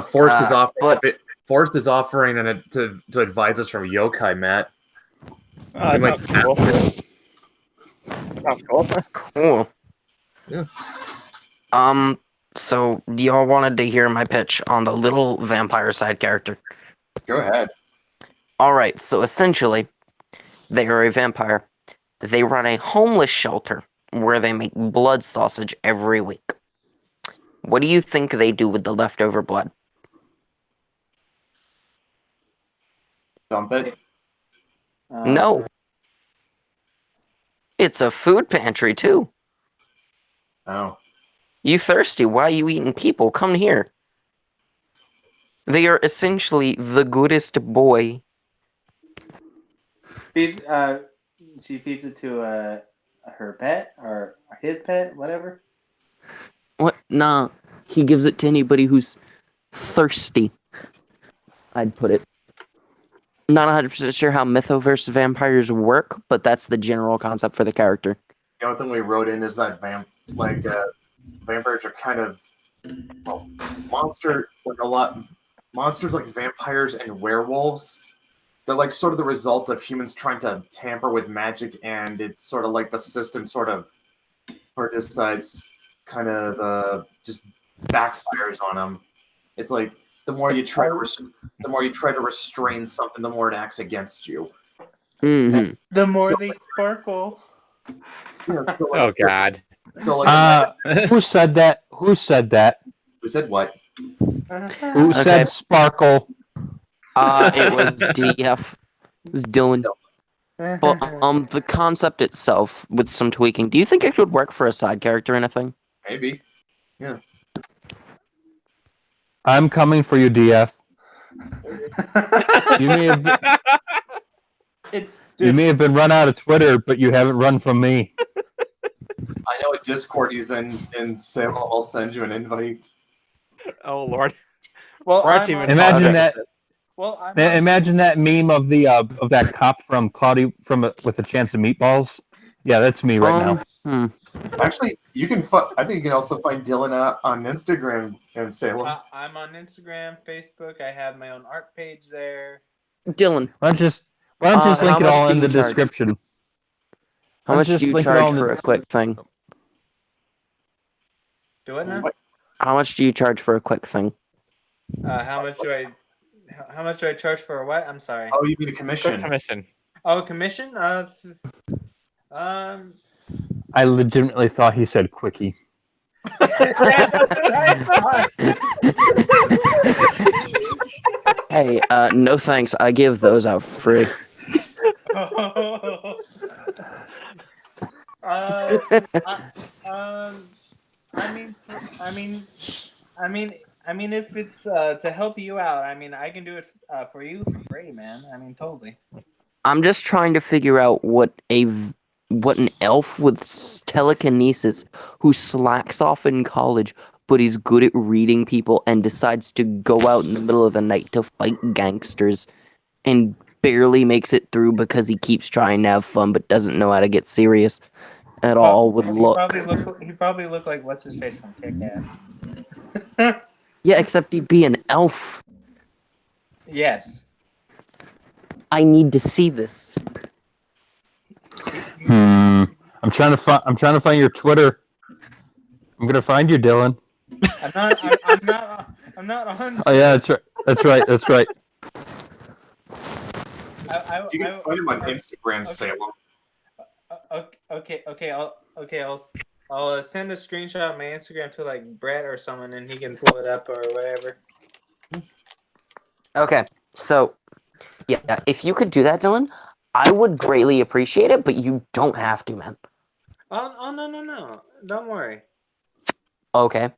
Forrest is offering to advise us from yokai, Matt. Sounds cool. Cool. Yeah. So y'all wanted to hear my pitch on the little vampire side character. Go ahead. Alright, so essentially, they are a vampire. They run a homeless shelter where they make blood sausage every week. What do you think they do with the leftover blood? Dump it. No. It's a food pantry, too. Oh. You thirsty? Why are you eating people? Come here. They are essentially the goodest boy. she feeds it to her pet or his pet, whatever. What? Nah. He gives it to anybody who's thirsty. I'd put it. Not 100% sure how Mythoverse vampires work, but that's the general concept for the character. The only thing we wrote in is that vampires are kind of monsters like vampires and werewolves. They're like sort of the result of humans trying to tamper with magic, and it's sort of like the system sort of decides kind of just backfires on them. It's like the more you try to restrain something, the more it acts against you. Mm-hmm. The more they sparkle. Yeah, so Oh God. So like, Who said that? Who said that? who said what? Who Okay. said sparkle? It was DF. It was Dylan. But the concept itself, with some tweaking, do you think it could work for a side character or anything? Maybe. Yeah. I'm coming for you, DF. You may have been run out of Twitter, but you haven't run from me. I know a Discord he's in Salem. I'll send you an invite. Oh Lord. Well, Imagine that. Well, Imagine that meme of the of that cop from Cloudy with a Chance of Meatballs. Yeah, that's me right now. Actually, you can. I think you can also find Dylan on Instagram in Salem. I'm on Instagram, Facebook. I have my own art page there. Dylan, why don't you just link it all in the charge? description? How much do you charge for a quick thing? Do it now. How much do you charge for a quick thing? How much do I charge for a what? I'm sorry. Oh, you mean a commission? Commission. Oh, commission? I legitimately thought he said quickie. Hey, no thanks. I give those out for free. I mean, if it's to help you out, I mean, I can do it for you for free, man. I mean, totally. I'm just trying to figure out what an elf with telekinesis who slacks off in college, but he's good at reading people and decides to go out in the middle of the night to fight gangsters and barely makes it through because he keeps trying to have fun but doesn't know how to get serious at all would look. He probably looked like what's his face from Kick-Ass. Yeah, except he'd be an elf. Yes. I need to see this. I'm trying to find your Twitter. I'm gonna find you, Dylan. I'm not on. Oh yeah, that's right. You can find him on Instagram, Salem. I'll send a screenshot of my Instagram to like Brett or someone, and he can pull it up or whatever. Okay, so yeah, if you could do that, Dylan, I would greatly appreciate it, but you don't have to, man. Oh no. Don't worry. Okay,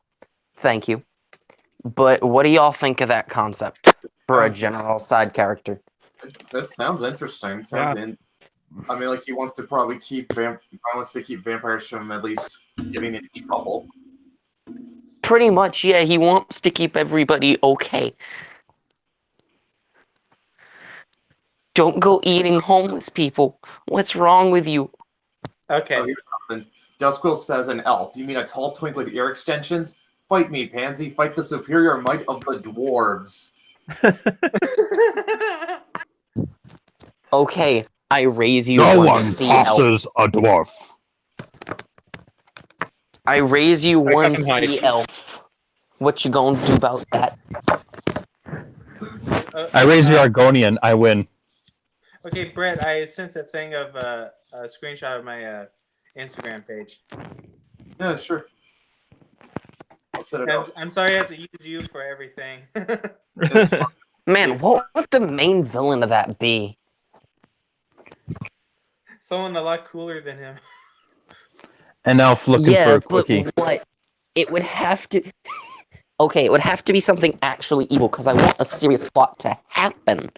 thank you. But what do y'all think of that concept for a general side character? That sounds interesting. I mean, like he wants to probably keep vampires from at least getting into trouble. Pretty much, yeah. He wants to keep everybody okay. Don't go eating homeless people. What's wrong with you? Okay. Oh, here's something. Dusquill says an elf. You mean a tall twink with ear extensions? Fight me, pansy. Fight the superior might of the dwarves. Okay, I raise you No one one sea tosses a dwarf. I raise you one fucking sea elf. What you gonna do about that? I raise the Argonian. I win. Okay, Brett, I sent a thing of a screenshot of my Instagram page. Yeah, sure. I'll set it up. I'm sorry I have to use you for everything. Man, what would the main villain of that be? Someone a lot cooler than him. An elf looking for a quickie. But what? It would have to... Okay, it would have to be something actually evil, because I want a serious plot to happen.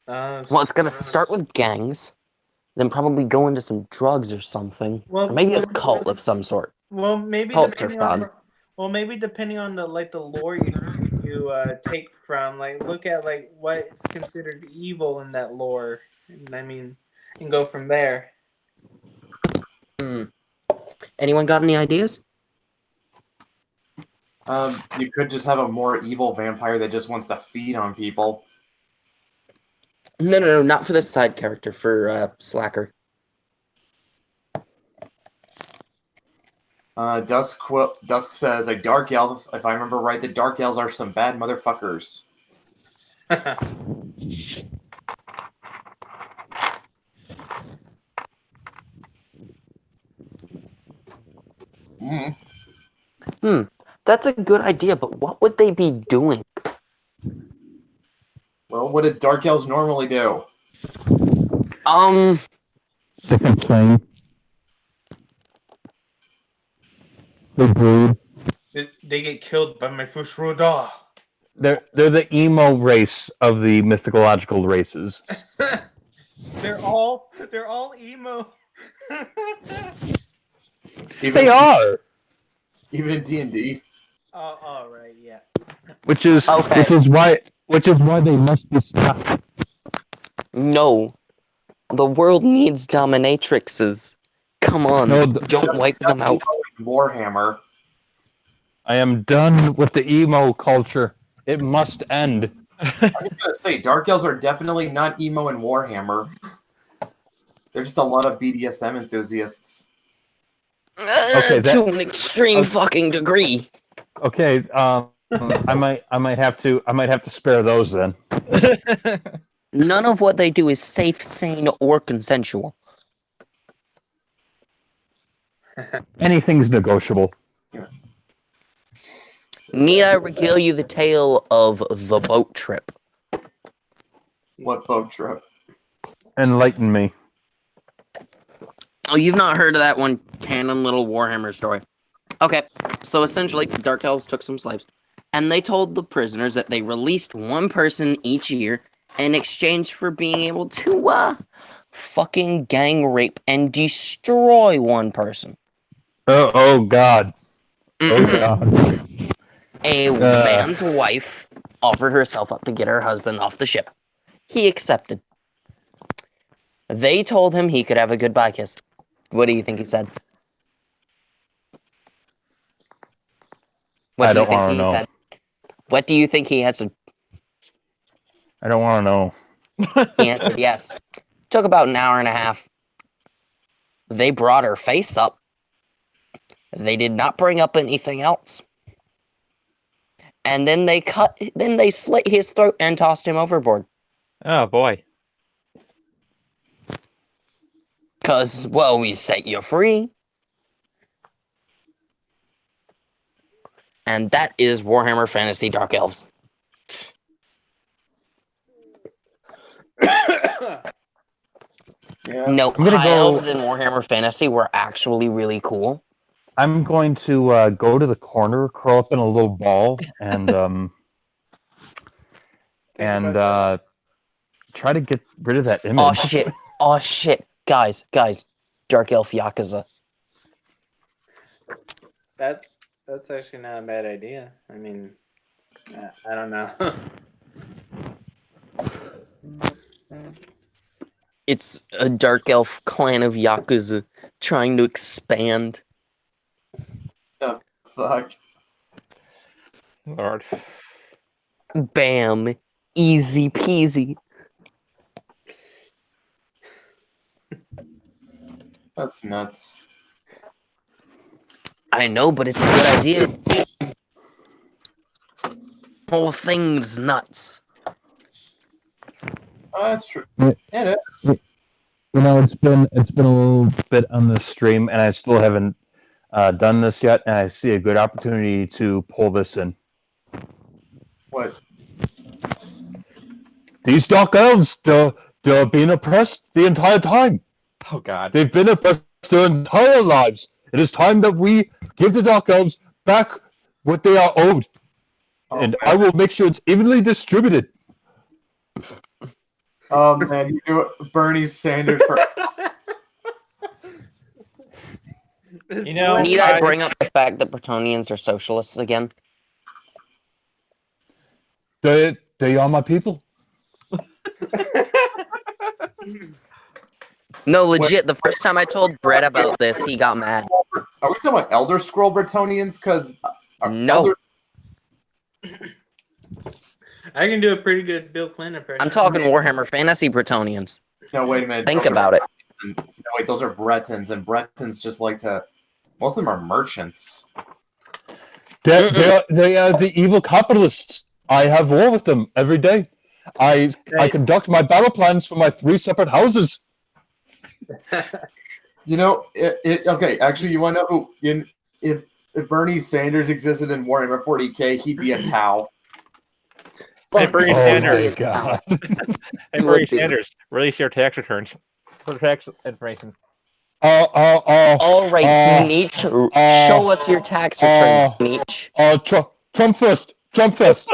Well, it's gonna start with gangs, then probably go into some drugs or something. Well, Or maybe a well, cult of some sort. Well, maybe Cults are depending on fun. maybe depending on the like the lore you take from, like, look at like what's considered evil in that lore, and I mean, and go from there. Anyone got any ideas? You could just have a more evil vampire that just wants to feed on people. No, not for this side character, for Slacker. Dusk says a dark elf. If I remember right, the dark elves are some bad motherfuckers. That's a good idea, but what would they be doing? Well, what did dark elves normally do? They complain. They breed. They get killed by my Fushroda. They're the emo race of the mythological races. They're all emo. They are. Even in D&D. Oh, right, yeah. Which is why they must be stopped. No. The world needs dominatrixes. Come on, No, don't wipe them out. Warhammer. I am done with the emo culture. It must end. I was gonna say, dark elves are definitely not emo in Warhammer. They're just a lot of BDSM enthusiasts. Okay, to an extreme fucking degree. Okay, I might have to spare those then. None of what they do is safe, sane, or consensual. Anything's negotiable. Need I regale you the tale of the boat trip? What boat trip? Enlighten me. Oh, you've not heard of that one canon little Warhammer story. Okay, so essentially, Dark Elves took some slaves, and they told the prisoners that they released one person each year in exchange for being able to, fucking gang rape and destroy one person. Oh God. Oh God. A man's wife offered herself up to get her husband off the ship. He accepted. They told him he could have a goodbye kiss. What do you think he said? I don't want to know. Said? What do you think he answered? I don't want to know. He answered yes. Took about an hour and a half. They brought her face up. They did not bring up anything else. And then they slit his throat and tossed him overboard. Oh boy. 'Cause, well, we set you free. And that is Warhammer Fantasy Dark Elves. Yeah. No, I'm gonna High go- Elves in Warhammer Fantasy were actually really cool. I'm going to go to the corner, curl up in a little ball, and try to get rid of that image. Oh shit. Guys. Dark Elf Yakuza. That's actually not a bad idea. I mean, I don't know. It's a Dark Elf clan of Yakuza trying to expand. The fuck? Lord. Bam. Easy peasy. That's nuts. I know, but it's a good idea. Whole thing's nuts. Oh, that's true. Yeah. It is. You know, it's been a little bit on the stream, and I still haven't done this yet. And I see a good opportunity to pull this in. What? These dark elves, they're being oppressed the entire time. Oh God. They've been oppressed their entire lives. It is time that we give the dark elves back what they are owed, and I will make sure it's evenly distributed. Oh man, you do Bernie Sanders for You know, Need I bring up the fact that Bretonians are socialists again? They are my people. No, legit. The first time I told Brett about this, he got mad. Are we talking about Elder Scroll Bretonians? Because No, I can do a pretty good Bill Clinton impression. I'm talking Warhammer Fantasy Bretonians. No, wait a minute. Think Those are about it. No, wait, those are Bretons, and Bretons just like to. Most of them are merchants. They are the evil capitalists. I have war with them every day. I conduct my battle plans for my 3 separate houses. You know, okay. Actually, you want to know who? If Bernie Sanders existed in Warhammer 40K, he'd be a Tau. Hey, Bernie Sanders. My God. Hey, Bernie Sanders, release your tax returns for tax information. All right, Sneech, show us your tax returns, Sneech. Trump first. Trump first.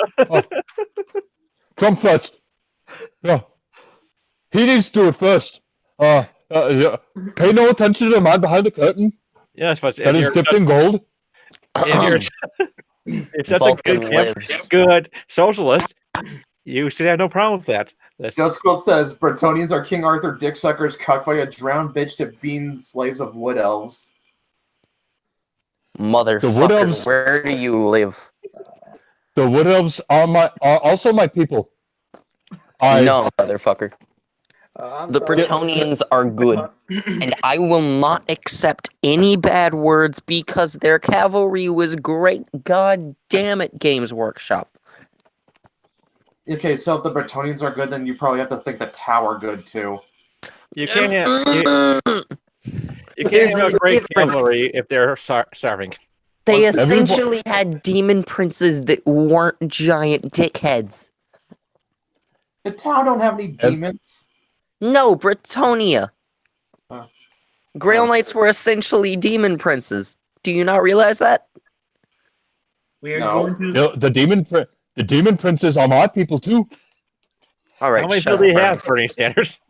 Trump first. Yeah. He needs to do it first. Pay no attention to the man behind the curtain. Yes, but that is dipped in gold. If that's a good socialist, you should have no problem with that. Justical says Bretonians are King Arthur dicksuckers cucked by a drowned bitch to bean slaves of wood elves. Motherfucker, where do you live? The wood elves are also my people. No, motherfucker. The Bretonians are good, and I will not accept any bad words because their cavalry was great. God damn it, Games Workshop. Okay, so if the Bretonians are good, then you probably have to think the Tau are good too. You can't have you can't have a great cavalry if they're starving. They essentially had demon princes that weren't giant dickheads. The Tau don't have any demons. No, Bretonia. Oh. Grail Knights were essentially demon princes. Do you not realize that? We are going to the demon princes are my people too. All right, how many do you have, Bernie Sanders?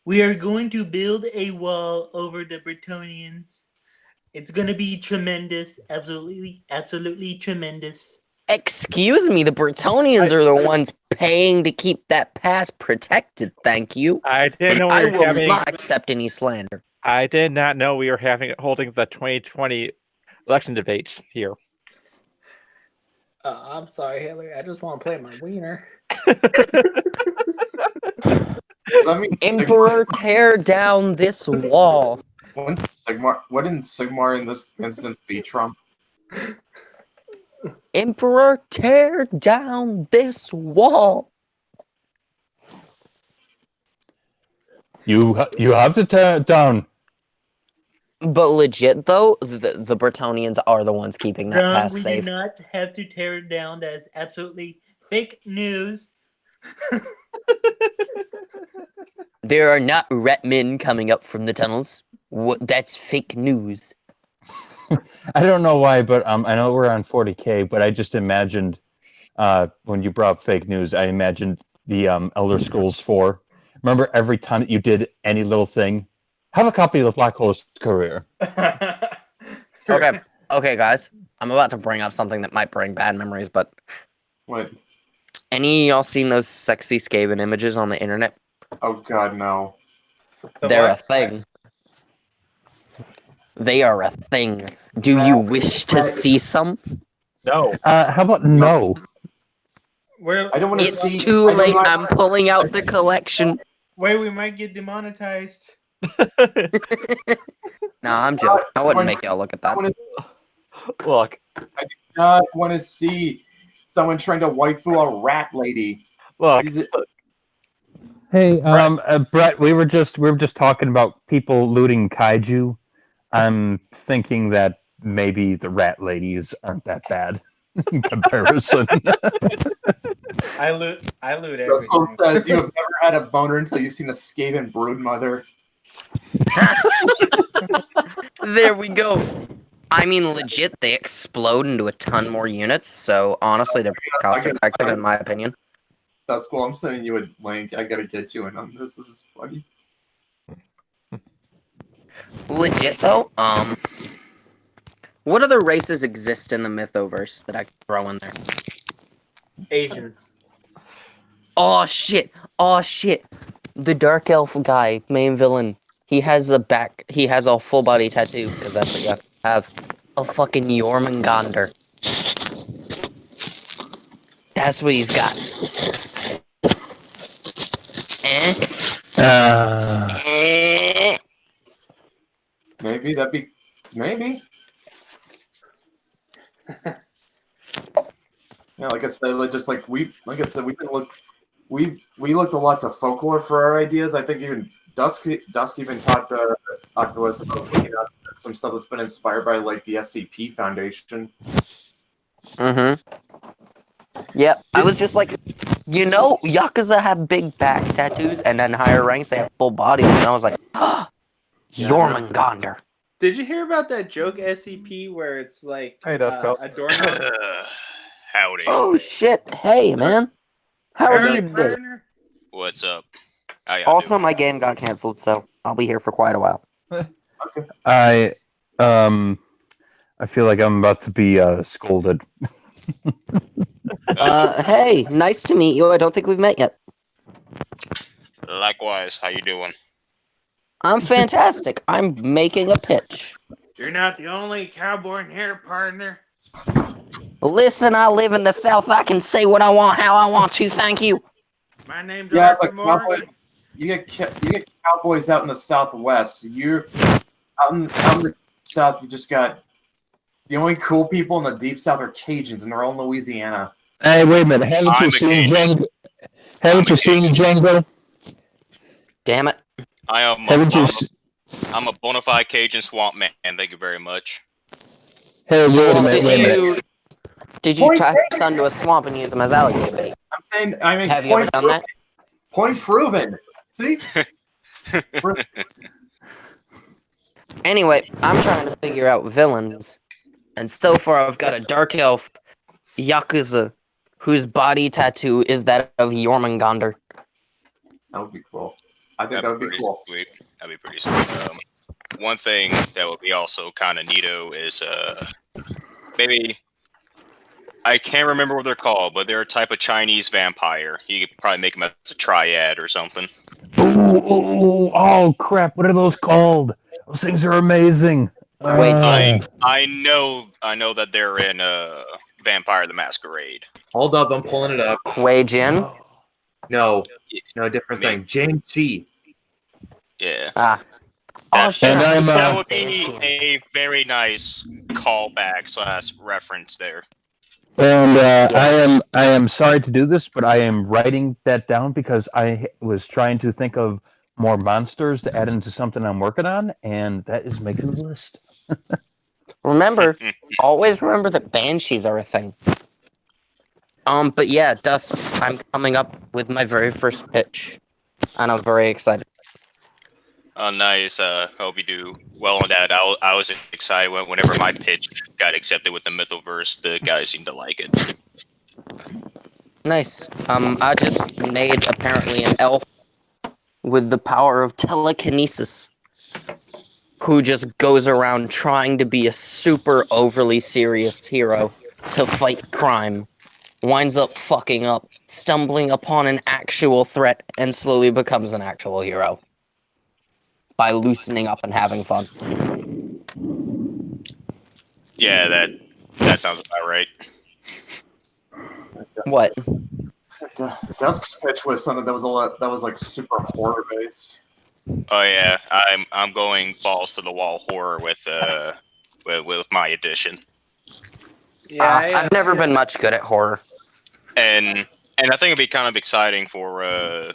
We are going to build a wall over the Bretonians. It's going to be tremendous, absolutely tremendous. Excuse me, the Bretonians are the ones paying to keep that pass protected, thank you. I didn't know I will not accept any slander. I did not know we were holding the 2020 election debates here. I'm sorry, Hillary. I just want to play my wiener. Emperor, tear down this wall. Wouldn't Sigmar in this instance be Trump? Emperor, tear down this wall. You have to tear it down. But legit though, the Bretonians are the ones keeping that pass safe. We do not have to tear it down. That is absolutely fake news. There are not rat men coming up from the tunnels. That's fake news. I don't know why, but I know we're on 40K, but I just imagined when you brought up fake news, I imagined the Elder Scrolls 4. Remember, every time that you did any little thing, have a copy of the Black Horse Career. Okay, guys. I'm about to bring up something that might bring bad memories, but what? Any of y'all seen those sexy Skaven images on the internet? Oh God, no. They're a thing. They are a thing. Do you wish to see some? No. How about no? I don't want to see. It's too late. I'm pulling out the collection. Wait, we might get demonetized. Nah, I'm joking. I wouldn't make y'all look at that. Look, I do not want to see someone trying to waifu a rat lady. Look. Hey, Brett, we were just talking about people looting kaiju. I'm thinking that maybe the rat ladies aren't that bad in comparison. I loot everything. Russell says you have never had a boner until you've seen a Skaven broodmother. There we go. I mean, legit, they explode into a ton more units, so honestly, they're cost effective in my opinion. That's cool. I'm sending you a link. I gotta get you in on this. This is funny. Legit though, What other races exist in the Mythoverse that I could throw in there? Asians. Oh shit! Oh shit! The Dark Elf guy, main villain. He has a full body tattoo because that's what you have to have. A fucking Jormungandr. That's what he's got. Eh? Maybe that'd be maybe. Yeah, like I said, like I said, we looked a lot to folklore for our ideas. I think even Dusk even talked to us about looking at some stuff that's been inspired by like the SCP Foundation. Yep. I was just like, Yakuza have big back tattoos, and then higher ranks they have full body ones, and I was like, Jormungandr. Did you hear about that joke SCP where it's like Hey, Dusko. a doorknob? Howdy. Oh shit! Hey man, how are Howdy, you today? partner. What's up? How y'all Also, doing? my game got canceled, so I'll be here for quite a while. I feel like I'm about to be scolded. Hey, nice to meet you. I don't think we've met yet. Likewise, how you doing? I'm fantastic. I'm making a pitch. You're not the only cowboy in here, partner. Listen, I live in the South. I can say what I want, how I want to. Thank you. My name's Yeah, Arthur but cowboy, Morgan. you get cowboys out in the Southwest. You're out in the South. You just got the only cool people in the Deep South are Cajuns, and they're all in Louisiana. Hey, wait a minute! Haven't I'm you a seen Cajun. Django? Haven't you seen Django? Damn it. Haven't you? I'm a bona fide Cajun swamp man. Thank you very much. Hey, wait a Well, minute! Wait a minute! did you tie your son to a swamp and use him as alligator bait? I mean, Have you ever done that? Point proven. See? Anyway, I'm trying to figure out villains, and so far I've got a dark elf Yakuza whose body tattoo is that of Jormungandr. That would be cool. I think That'd that would be pretty cool. sweet. That'd be pretty sweet. One thing that would be also kind of neato is maybe I can't remember what they're called, but they're a type of Chinese vampire. You could probably make them as a triad or something. Oh crap! What are those called? Those things are amazing. Wait, I know that they're in Vampire the Masquerade. Hold up, I'm pulling it up. Wei Jin? No, different thing. Jane Chi. Yeah. Ah. Oh shit! And I'm, That would be a very nice callback / reference there. And I am sorry to do this, but I am writing that down because I was trying to think of more monsters to add into something I'm working on, and that is making the list. Always remember that banshees are a thing. But yeah, Dusk, I'm coming up with my very first pitch, and I'm very excited. Oh, nice. Hope you do well on that. I was excited whenever my pitch got accepted with the Mythoverse. The guys seemed to like it. Nice. I just made apparently an elf with the power of telekinesis who just goes around trying to be a super overly serious hero to fight crime, winds up fucking up, stumbling upon an actual threat, and slowly becomes an actual hero by loosening up and having fun. Yeah, that sounds about right. What? Dusk's pitch was something that was like super horror based. Oh yeah, I'm going balls to the wall horror with my edition. Yeah, I've never been much good at horror. And I think it'd be kind of exciting for the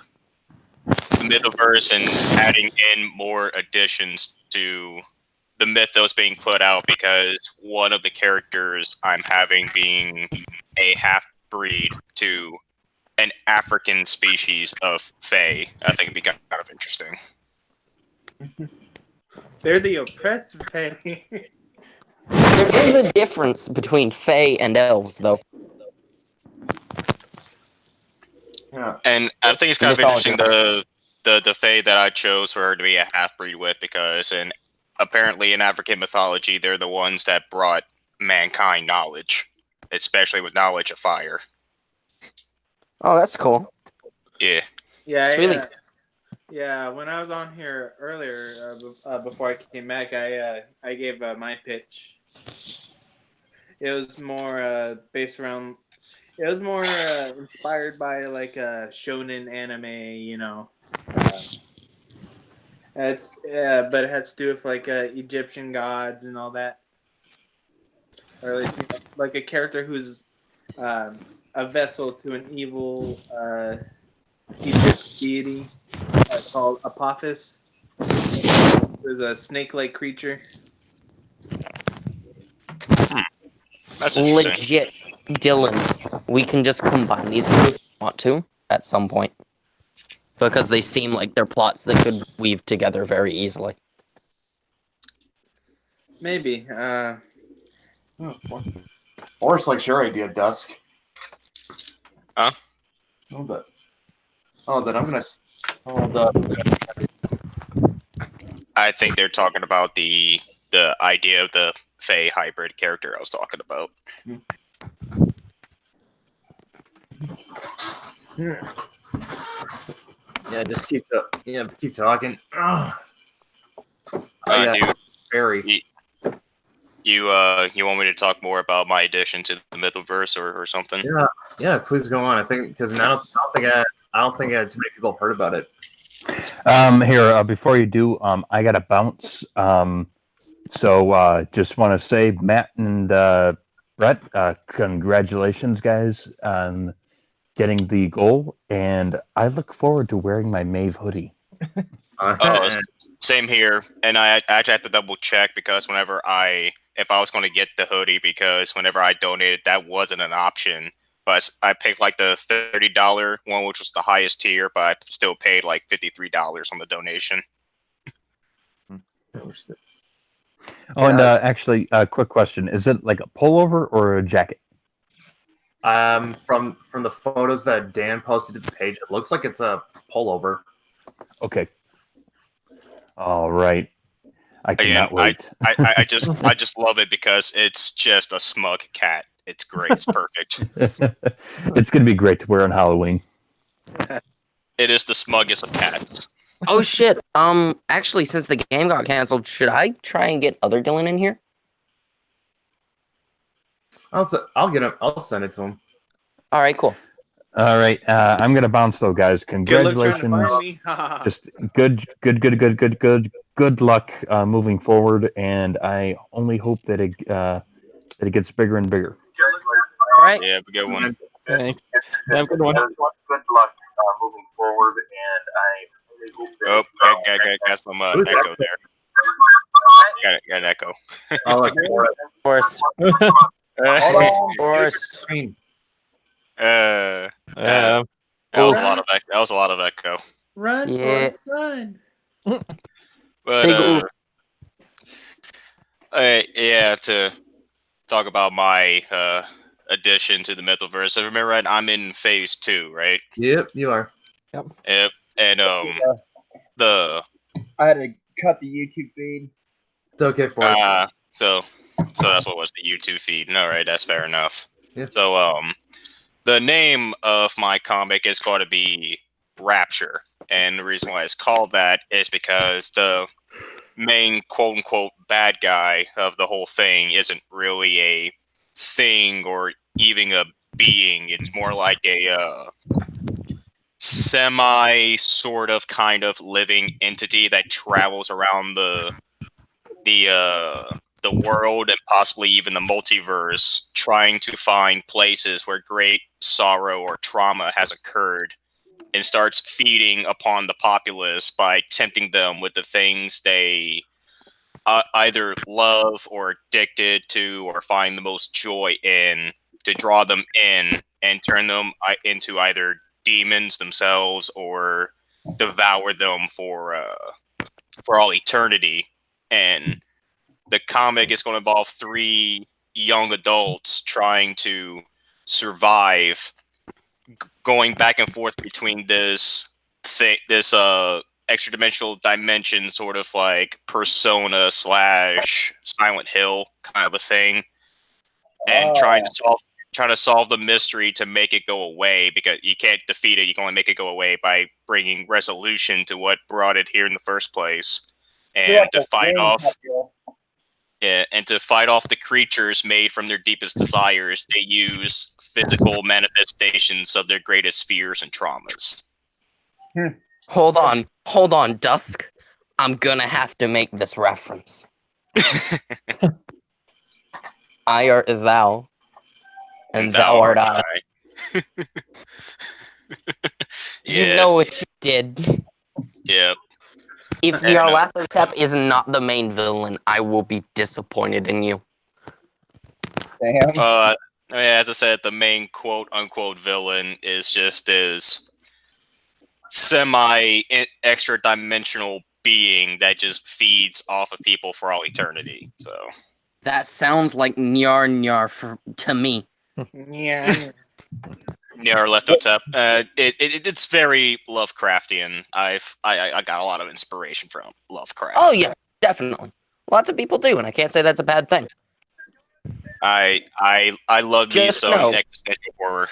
Mythoverse and adding in more additions to the mythos being put out, because one of the characters I'm having being a half-breed to an African species of Fae, I think it'd be kind of interesting. They're the oppressed Fae. There is a difference between Fae and elves, though. Yeah. And I think it's kind of interesting the Fae that I chose for her to be a half-breed with, because apparently in African mythology, they're the ones that brought mankind knowledge, especially with knowledge of fire. Oh, that's cool. Yeah. Yeah, It's really yeah. When I was on here earlier, before I came back, I gave my pitch. It was more based around. It was more inspired by like a shonen anime, you know. But it has to do with like Egyptian gods and all that, or like a character who's a vessel to an evil Egyptian deity called Apophis. There's a snake-like creature. That's interesting. legit, Dylan. We can just combine these two if we want to at some point, because they seem like they're plots that could weave together very easily. Maybe. Or it's like your idea, Dusk. Huh? That I'm gonna hold up. I think they're talking about the idea of the Fey hybrid character I was talking about. Yeah, just keep talking. Dude, Barry. you want me to talk more about my addition to the Mythoverse or something? Yeah. Please go on. I think because I don't think too many people have heard about it. Here, before you do, I got to bounce. So just want to say, Matt and Brett, congratulations, guys, on getting the goal, and I look forward to wearing my Maeve hoodie. Same here, and I actually have to double check because if I was going to get the hoodie, because whenever I donated, that wasn't an option. But I picked like the $30 one, which was the highest tier, but I still paid like $53 on the donation. Oh, and actually, a quick question: is it like a pullover or a jacket? From the photos that Dan posted to the page, it looks like it's a pullover. Okay. All right. I cannot wait. I just love it because it's just a smug cat. It's great. It's perfect. It's going to be great to wear on Halloween. It is the smuggest of cats. Oh shit. Actually, since the game got canceled, should I try and get other Dylan in here? I'll get him. I'll send it to him. All right, cool. All right, I'm gonna bounce though, guys. Congratulations. Just good luck moving forward, and I only hope that it gets bigger and bigger. All right. Yeah, good one. Thanks. Have a good one. Good luck moving forward, and I Oh, got some echo there. Got an echo. Oh, like Forrest. Forrest. That was a lot of echo. That was a lot of echo. Run, Yeah. Forrest, run. But yeah, to talk about my addition to the Mythoverse. If I remember right, I'm in phase 2, right? Yep, you are. Yep. And the I had to cut the YouTube feed. It's okay for you. So that's what was the YouTube feed. All right, that's fair enough. Yeah. So the name of my comic is going to be Rapture, and the reason why it's called that is because the main quote unquote bad guy of the whole thing isn't really a thing or even a being. It's more like a semi sort of kind of living entity that travels around the world and possibly even the multiverse, trying to find places where great sorrow or trauma has occurred, and starts feeding upon the populace by tempting them with the things they either love or addicted to or find the most joy in, to draw them in and turn them into either demons themselves or devour them for all eternity. And the comic is going to involve 3 young adults trying to survive, going back and forth between this extra dimensional dimension, sort of like Persona / Silent Hill kind of a thing, and trying to solve the mystery to make it go away, because you can't defeat it. You can only make it go away by bringing resolution to what brought it here in the first place, and to fight off. Yeah, and to fight off the creatures made from their deepest desires, they use physical manifestations of their greatest fears and traumas. Hold on, Dusk. I'm gonna have to make this reference. I art thou, and thou art I. You Yeah. know what you did. Yep. If And, Nyarlathotep is not the main villain, I will be disappointed in you. Damn. yeah, as I said, the main quote-unquote villain is just this semi-extra-dimensional being that just feeds off of people for all eternity. So That sounds like Nyar to me. Yeah. Nyarlathotep. It's very Lovecraftian. I got a lot of inspiration from Lovecraft. Oh yeah, definitely. Lots of people do, and I can't say that's a bad thing. I love me Just some know. existential horror.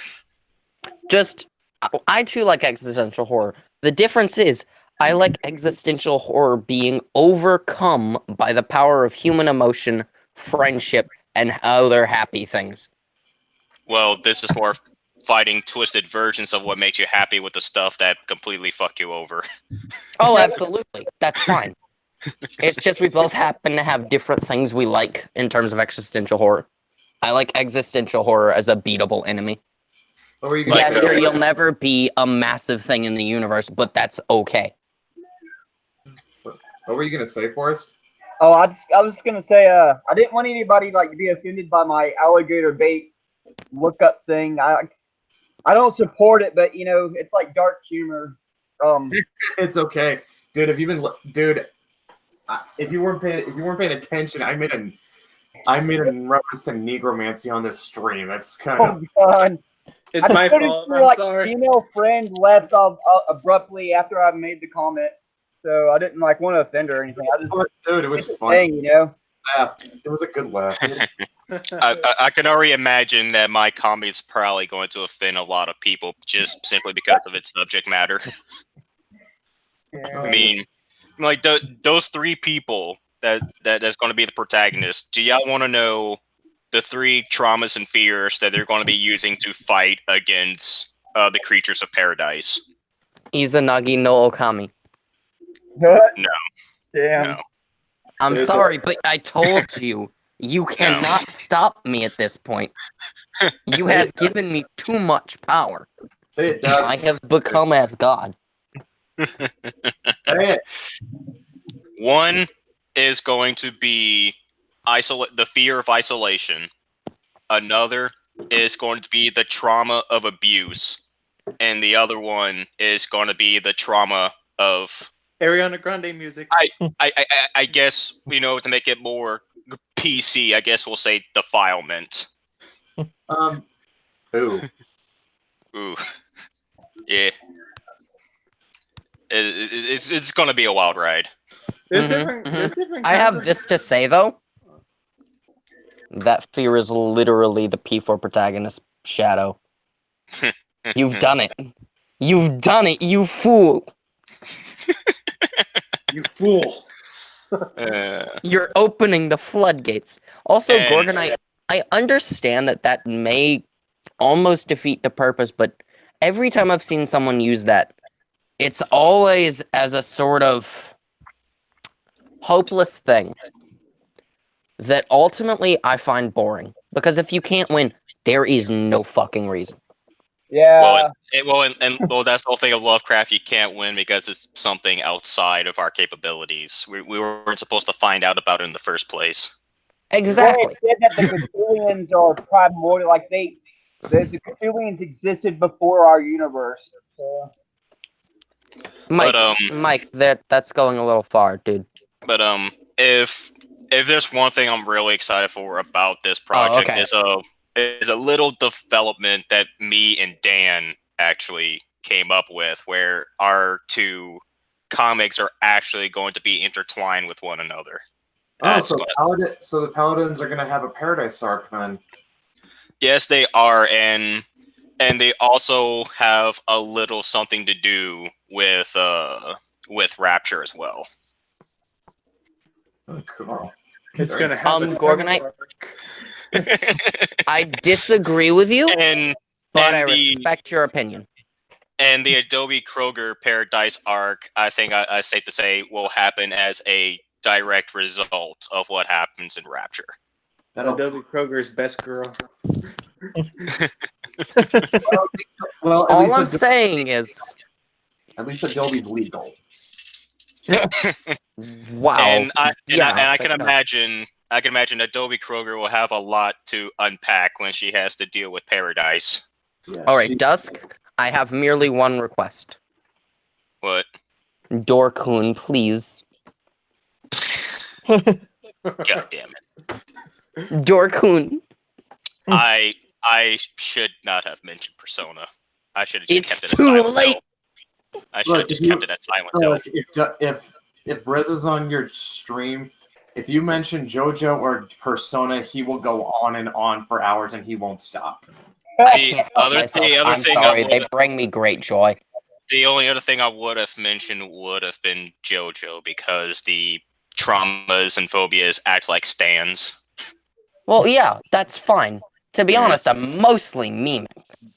I too like existential horror. The difference is, I like existential horror being overcome by the power of human emotion, friendship, and other happy things. Well, this is more fighting twisted versions of what makes you happy with the stuff that completely fucked you over. Oh, absolutely. That's fine. It's just we both happen to have different things we like in terms of existential horror. I like existential horror as a beatable enemy. What were you Yeah, gonna sure, say? you'll never be a massive thing in the universe, but that's okay. What were you gonna say, Forrest? Oh, I was just gonna say, I didn't want anybody like to be offended by my alligator bait lookup thing. I don't support it, but you know, it's like dark humor. It's okay, dude. If you weren't paying attention, I made a reference to necromancy on this stream. That's kind of. Oh God. It's my fault. I'm like, sorry. Female friend left off abruptly after I made the comment, so I didn't like want to offend her or anything. I just, dude, it was it's a fun. thing, you know. It was a good laugh. I can already imagine that my comment's probably going to offend a lot of people just simply because of its subject matter. Yeah. I mean, like those three people that's going to be the protagonist. Do y'all want to know the three traumas and fears that they're going to be using to fight against the creatures of paradise? Izanagi no Okami. What? No. Damn. No. I'm sorry, but I told you, you cannot stop me at this point. You have given me too much power. Say it, Doug. I have become as God. Say it. One is going to be the fear of isolation. Another is going to be the trauma of abuse, and the other one is going to be the trauma of Ariana Grande music. I guess, you know, to make it more PC, I guess we'll say defilement. Ooh. Ooh. Yeah. It's going to be a wild ride. There's different. I have this to say though. That fear is literally the P4 protagonist shadow. You've done it. You've done it, you fool. You fool. You're opening the floodgates. Also, Gorgonite, I understand that may almost defeat the purpose, but every time I've seen someone use that, it's always as a sort of hopeless thing that ultimately I find boring. Because if you can't win, there is no fucking reason. Yeah. Well, that's the whole thing of Lovecraft. You can't win because it's something outside of our capabilities. We weren't supposed to find out about it in the first place. Exactly. Well, it said that the Cthulhians are primordial, like the Cthulhians existed before our universe. So. Mike, that's going a little far, dude. But if there's one thing I'm really excited for about this project is a little development that me and Dan actually came up with, where our two comics are actually going to be intertwined with one another. Oh, so the Paladins are going to have a Paradise arc then. Yes, they are, and they also have a little something to do with Rapture as well. Oh, cool. It's gonna have a Gorgonite. arc. I disagree with you, but I the- respect your opinion. And the Adobe Kroger Paradise arc, I think I safe to say, will happen as a direct result of what happens in Rapture. Adobe Kroger's best girl. Well, at All least I'm saying is, at least Adobe's legal. wow. And I can fair. imagine Adobe Kroger will have a lot to unpack when she has to deal with Paradise. Yeah, All right, Dusk. I have merely one request. What? Dorkun, please. God damn it. Dorkun. I should not have mentioned Persona. I should have just It's kept it too at Silent late. Hill. I should have just kept it at Silent Hill. If Briz is on your stream, if you mention JoJo or Persona, he will go on and on for hours and he won't stop. I'm sorry, they bring me great joy. The only other thing I would have mentioned would have been JoJo because the traumas and phobias act like stands. Well, yeah, that's fine. To be honest, I'm mostly memeing.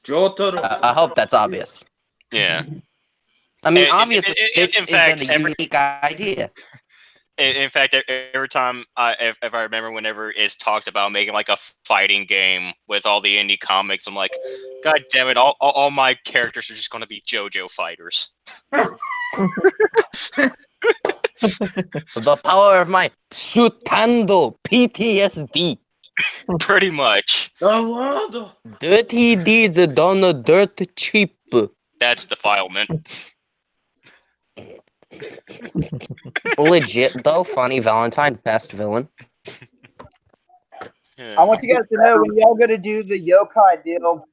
I hope that's obvious. Yeah. I mean, obviously, this in fact, isn't a unique idea. In fact, every time, if I remember, whenever it's talked about making like a fighting game with all the indie comics, I'm like, God damn it! All my characters are just going to be JoJo fighters. The power of my Shutando PTSD. Pretty much. Dirty deeds done dirt cheap. That's defilement. Legit though, funny Valentine, best villain. I want you guys to know when y'all gonna do the yokai deal.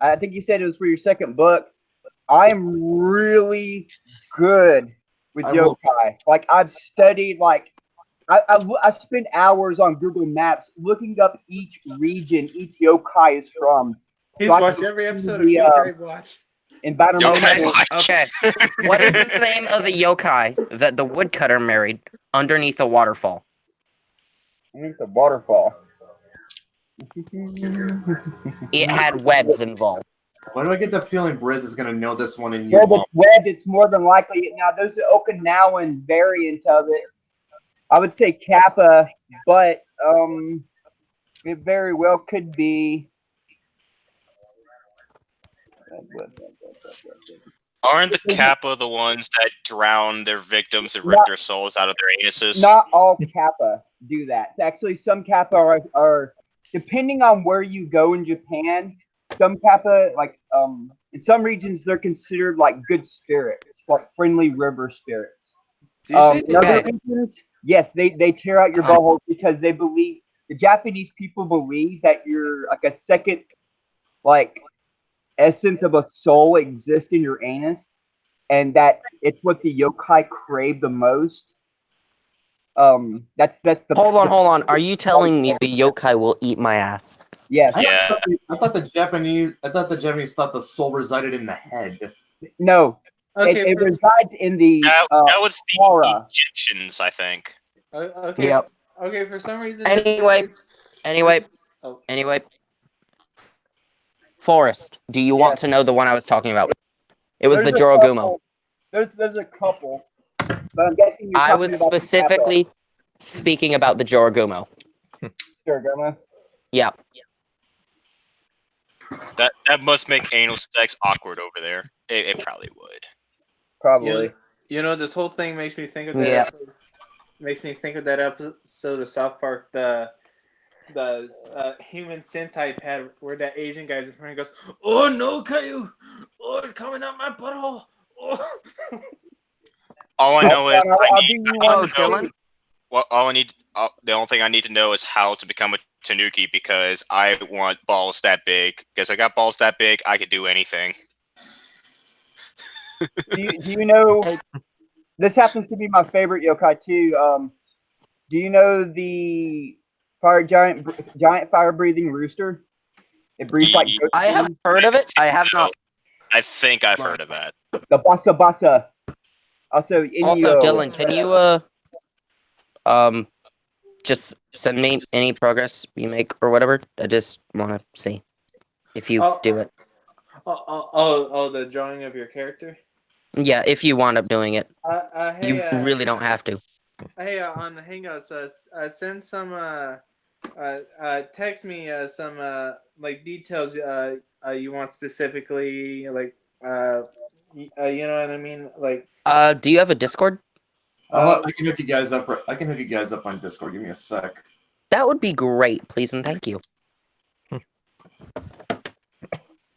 I think you said it was for your second book. I'm really good with yokai. Like I've studied. Like I spent hours on Google Maps looking up each region each yokai is from. He's So watched every episode of Yokai Watch. Environmental. Okay. What is the name of the yokai that the woodcutter married underneath a waterfall? Underneath the waterfall. It had webs involved. Why do I get the feeling Briz is going to know this one and you Yeah, the won't? web, it's more than likely. Now, there's an Okinawan variant of it. I would say Kappa, but it very well could be. Aren't the Kappa the ones that drown their victims and rip their souls out of their anuses? Not all Kappa do that. Actually, some Kappa are depending on where you go in Japan. Some Kappa, like in some regions, they're considered like good spirits, like friendly river spirits. In other regions, yes, they tear out your butthole because they believe the Japanese people believe that you're like a second, like essence of a soul exists in your anus, and it's what the yokai crave the most. That's the. Hold on. Are you telling me the yokai will eat my ass? Yes. I thought the Japanese thought the soul resided in the head. No. Okay, it resides in the that was the aura. Egyptians, I think. Okay. Yep. Okay, for some reason. Anyway. Forrest, do you want to know the one I was talking about? It was There's the a Jorogumo. couple. There's a couple, but I'm guessing you're I talking was about the specifically speaking about the Jorogumo. Jorogumo. Yeah. That must make anal sex awkward over there. It probably would. Probably. You know, this whole thing makes me think of that. Yeah. Episode, makes me think of that episode of South Park, the human Sentai pad where that Asian guy's in front and goes, "Oh no, Caillou! Oh, it's coming out my butthole!" Oh. All I know is the only thing I need to know is how to become a Tanuki because I want balls that big. Because I got balls that big, I could do anything. Do you know? this happens to be my favorite yokai too. Do you know the giant fire breathing rooster? It breathes like ghost I have wind. heard of it. I have not. I think I've heard of that. The basa basa. Also, Also, Dylan, can you just send me any progress you make or whatever? I just want to see if you do it. The drawing of your character. Yeah, if you wind up doing it, Hey, you really don't have to. Hey, on Hangouts, send some text me some like details you want specifically, like you know what I mean, like. Do you have a Discord? I can hook you guys up. I can hook you guys up on Discord. Give me a sec. That would be great, please and thank you.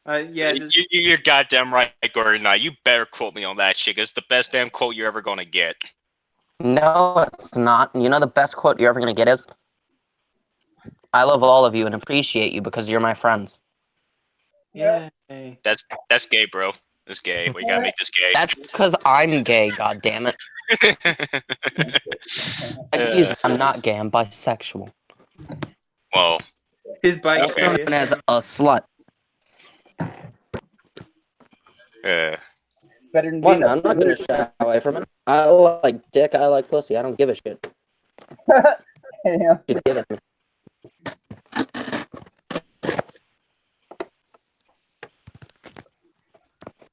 Yeah, You're goddamn right, Gordon. Now you better quote me on that shit. It's the best damn quote you're ever gonna get. No, it's not. You know the best quote you're ever gonna get is, "I love all of you and appreciate you because you're my friends." Yeah. That's gay, bro. That's gay. We gotta make this gay. That's because I'm gay. God damn it. Excuse me, I'm not gay. I'm bisexual. Well, his bike Also known as a slut. Better than What? being a I'm not gonna shy away from it. I like dick. I like pussy. I don't give a shit. Yeah. Just give it to me.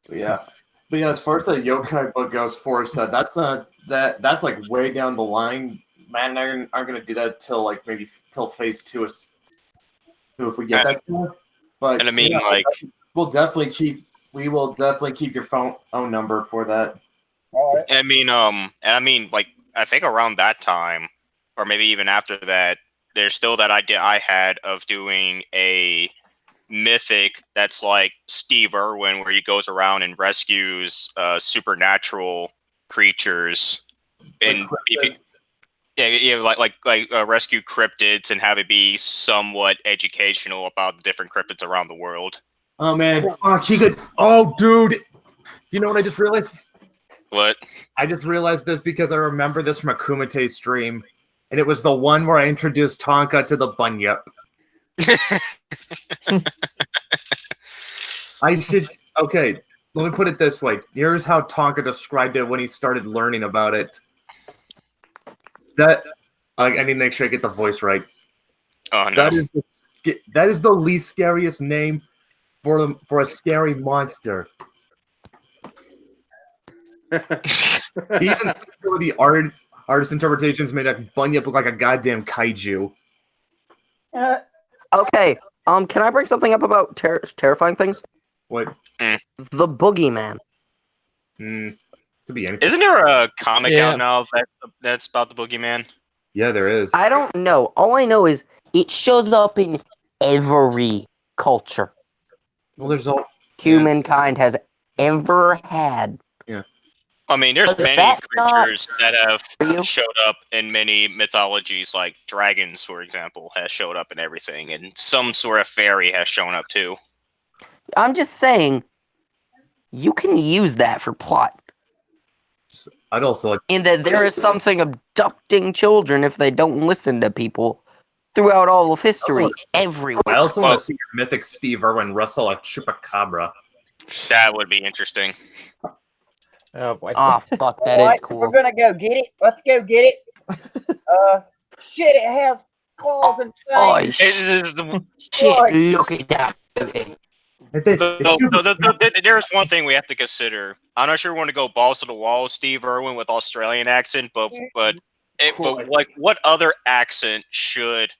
But yeah, as far as the yokai book goes, Forrest, that's like way down the line. Man, and I aren't gonna do that till like maybe till phase 2 is if we get that far. But and I mean, yeah, like, we will definitely keep your phone number for that. I mean, like, I think around that time, or maybe even after that, there's still that idea I had of doing a mythic that's like Steve Irwin, where he goes around and rescues supernatural creatures and rescue cryptids and have it be somewhat educational about the different cryptids around the world. Oh man, he could. Oh dude, you know what I just realized? What? I just realized this because I remember this from a Kumite stream, and it was the one where I introduced Tonka to the bunyip. Okay, let me put it this way. Here's how Tonka described it when he started learning about it. I need to make sure I get the voice right. Oh no. That is the least scariest name for a scary monster. Even some of the artist interpretations made a bunyip look like a goddamn kaiju. Okay. Can I bring something up about terrifying things? What? The Boogeyman. Could be anything. Isn't there a comic out now that's about the Boogeyman? Yeah, there is. I don't know. All I know is it shows up in every culture. Well, there's all humankind has ever had. Yeah. I mean, there's Does many that creatures that not have showed up in many mythologies, like dragons, for example, has showed up in everything, and some sort of fairy has shown up too. I'm just saying, you can use that for plot. I'd also like in that there is something abducting children if they don't listen to people throughout all of history, everywhere. I also want to see your mythic Steve Irwin wrestle a chupacabra. That would be interesting. Oh boy. Oh fuck, that is cool. We're gonna go get it. Let's go get it. Shit, it has claws and Oh fangs. shit! Look at that. There's one thing we have to consider. I'm not sure we want to go balls to the wall, Steve Irwin with Australian accent, but like, what other accent should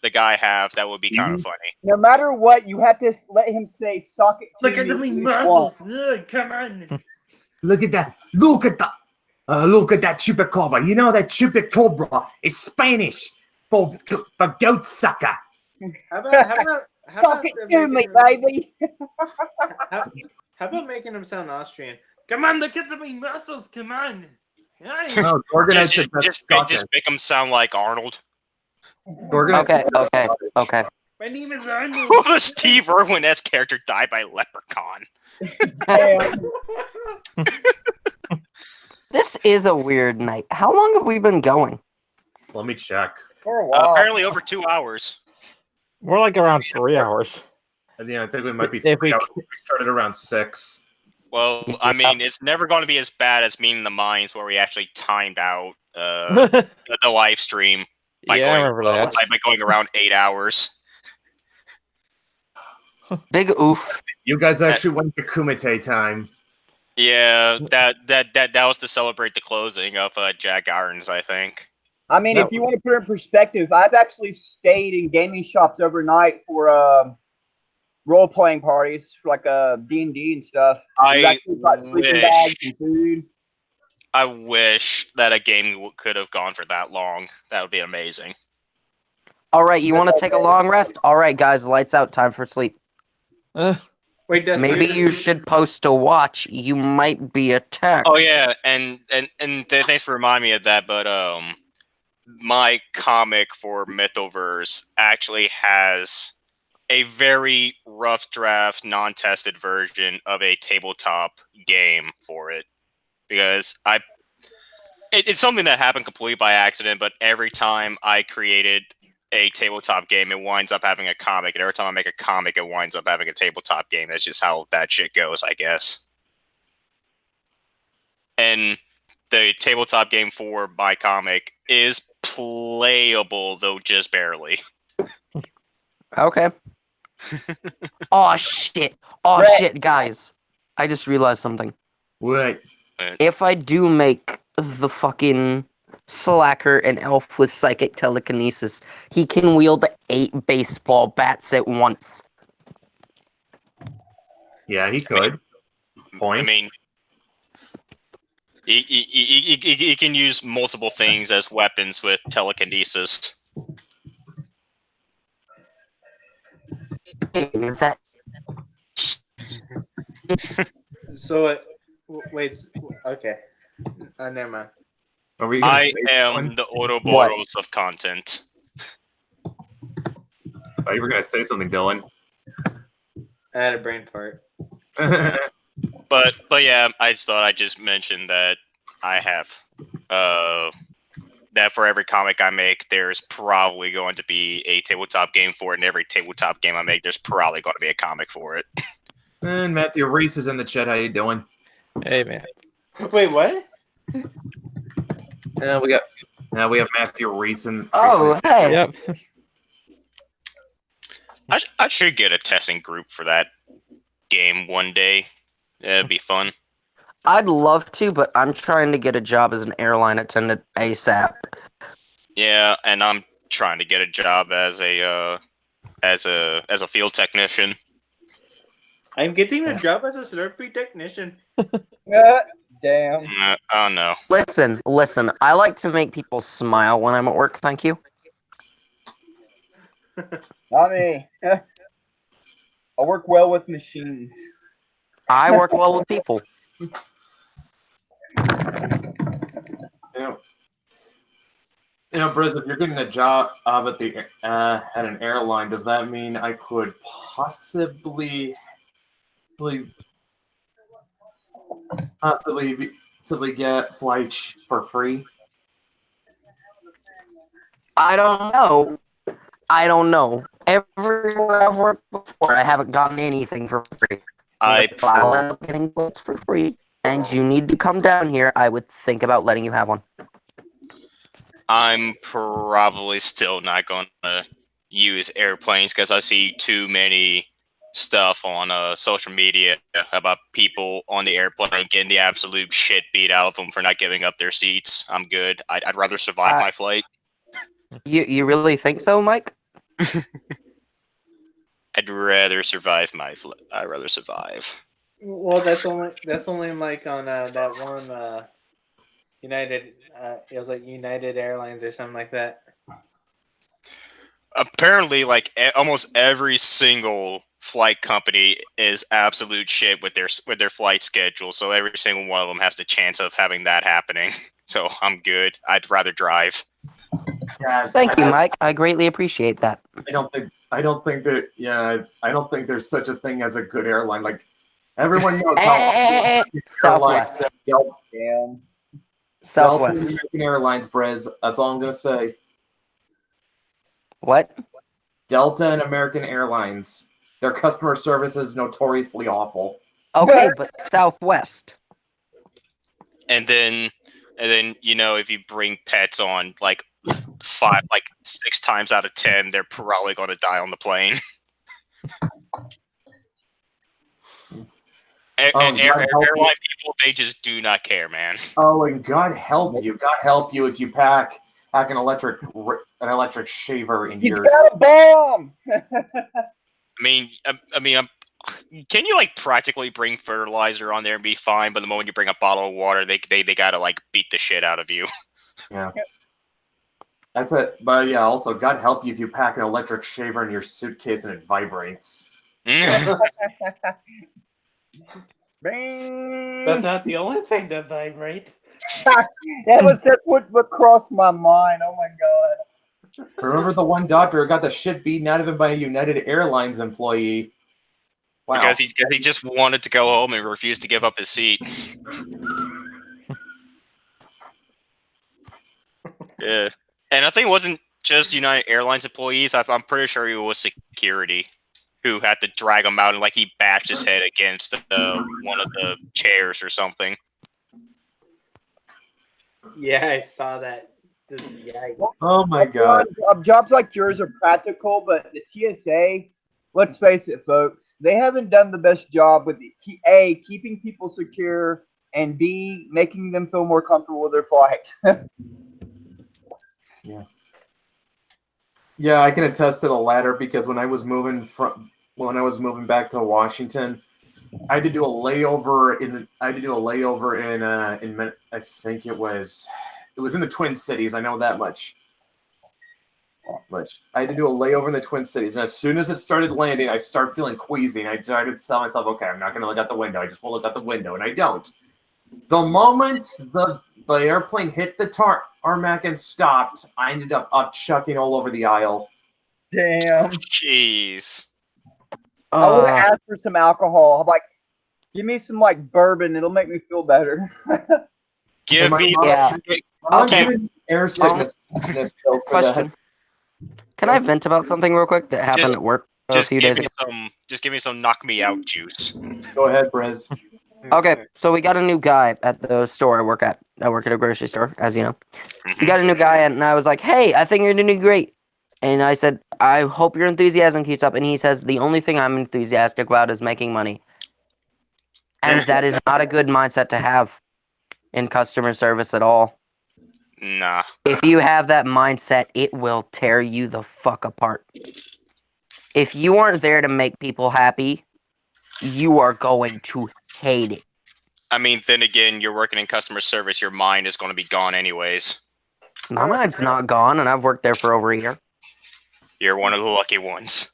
the guy have that would be kind of funny? No matter what, you have to let him say "sock it to Look at me." the muscles. Come on. Look at that! Look at that! Look at that chupacabra! You know that chupacabra is Spanish for goat sucker. How about Talk it to me, baby. how about making him sound Austrian? Come on, look at the muscles. Come on. No, just make him sound like Arnold. Okay. My name is Arnold. Will the Steve Irwin-esque character die by leprechaun? This is a weird night. How long have we been going? Let me check. For a while. Apparently over 2 hours. We're like around 3 hours. Yeah, I think we might be If 3 we- hours. We started around 6. Well, I mean, it's never going to be as bad as Meeting the Minds, where we actually timed out the live stream by Yeah, I going remember that. by going around 8 hours. Big oof. You guys actually went to Kumite time. Yeah, that was to celebrate the closing of Jack Irons, I think. I mean, No. if you want to put it in perspective, I've actually stayed in gaming shops overnight for role-playing parties, for like D&D and stuff. We've I actually got sleeping bags wish, and food. I wish that a game could have gone for that long. That would be amazing. All right, you want to take a long rest? All right, guys, lights out. Time for sleep. Wait, Dusty, Maybe you should post a watch. You might be attacked. Oh yeah, and thanks for reminding me of that. But my comic for Mythoverse actually has a very rough draft, non-tested version of a tabletop game for it, because it's something that happened completely by accident. But every time I created a tabletop game, it winds up having a comic, and every time I make a comic, it winds up having a tabletop game. That's just how that shit goes, I guess. And the tabletop game for my comic is playable, though just barely. Okay. Oh shit! Oh Right. shit, guys! I just realized something. What? If I do make the fucking slacker an elf with psychic telekinesis, he can wield 8 baseball bats at once. Yeah, he could. Point. I mean, he can use multiple things as weapons with telekinesis. That So, wait. Okay. Never mind. Are we gonna I say am something? the Ouroboros of content. I thought you were gonna say something, Dylan. I had a brain fart. But yeah, I just thought I'd just mention that I have that for every comic I make, there's probably going to be a tabletop game for it, and every tabletop game I make, there's probably going to be a comic for it. And Matthew Reese is in the chat. How you doing? Hey, man. Wait, what? We have Matthew Reese in. Oh, hey! Yep. I should get a testing group for that game one day. It'd be fun. I'd love to, but I'm trying to get a job as an airline attendant ASAP. Yeah, and I'm trying to get a job as a field technician. I'm getting a job as a Slurpee technician. Damn. Oh no. Listen. I like to make people smile when I'm at work. Thank you. Not me. I work well with machines. I work well with people. Briz, if you're getting a job at the at an airline, does that mean I could possibly get flights for free? I don't know. Everywhere I've worked before, I haven't gotten anything for free. If I'll end up getting books for free, and you need to come down here, I would think about letting you have one. I'm probably still not going to use airplanes because I see too many stuff on social media about people on the airplane getting the absolute shit beat out of them for not giving up their seats. I'm good. I'd rather survive my flight. You really think so, Mike? I'd rather survive my flight. I'd rather survive. Well, that's only like on that one United. It was like United Airlines or something like that. Apparently, like almost every single flight company is absolute shit with their flight schedule. So every single one of them has the chance of having that happening. So I'm good. I'd rather drive. Yeah, Thank you, Mike. I greatly appreciate that. I don't think there's such a thing as a good airline. Like everyone knows how Southwest. Damn. Delta and Southwest. American Airlines, Brez. That's all I'm gonna say. What? Delta and American Airlines. Their customer service is notoriously awful. Okay, but Southwest. And then if you bring pets on, like 6 times out of 10, they're probably going to die on the plane. Airline people, they just do not care, man. Oh, and God help you! God help you if you pack an electric shaver in yours. Got a bomb. Can you practically bring fertilizer on there and be fine? But the moment you bring a bottle of water, they gotta beat the shit out of you. Yeah. That's it. But yeah, also, God help you if you pack an electric shaver in your suitcase and it vibrates. That's not the only thing that vibrates. That's what crossed my mind. Oh my god. Remember the one doctor who got the shit beaten out of him by a United Airlines employee? Wow. Because he just wanted to go home and refused to give up his seat. Yeah. And I think it wasn't just United Airlines employees. I'm pretty sure it was security who had to drag him out and he bashed his head against one of the chairs or something. Yeah, I saw that. Yikes. Oh my god. Jobs like yours are practical, but the TSA, let's face it, folks, they haven't done the best job with A, keeping people secure, and B, making them feel more comfortable with their flight. Yeah. Yeah, I can attest to the latter because when I was moving back to Washington, I had to do a layover in I think it was in the Twin Cities. I know that much. I had to do a layover in the Twin Cities, and as soon as it started landing, I started feeling queasy, and I started to tell myself, okay, I'm not going to look out the window. I just won't look out the window, and I don't. The moment the airplane hit the tarmac and stopped, I ended up chucking all over the aisle. Damn. Jeez. I would have asked for some alcohol. I'm like, give me some bourbon. It'll make me feel better. Give me air sickness. Question. Can I vent about something real quick that happened at work a few days ago? Just give me some knock me out juice. Go ahead, Brez. Okay, so we got a new guy at the store I work at. I work at a grocery store, as you know. We got a new guy, and I was like, hey, I think you're doing great. And I said, I hope your enthusiasm keeps up. And he says, the only thing I'm enthusiastic about is making money. And that is not a good mindset to have in customer service at all. Nah. If you have that mindset, it will tear you the fuck apart. If you aren't there to make people happy, you are going to hate it. I mean, then again, you're working in customer service, your mind is going to be gone anyways. My mind's not gone, and I've worked there for over a year. You're one of the lucky ones.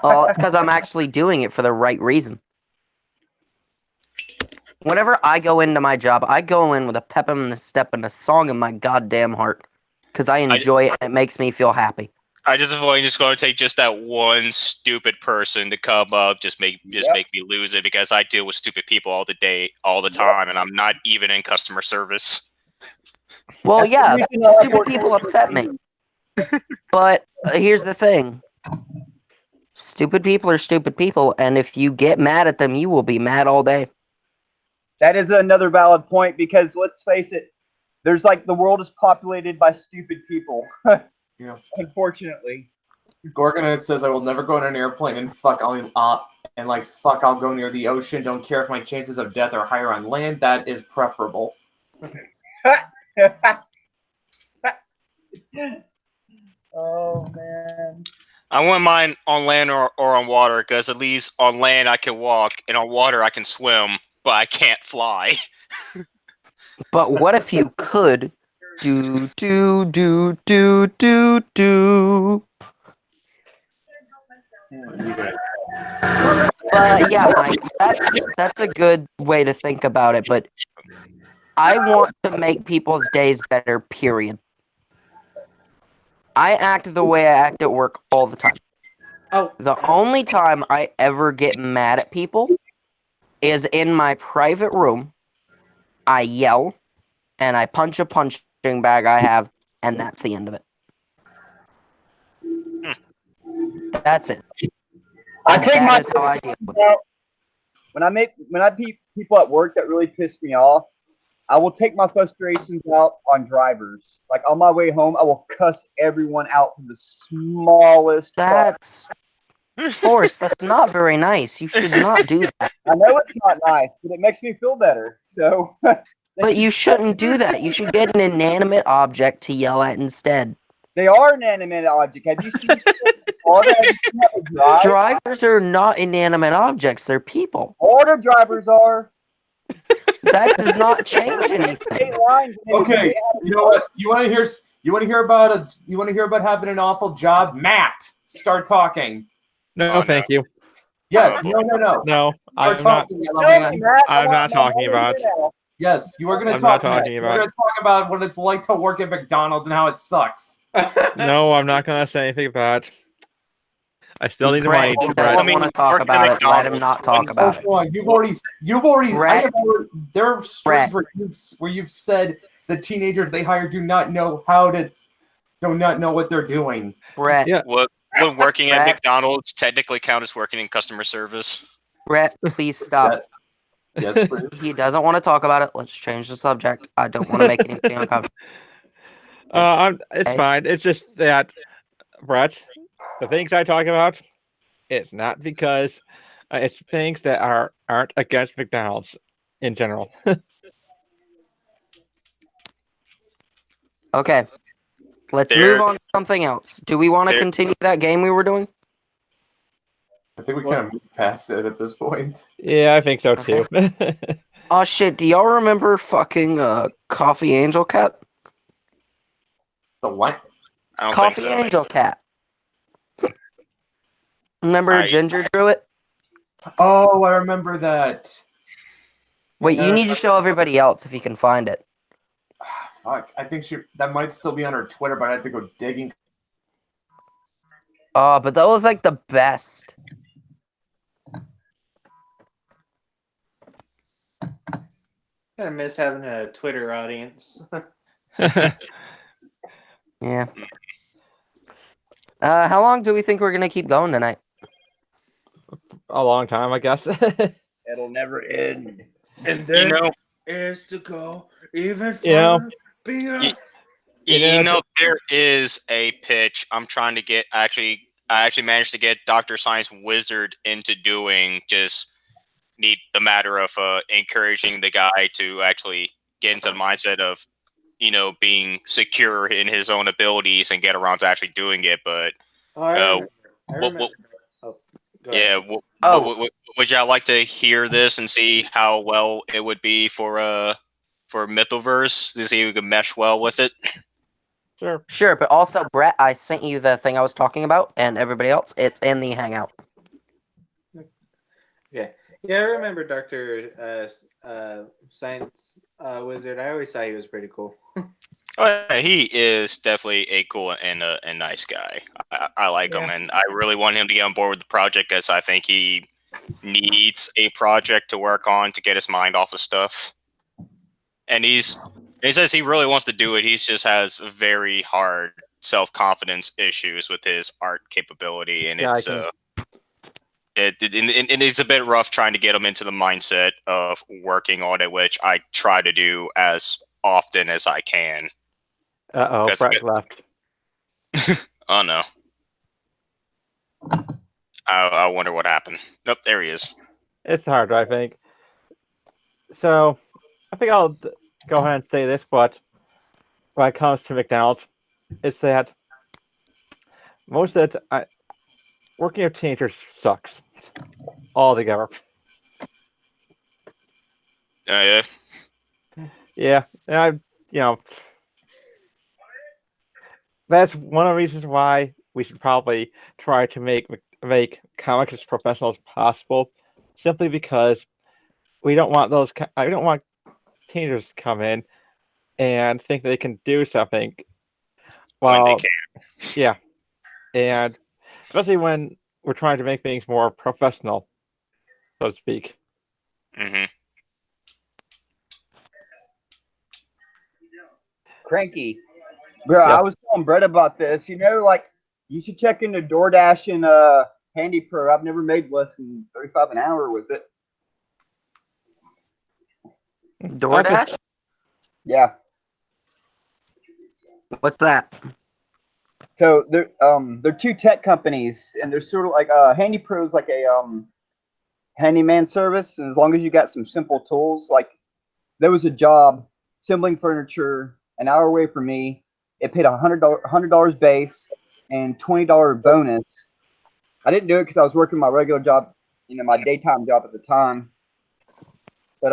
Oh, it's because I'm actually doing it for the right reason. Whenever I go into my job, I go in with a pep in the step and a song in my goddamn heart. Because I enjoy it and it makes me feel happy. I just feel like it's going to take just that one stupid person to come up, just make me lose it, because I deal with stupid people all the time, and I'm not even in customer service. Well, yeah, stupid people upset me. But here's the thing. Stupid people are stupid people, and if you get mad at them, you will be mad all day. That is another valid point, because let's face it, there's the world is populated by stupid people. Yeah. Unfortunately. Gorgonite says, I will never go on an airplane and I'll go near the ocean. Don't care if my chances of death are higher on land. That is preferable. Oh, man. I wouldn't mind on land or on water, because at least on land I can walk, and on water I can swim, but I can't fly. But what if you could do. But yeah, Mike, that's a good way to think about it, but I want to make people's days better, period. I act the way I act at work all the time. Oh. The only time I ever get mad at people is in my private room. I yell, and I punch a punching bag I have, and that's the end of it. That's it. I And take that my is how I deal with it. when I meet people at work that really piss me off. I will take my frustrations out on drivers. Like on my way home, I will cuss everyone out for the smallest. That's Forrest. That's not very nice. You should not do that. I know it's not nice, but it makes me feel better. So. But you shouldn't do that. You should get an inanimate object to yell at instead. They are an inanimate object. Have you seen auto? Have you seen how they drive? Drivers are not inanimate objects. They're people. Auto drivers are. That does not change anything. Okay, you know what? You want to hear about having an awful job? Matt, start talking. No, thank you. Yes. No. No, I'm Start not. talking. I'm not talking about. Yes, you are going to I'm talk. not talking You're about. going to talk about what it's like to work at McDonald's and how it sucks. No, I'm not going to say anything about it. I still need the Brett, money. he Brett. doesn't want to talk about it. Let him not talk about it. You've already. Brett, there are streams where you've said the teenagers they hire do not know what they're doing. Brett. Yeah. Would working at Brett. McDonald's technically count as working in customer service? Brett, please stop. Yes, please. He doesn't want to talk about it. Let's change the subject. I don't want to make anything uncomfortable. It's fine. It's just that, Brett, the things I talk about, it's not because it's things that aren't against McDonald's in general. Okay. Let's move on to something else. Do we want to continue that game we were doing? I think we kind of moved past it at this point. Yeah, I think so too. Oh shit, do y'all remember fucking Coffee Angel Cat? The what? I don't Coffee think so. Angel Cat. Remember Ginger drew it? Oh, I remember that. Wait, you need to show everybody else if you can find it. Fuck, I think that might still be on her Twitter, but I have to go digging. Oh, but that was like the best. I miss having a Twitter audience. Yeah. How long do we think we're gonna keep going tonight? A long time, I guess. It'll never end. And You know, is to go even You know, further beyond. you know, there is a pitch I'm trying to get. I actually managed to get Dr. Science Wizard into doing. Just need the matter of encouraging the guy to actually get into the mindset of, being secure in his own abilities and get around to actually doing it. But I remember. Go ahead. would y'all like to hear this and see how well it would be for Mythoverse to see if we could mesh well with it? Sure, but also, Brett, I sent you the thing I was talking about, and everybody else, it's in the Hangout. Yeah, I remember Dr. Science Wizard. I always thought he was pretty cool. Oh, yeah, he is definitely a cool and a nice guy. I like him, and I really want him to get on board with the project because I think he needs a project to work on to get his mind off of stuff. And he says he really wants to do it. He just has very hard self-confidence issues with his art capability, and it's a bit rough trying to get him into the mindset of working on it, which I try to do as often as I can. Brett left. Oh no. I wonder what happened. Nope, there he is. It's hard, I think. So, I think I'll go ahead and say this, but when it comes to McDonald's, it's that most of it, working with teenagers sucks altogether. Yeah. Yeah, and that's one of the reasons why we should probably try to make comics as professional as possible. Simply because we don't want teenagers to come in and think they can do something. When they can. Yeah, and especially when we're trying to make things more professional, so to speak. Mm-hmm. Cranky. Bro, Yep. I was telling Brett about this. You know, like, you should check into DoorDash and Handy Pro. I've never made less than 35 an hour with it. DoorDash? Yeah. What's that? So they're two tech companies, and they're sort of like Handy Pro is like a handyman service, and as long as you got some simple tools, like there was a job assembling furniture an hour away from me. It paid $100 base and $20 bonus. I didn't do it because I was working my regular job, my daytime job at the time. But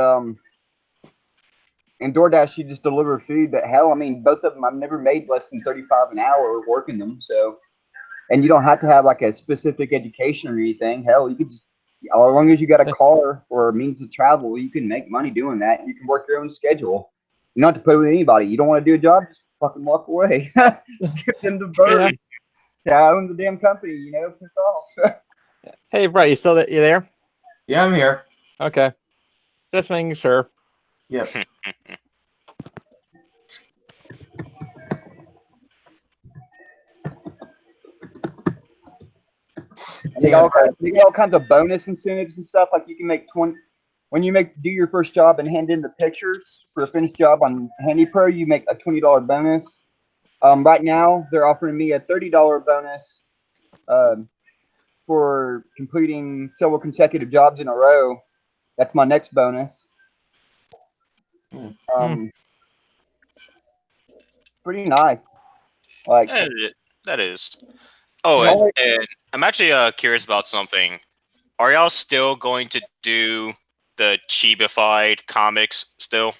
in DoorDash, you just deliver food. But hell, I mean, both of them, I've never made less than 35 an hour working them. So, and you don't have to have like a specific education or anything. Hell, you could just, as long as you got a car or a means of travel, you can make money doing that. You can work your own schedule. You don't have to play with anybody. You don't want to do a job, just fucking walk away. Give them the bird. Yeah. I own the damn company, piss off. Hey, Brett, you there? Yeah, I'm here. Okay. Just making sure. Yep. They got all kinds of bonus incentives and stuff. Like you can make 20 when you do your first job and hand in the pictures for a finished job on Handy Pro. You make a $20 bonus. Right now, they're offering me a $30 bonus for completing several consecutive jobs in a row. That's my next bonus. Pretty nice. Like that is. Oh, and I'm actually curious about something. Are y'all still going to do the Chibified comics still?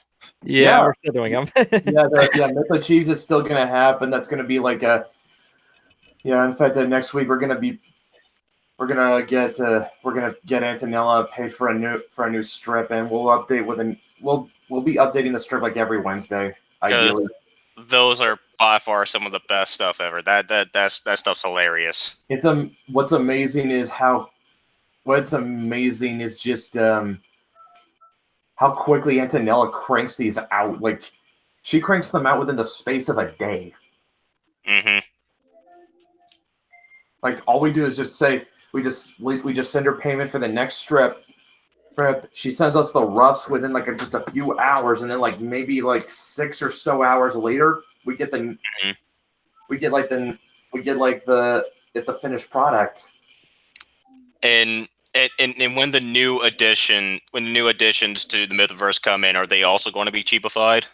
Yeah, we're still doing them. Myth of Chiefs is still gonna happen. That's gonna be like a in fact next week we're gonna get Antonella paid for a new strip, and we'll update we'll be updating the strip like every Wednesday, ideally. Those are by far some of the best stuff ever. That stuff's hilarious. It's what's amazing is just how quickly Antonella cranks these out. Like she cranks them out within the space of a day. Mm-hmm. Like all we do is just say we just send her payment for the next strip. She sends us the roughs within like just a few hours, and then like maybe like 6 or so hours later, we get the finished product. And when the new additions to the Mythiverse come in, are they also going to be cheapified?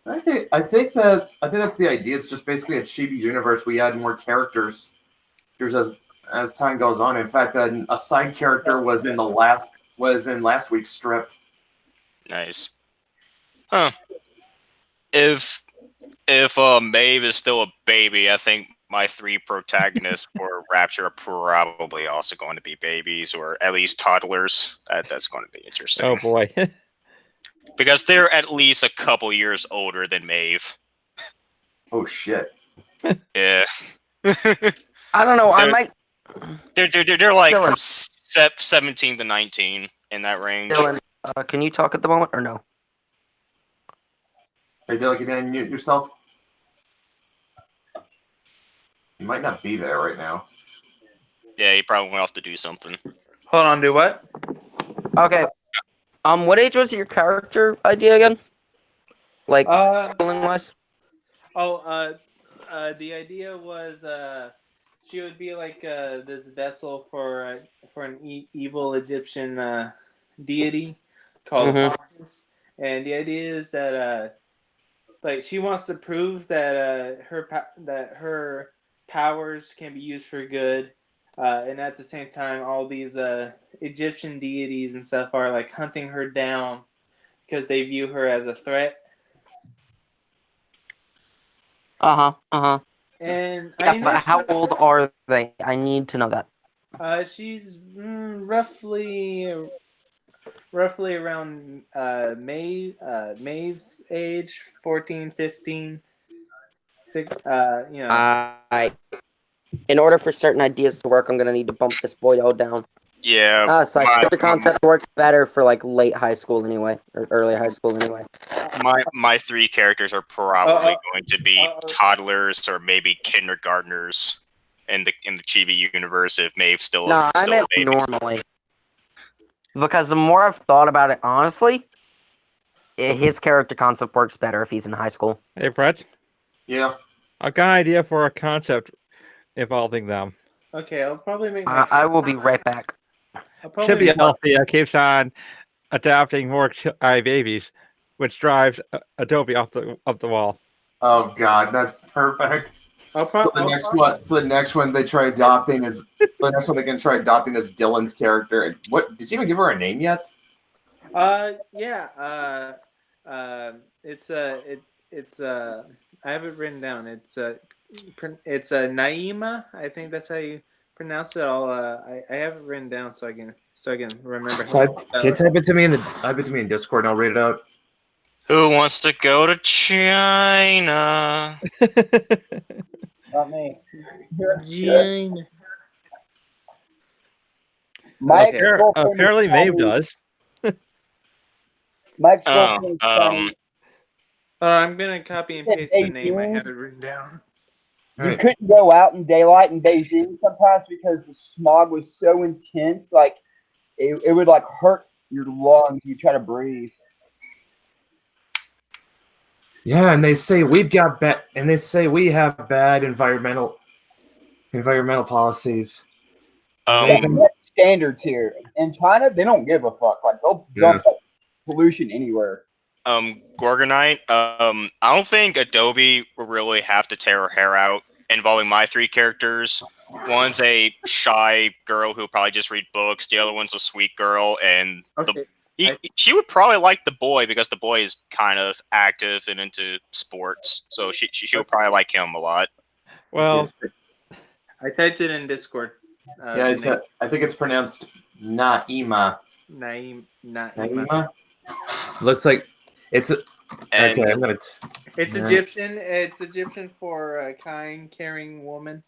I think that's the idea. It's just basically a chibi universe. We add more characters as time goes on. In fact, a side character was in last week's strip. Nice. Huh. If Maeve is still a baby, I think my 3 protagonists for Rapture are probably also going to be babies, or at least toddlers. That's going to be interesting. Oh boy. Because they're at least a couple years older than Maeve. Oh shit. Yeah. I don't know. I might. They're like from 17 to 19 in that range. Dylan, can you talk at the moment or no? Hey Dylan, can you unmute yourself? You might not be there right now. Yeah, he probably went off to do something. Hold on, do what? Okay. What age was your character idea again? Like schooling wise? The idea was she would be like this vessel for an evil Egyptian deity called Horus. And the idea is that like she wants to prove that her powers can be used for good, and at the same time, all these Egyptian deities and stuff are like hunting her down because they view her as a threat. And but how old are they? I need to know that. She's roughly around Maeve's age, 14, 15. In order for certain ideas to work, I'm gonna need to bump this boyo down. Yeah, Sorry, the concept works better for like late high school anyway, or early high school anyway. my 3 characters are probably going to be toddlers or maybe kindergartners in the Chibi universe if Maeve's still No, I still a meant baby. normally. Because the more I've thought about it, honestly, his character concept works better if he's in high school. Hey, Brett. Yeah. I've got an idea for a concept involving them. Okay, I'll probably make my. I will be right back. Chibi Althea keeps on adopting more babies, which drives Adobe off the wall. Oh God, that's perfect. So the next one they try adopting is the next one they can try adopting is Dylan's character. What did you even give her a name yet? Yeah. It's I have it written down. It's Naima. I think that's how you pronounce it. I have it written down so I can remember. Can you type it to me in Discord and I'll read it out? Who wants to go to China? Not me. China. Mike, apparently Maeve does. Mike's Oh, girlfriend. I'm gonna copy and paste the name. I have it written down. You couldn't go out in daylight in Beijing sometimes because the smog was so intense. Like it would like hurt your lungs. You try to breathe. Yeah, and they say we have bad environmental policies. Standards here in China, they don't give a fuck. Like they'll dump pollution anywhere. Gorgonite. I don't think Adobe will really have to tear her hair out involving my 3 characters. One's a shy girl who probably just read books. The other one's a sweet girl, and she would probably like the boy because the boy is kind of active and into sports. So she would probably like him a lot. Well, I typed it in Discord. I think it's pronounced Naima. Naima. Looks like it's okay. I'm gonna. It's Egyptian. It's Egyptian for a kind, caring woman.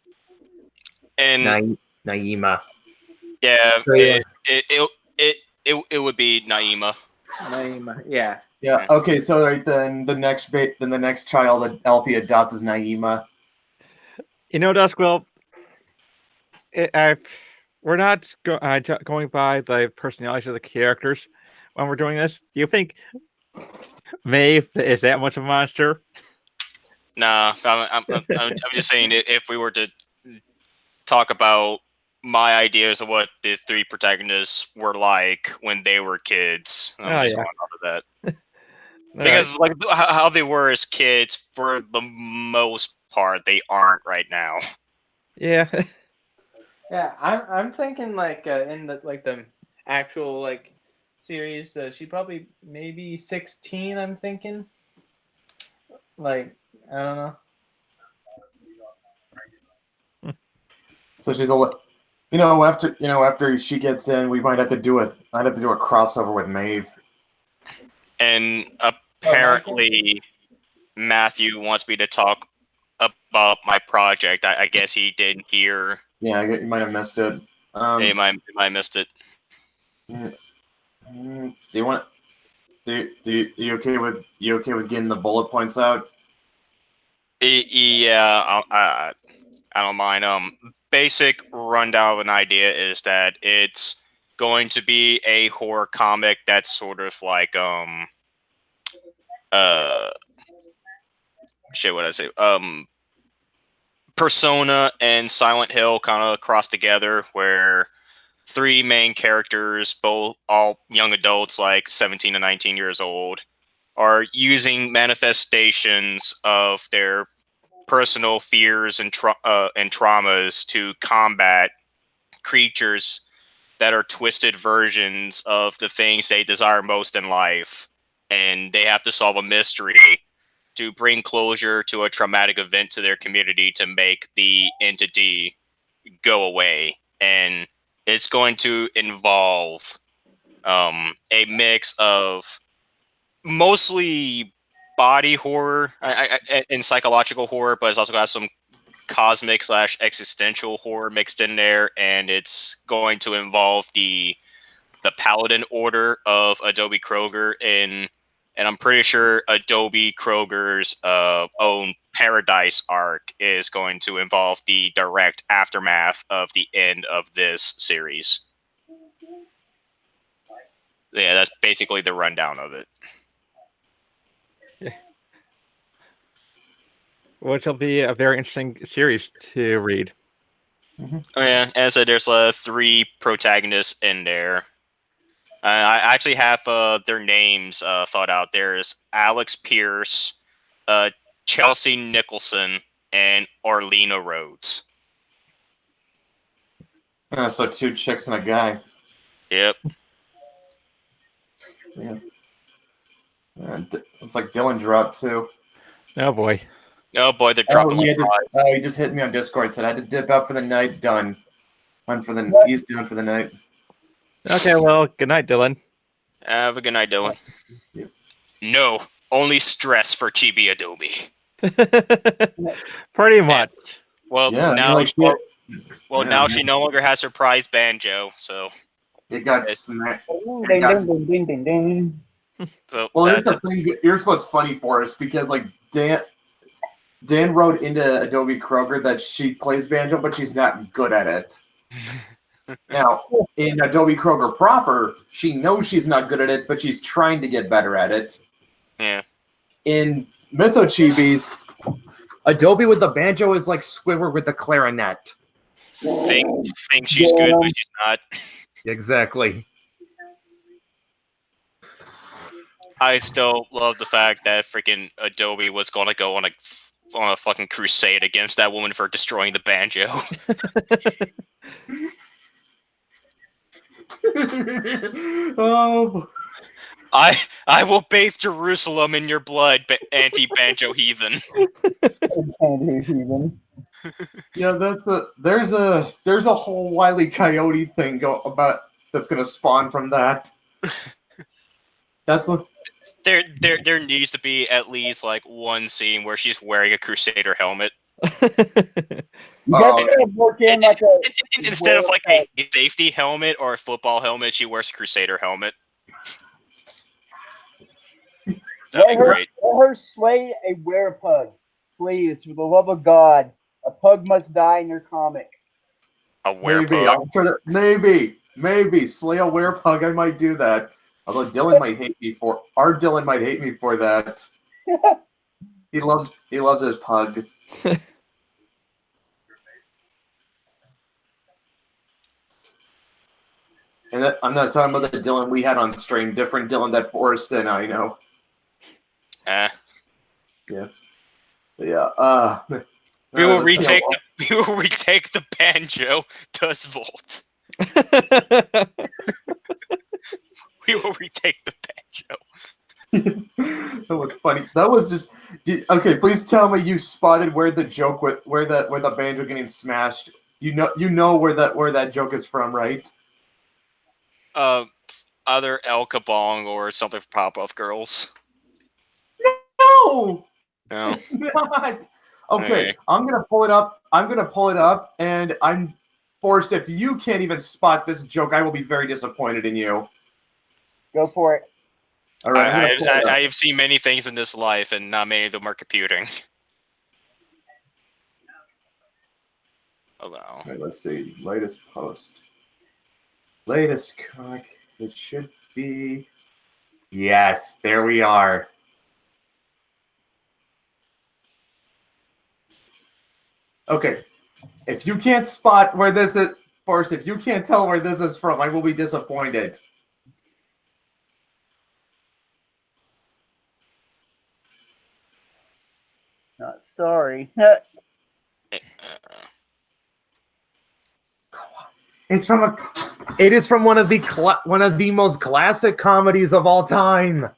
And Naima. Yeah, it would be Naima. Naima, yeah. Yeah. Okay. So then the next child that Althea adopts is Naima. You know, Duskwell, we're not going by the personalities of the characters when we're doing this. Do you think Maeve is that much of a monster? Nah, I'm just saying if we were to talk about my ideas of what the 3 protagonists were like when they were kids, I'm just going off of that. Because like how they were as kids, for the most part, they aren't right now. Yeah. Yeah, I'm thinking like in the actual like series, she probably maybe 16. I'm thinking. Like I don't know. So she's after she gets in, we might have to do a crossover with Maeve. And apparently, Matthew wants me to talk about my project. I guess he didn't hear. Yeah, you might have missed it. You might missed it. Yeah. Do you want? You okay with getting the bullet points out? Yeah, I don't mind. Basic rundown of an idea is that it's going to be a horror comic that's sort of like what I say Persona and Silent Hill kind of cross together, where 3 main characters, all young adults like 17 to 19 years old, are using manifestations of their personal fears and traumas to combat creatures that are twisted versions of the things they desire most in life, and they have to solve a mystery to bring closure to a traumatic event to their community to make the entity go away. And it's going to involve a mix of mostly body horror and psychological horror, but it's also got some cosmic / existential horror mixed in there, and it's going to involve the Paladin Order of Adobe Kroger and I'm pretty sure Adobe Kroger's own Paradise arc is going to involve the direct aftermath of the end of this series. Yeah, that's basically the rundown of it. Which will be a very interesting series to read. Oh, yeah, as I said, there's 3 protagonists in there. I actually have their names thought out. There's Alex Pierce, Chelsea Nicholson, and Arlena Rhodes. So 2 chicks and a guy. Yep. Yeah. It's like Dylan dropped too. Oh boy. Oh boy, they're dropping he just hit me on Discord. Said I had to dip out for the night. Done. He's done for the night. Okay, well, good night, Dylan. Have a good night, Dylan. Yep. No, only stress for Chibi Adobe. Pretty much. Well, yeah, now, now yeah. she no longer has her prize banjo, so it got smacked. Ding, ding, ding, ding, ding. So well, here's the thing. Here's what's funny for us because like Dan wrote into Adobe Kroger that she plays banjo, but she's not good at it. Now, in Adobe Kroger proper, she knows she's not good at it, but she's trying to get better at it. Yeah. In Mythochibis, Adobe with the banjo is like Squidward with the clarinet. Think she's good, but she's not. Exactly. I still love the fact that freaking Adobe was going to go on a fucking crusade against that woman for destroying the banjo. Oh, I will bathe Jerusalem in your blood, anti-banjo heathen. yeah, there's a whole Wile E. Coyote thing that's gonna spawn from that. That's what. There needs to be at least like one scene where she's wearing a Crusader helmet. Instead of like a safety helmet or a football helmet, she wears a Crusader helmet. That'd be great. Let her slay a werepug. Please, for the love of God. A pug must die in your comic. A werepug? Maybe. Slay a werepug, I might do that. Although Dylan might hate me for that. He loves his pug. And I'm not talking about the Dylan we had on stream. Different Dylan that Forrest and I know. Yeah. Yeah. We will retake the banjo to Volt. We will retake the banjo. That was funny. That was just okay. Please tell me you spotted where the joke where the banjo getting smashed. You know where that joke is from, right? Either El Kabong or something for Pop-Off Girls. No, no, it's not. Okay, I'm gonna pull it up, and I'm forced. If you can't even spot this joke, I will be very disappointed in you. Go for it. All right, I have seen many things in this life, and not many of them are computing. Oh no. All right, let's see. Latest post. Latest comic. It should be. Yes, there we are. Okay, if you can't spot where this is, Forrest, if you can't tell where this is from, I will be disappointed. Not sorry. It is from one of the most classic comedies of all time.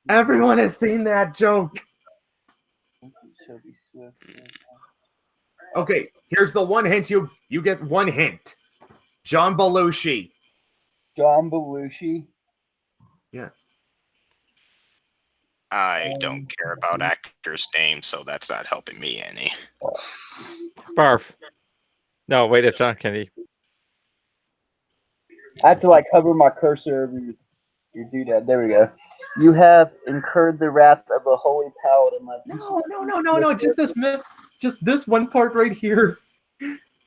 Everyone has seen that joke. Okay, here's the one hint. You get one hint. John Belushi. John Belushi. Yeah. I don't care about actors' names, so that's not helping me any. Barf. No, wait, it's John Kennedy. I have to like hover my cursor over your doodad. There we go. You have incurred the wrath of a holy paladin. No. Just this one part right here.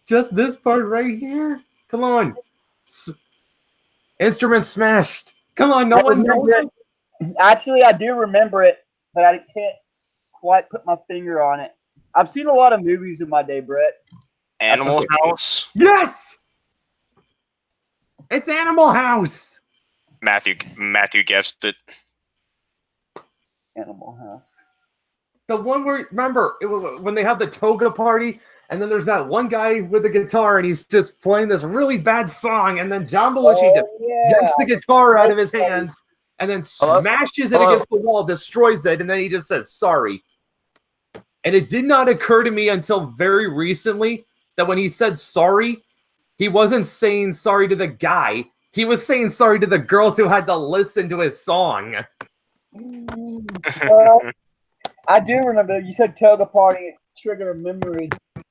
Just this part right here. Come on. Instrument smashed. Come on, no one. Actually, I do remember it, but I can't quite put my finger on it. I've seen a lot of movies in my day, Brett. Animal House? Yes! It's Animal House! Matthew guessed it. Animal House. The one where, remember, it was when they have the toga party, and then there's that one guy with the guitar, and he's just playing this really bad song, and then John Belushi just yanks the guitar out of his hands, and then smashes it against the wall, destroys it, and then he just says, sorry. And it did not occur to me until very recently that when he said sorry, he wasn't saying sorry to the guy. He was saying sorry to the girls who had to listen to his song. I do remember. You said toga party. It triggered a memory. I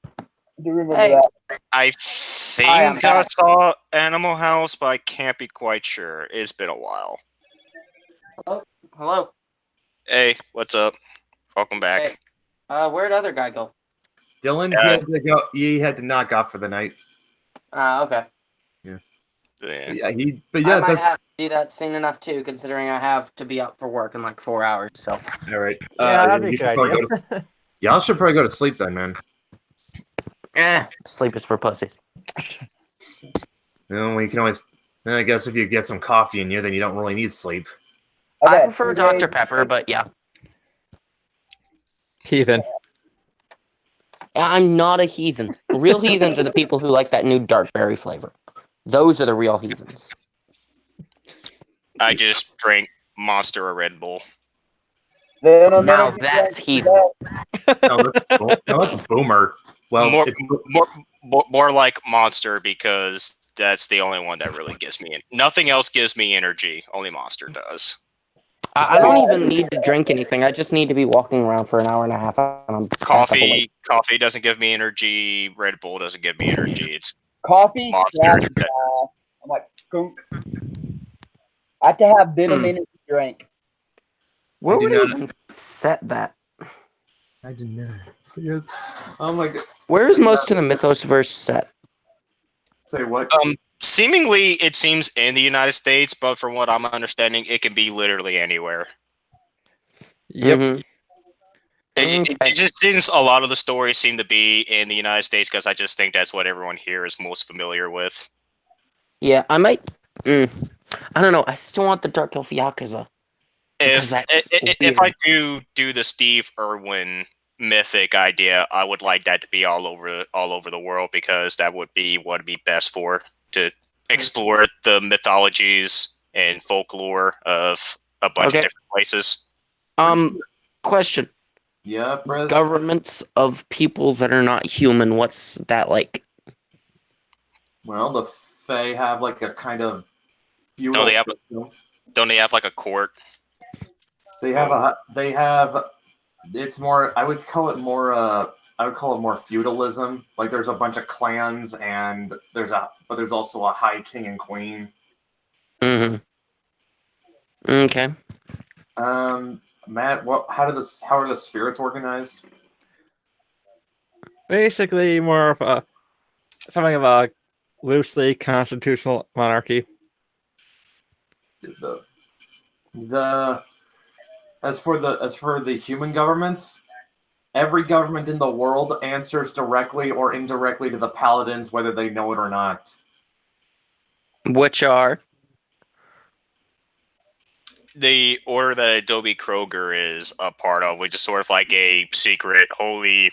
do remember that. I think I saw Animal House, but I can't be quite sure. It's been a while. Hello. Hey, what's up? Welcome back. Hey, where'd other guy go? Dylan, he had to go. He had to knock off for the night. Okay. Yeah. Yeah. I might have to do that soon enough too, considering I have to be up for work in like 4 hours. So. All right. Yeah, that'd be a good idea. Y'all should probably go to sleep then, man. Sleep is for pussies. We can always. I guess if you get some coffee in you, then you don't really need sleep. I prefer Dr. Pepper, but yeah. Heathen. I'm not a heathen. Real heathens are the people who like that new dark berry flavor. Those are the real heathens. I just drank Monster or Red Bull. Now that's heathen. No, that's boomer. Well, more like Monster, because that's the only one that really gives me. Nothing else gives me energy. Only Monster does. I don't even need to drink anything. I just need to be walking around for an hour and a half. Coffee doesn't give me energy. Red Bull doesn't give me energy. It's coffee. Monster. I'm like, gunk. I have to have venom in it to drink. Where would you even set that? I did not. Yes. Oh my god. Where is most of the Mythosverse set? Say what? Seemingly, it seems in the United States, but from what I'm understanding, it can be literally anywhere. Yep. Mm-hmm. It just seems a lot of the stories seem to be in the United States, because I just think that's what everyone here is most familiar with. Yeah, I might. I don't know. I still want the Dark Elf Yakuza. If I do the Steve Irwin mythic idea, I would like that to be all over the world, because that would be what would be best for to explore the mythologies and folklore of a bunch of different places. Question. Yeah, Brez? Governments of people that are not human, what's that like? Well, the Fae have like a kind of feudal system. Don't they have like a court? They have it's more, I would call it more feudalism. Like there's a bunch of clans, and there's also a high king and queen. Mm-hmm. Okay. Matt, how are the spirits organized? Basically, more of something of a loosely constitutional monarchy. As for the human governments, every government in the world answers directly or indirectly to the paladins, whether they know it or not. Which are? The order that Adobe Kroger is a part of, which is sort of like a secret, holy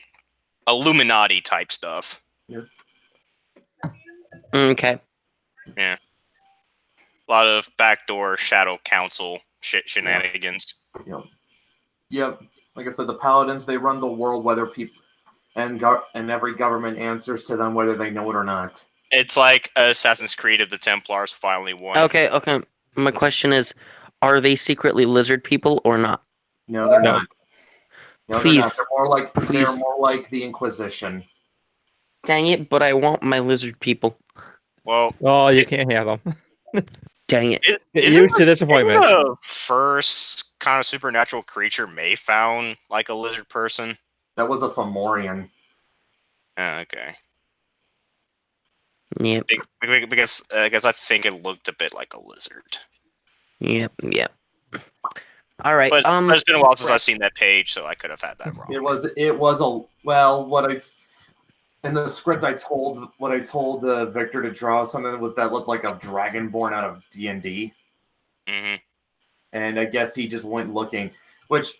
Illuminati type stuff. Yeah. Okay. Yeah. A lot of backdoor shadow council shenanigans. Yep. Like I said, the paladins, they run the world, whether people and every government answers to them, whether they know it or not. It's like Assassin's Creed if the Templars finally won. Okay. My question is, are they secretly lizard people or not? No, they're No. not. No, Please. they're not. They're Please. more like the Inquisition. Dang it, but I want my lizard people. Well, Oh, you can't have them. Dang it. Get isn't used to disappointment. the first kind of supernatural creature May found like a lizard person? That was a Fomorian. Oh, okay. Yep. Because I guess I think it looked a bit like a lizard. Yep. All right. But it's been a while since Brett. I've seen that page, so I could have had that wrong. It was a well. In the script I told Victor to draw something that looked like a dragon born out of D&D, Mm-hmm. and I guess he just went looking. Which,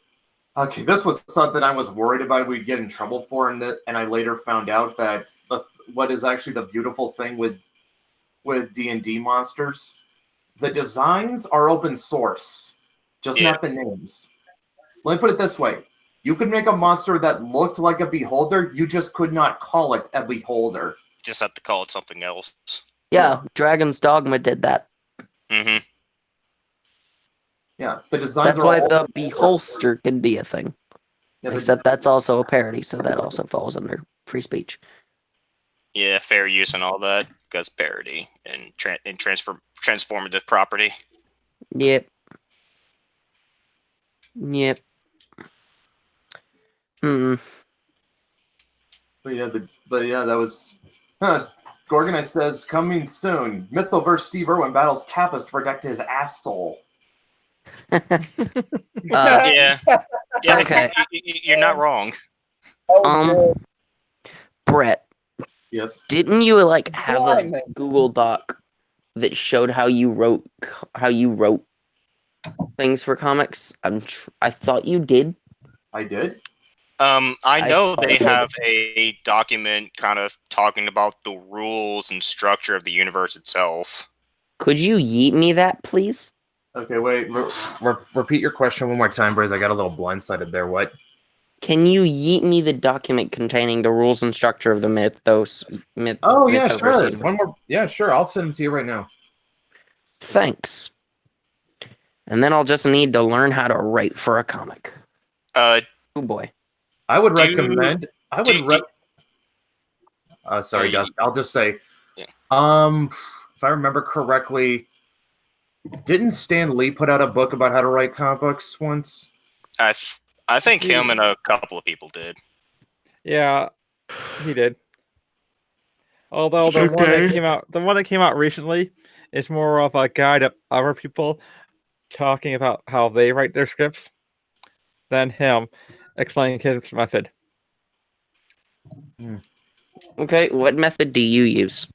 okay, this was something I was worried about we'd get in trouble for, and I later found out that what is actually the beautiful thing with D&D monsters, the designs are open source, just not the names. Let me put it this way. You could make a monster that looked like a beholder, you just could not call it a beholder. Just have to call it something else. Yeah, Dragon's Dogma did that. Mm-hmm. Yeah, the designs That's are why all the open source. beholster can be a thing. Yeah, Except that's also a parody, so that also falls under free speech. Yeah, fair use and all that, because parody and transformative property. Yep. Hmm. But yeah, that was. Gorgonite says coming soon. Mythoverse Steve Irwin battles Kappas to protect his asshole. Yeah. Okay. You're not wrong. Brett. Yes. Didn't you have a Google Doc that showed how you wrote things for comics? I thought you did. I did. I know thought they you did. have a document kind of talking about the rules and structure of the universe itself. Could you yeet me that, please? Okay, wait. Repeat your question one more time, Briz. I got a little blindsided there. What? Can you yeet me the document containing the rules and structure of the mythos? Oh yeah, Mythoverse sure. universe? One more. Yeah, sure. I'll send it to you right now. Thanks. And then I'll just need to learn how to write for a comic. Oh boy. I would recommend. Sorry, Dust. I'll just say. Yeah. If I remember correctly, didn't Stan Lee put out a book about how to write comic books once? I think him and a couple of people did. Yeah, he did. Although the one that came out recently is more of a guide of other people talking about how they write their scripts than him explaining his method. Okay, what method do you use?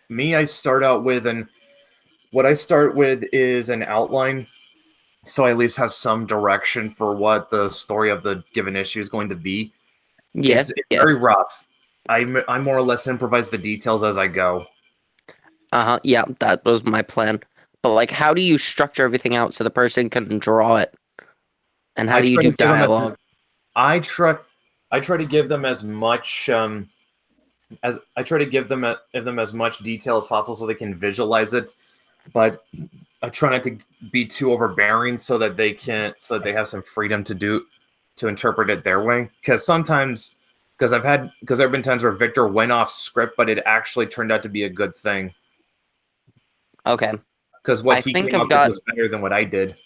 Me, I start out with what I start with is an outline, so I at least have some direction for what the story of the given issue is going to be. Yeah, It's very rough. I more or less improvise the details as I go. Yeah, that was my plan. But how do you structure everything out so the person can draw it? And how do you do dialogue? I try to give them as much as much detail as possible so they can visualize it, but I try not to be too overbearing so that they have some freedom to interpret it their way. Because sometimes, there have been times where Victor went off script, but it actually turned out to be a good thing. Okay. Because what he came up with was better than what I did.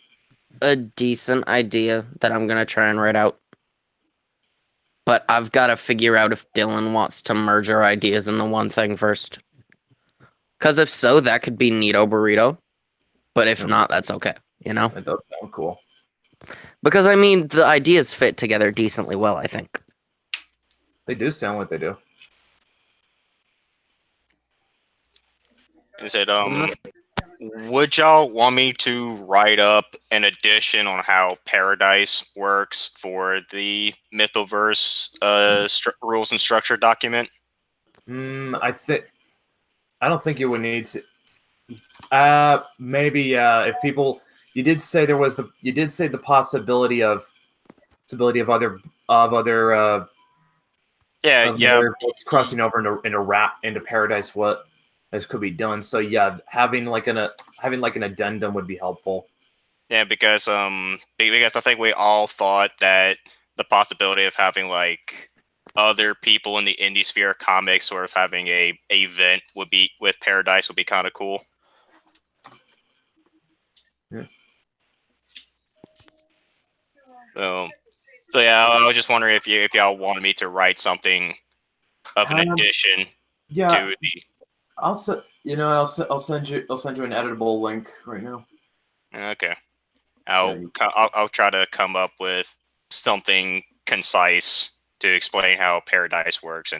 A decent idea that I'm gonna try and write out. But I've got to figure out if Dylan wants to merge our ideas into one thing first. Because if so, that could be Neato Burrito. But if not, that's okay. That does sound cool. Because, the ideas fit together decently well, I think. They do sound like they do. Is it, would y'all want me to write up an edition on how Paradise works for the Mythoverse rules and structure document? I don't think you would need to. Maybe if people, you did say the possibility of other crossing over into Paradise. What this could be done. So yeah, having an addendum would be helpful. Yeah, because I think we all thought that the possibility of having like other people in the indie sphere of comics sort of having a event would be with Paradise would be kind of cool. Yeah. So yeah, I was just wondering if y'all wanted me to write something of an addition Yeah, to the. I'll send you an editable link right now. Okay, Yeah, I'll try to come up with something concise to explain how Paradise works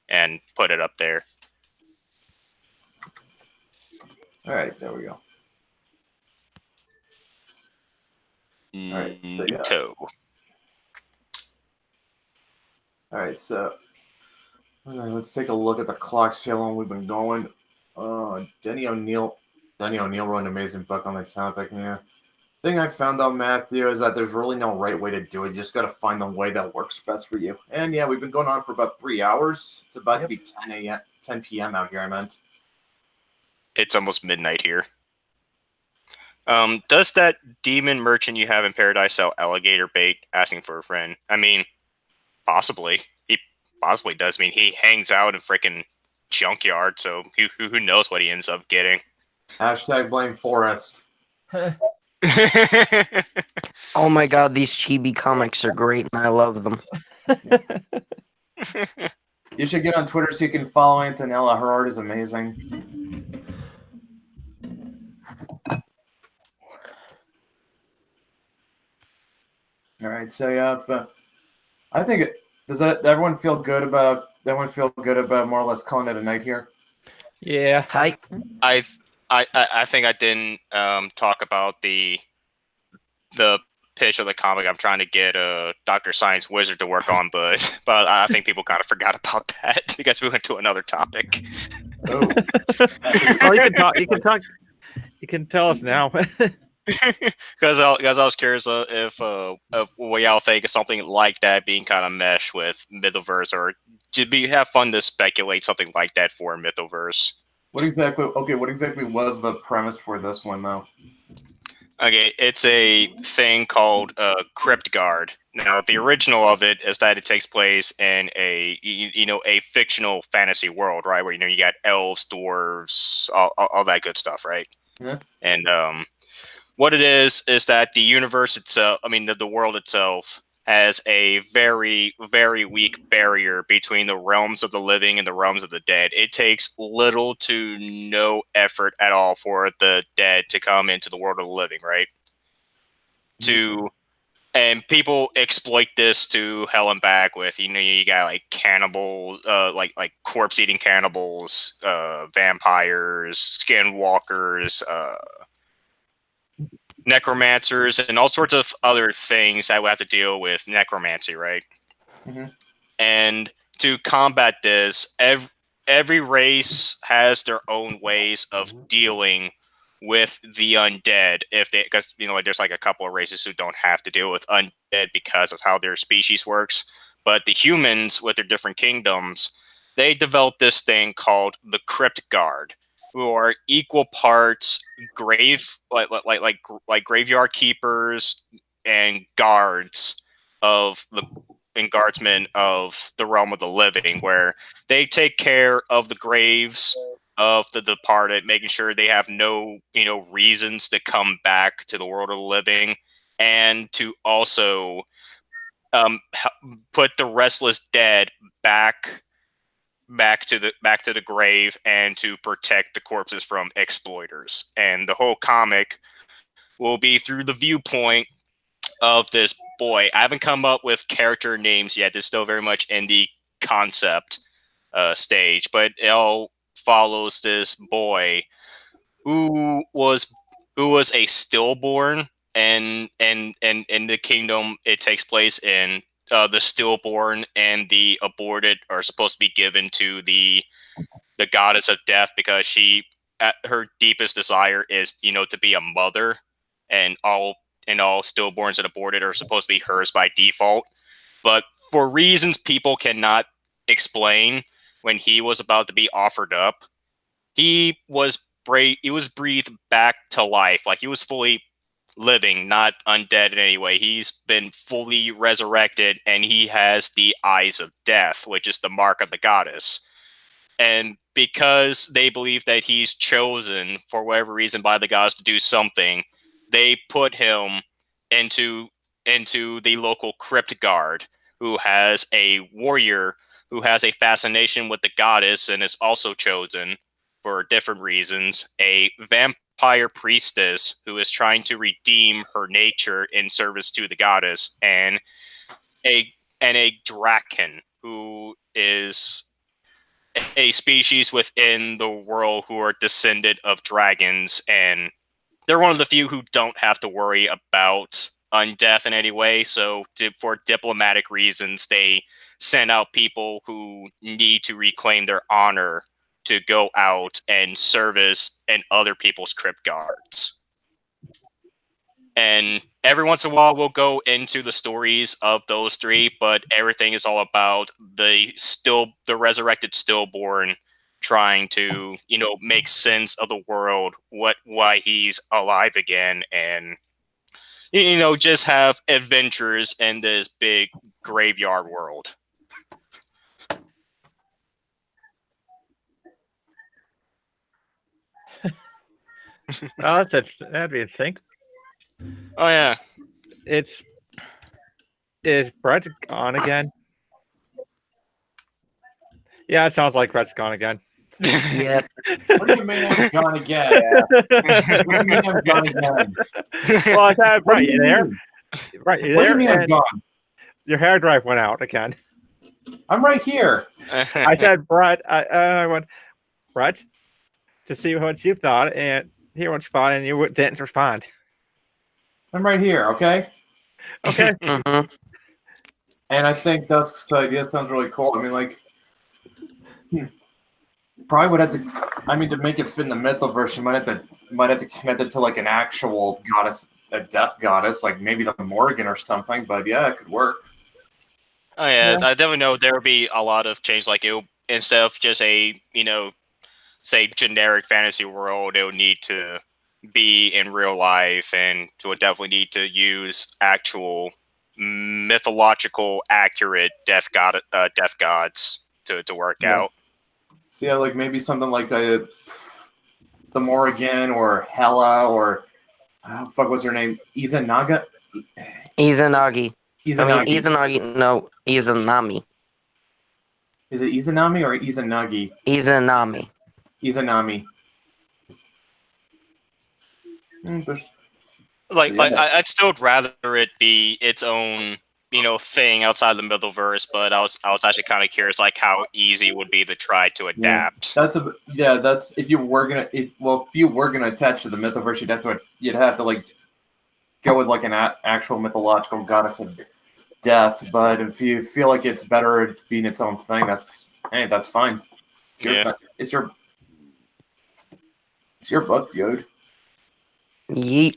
and put it up there. All right, there we go. All right, so yeah. All right, so let's take a look at the clock, see how long we've been going. Denny O'Neil wrote an amazing book on the topic. Yeah. Thing I found out, Matthew, is that there's really no right way to do it. You just got to find the way that works best for you. And yeah, we've been going on for about 3 hours. It's about to be 10 p.m. out here, I meant. It's almost midnight here. Does that demon merchant you have in Paradise sell alligator bait? Asking for a friend. I mean, possibly. He possibly does. I mean, he hangs out in freaking junkyard, so who knows what he ends up getting. Hashtag blame Forrest. Oh my god, these chibi comics are great and I love them. You should get on Twitter so you can follow Antonella. Her art is amazing. All right, so yeah, I think does everyone feel good about more or less calling it a night here? Yeah. I think I didn't talk about the pitch of the comic I'm trying to get Dr. Science Wizard to work on, but I think people kind of forgot about that because we went to another topic. Oh. Well, you can talk. You can tell us now. Because I was curious if what y'all think of something like that being kind of meshed with Mythoverse, or did we have fun to speculate something like that for Mythoverse? What exactly was the premise for this one, though? Okay, it's a thing called Crypt Guard. Now, the original of it is that it takes place in a a fictional fantasy world, right? Where you got elves, dwarves, all that good stuff, right? Yeah. And what it is that the universe itself, I mean, the world itself, has a very, very weak barrier between the realms of the living and the realms of the dead. It takes little to no effort at all for the dead to come into the world of the living, right? And people exploit this to hell and back with, you got like cannibals, like corpse eating cannibals, vampires, skinwalkers, necromancers, and all sorts of other things that we have to deal with necromancy, right? Mm-hmm. And to combat this, every race has their own ways of dealing with the undead. Because there's like a couple of races who don't have to deal with undead because of how their species works, but the humans with their different kingdoms, they developed this thing called the Crypt Guard, who are equal parts graveyard keepers and guardsmen of the realm of the living, where they take care of the graves of the departed, making sure they have no reasons to come back to the world of the living, and to also put the restless dead back to the grave, and to protect the corpses from exploiters. And the whole comic will be through the viewpoint of this boy. I haven't come up with character names yet. It's still very much in the concept stage, but it all follows this boy who was a stillborn, and in the kingdom it takes place in, the stillborn and the aborted are supposed to be given to the goddess of death, because she, her deepest desire is to be a mother, and all stillborns and aborted are supposed to be hers by default. But for reasons people cannot explain, when he was about to be offered up, he was breathed back to life. Like, he was fully living, not undead in any way. He's been fully resurrected, and he has the eyes of death, which is the mark of the goddess. And because they believe that he's chosen for whatever reason by the gods to do something, they put him into the local crypt guard, who has a warrior who has a fascination with the goddess and is also chosen for different reasons, a vampire priestess who is trying to redeem her nature in service to the goddess, and a draken who is a species within the world who are descended of dragons, and they're one of the few who don't have to worry about undeath in any way. So, for diplomatic reasons, they send out people who need to reclaim their honor to go out and service and other people's crypt guards. And every once in a while, we'll go into the stories of those three, but everything is all about the resurrected stillborn trying to, make sense of the world, why he's alive again, and just have adventures in this big graveyard world. Oh, that'd be interesting. Oh yeah. Is Brett gone again? Yeah, it sounds like Brett's gone again. Yep. What do you mean I'm gone again? What do you mean I'm gone again? Well, I thought, Brett, you there? Right, you What do there? you mean I'm And gone? your hair drive went out again. I'm right here. I said, Brett, I went, Brett, to see what you thought, and hear what you thought, and you didn't respond. I'm right here, okay? Okay. Mhm. And I think Dusk's idea sounds really cool. I mean, like, probably would have to. I mean, to make it fit in the mythoverse, you might have to connect it to like an actual goddess, a death goddess, like maybe the Morrigan or something. But yeah, it could work. Oh yeah, Yeah. I definitely know there would be a lot of change. Like instead of just a say generic fantasy world, it would need to be in real life, and it would definitely need to use actual mythological accurate death gods to work Yeah. out. So yeah, like maybe something like the Morrigan or Hela or fuck, what's her name? Izanagi. Izanagi. Izanagi. Izanagi. No, Izanami. Is it Izanami or Izanagi? Izanami. Izanami. Like, So, yeah. I'd still rather it be its own thing outside the Mythoverse, but I was actually kind of curious like how easy it would be to try to adapt. That's if you were gonna attach to the Mythoverse, you'd have to like go with like an actual mythological goddess of death. But if you feel like it's better being its own thing, that's fine. It's your book, dude. Yeet.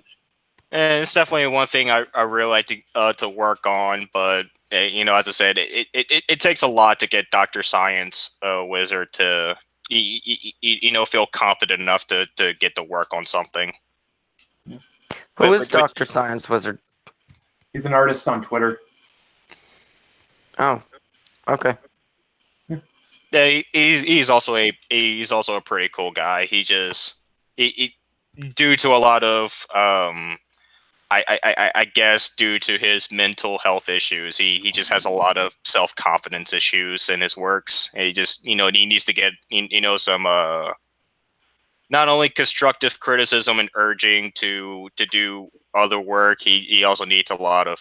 And it's definitely one thing I really like to work on, but as I said, it takes a lot to get Dr. Science Wizard to feel confident enough to get to work on something. Who is Dr. Science Wizard? He's an artist on Twitter. Oh, okay. Yeah, he's also a pretty cool guy. He due to a lot of I guess due to his mental health issues, he just has a lot of self-confidence issues in his works. And he just he needs to get some not only constructive criticism and urging to do other work. He also needs a lot of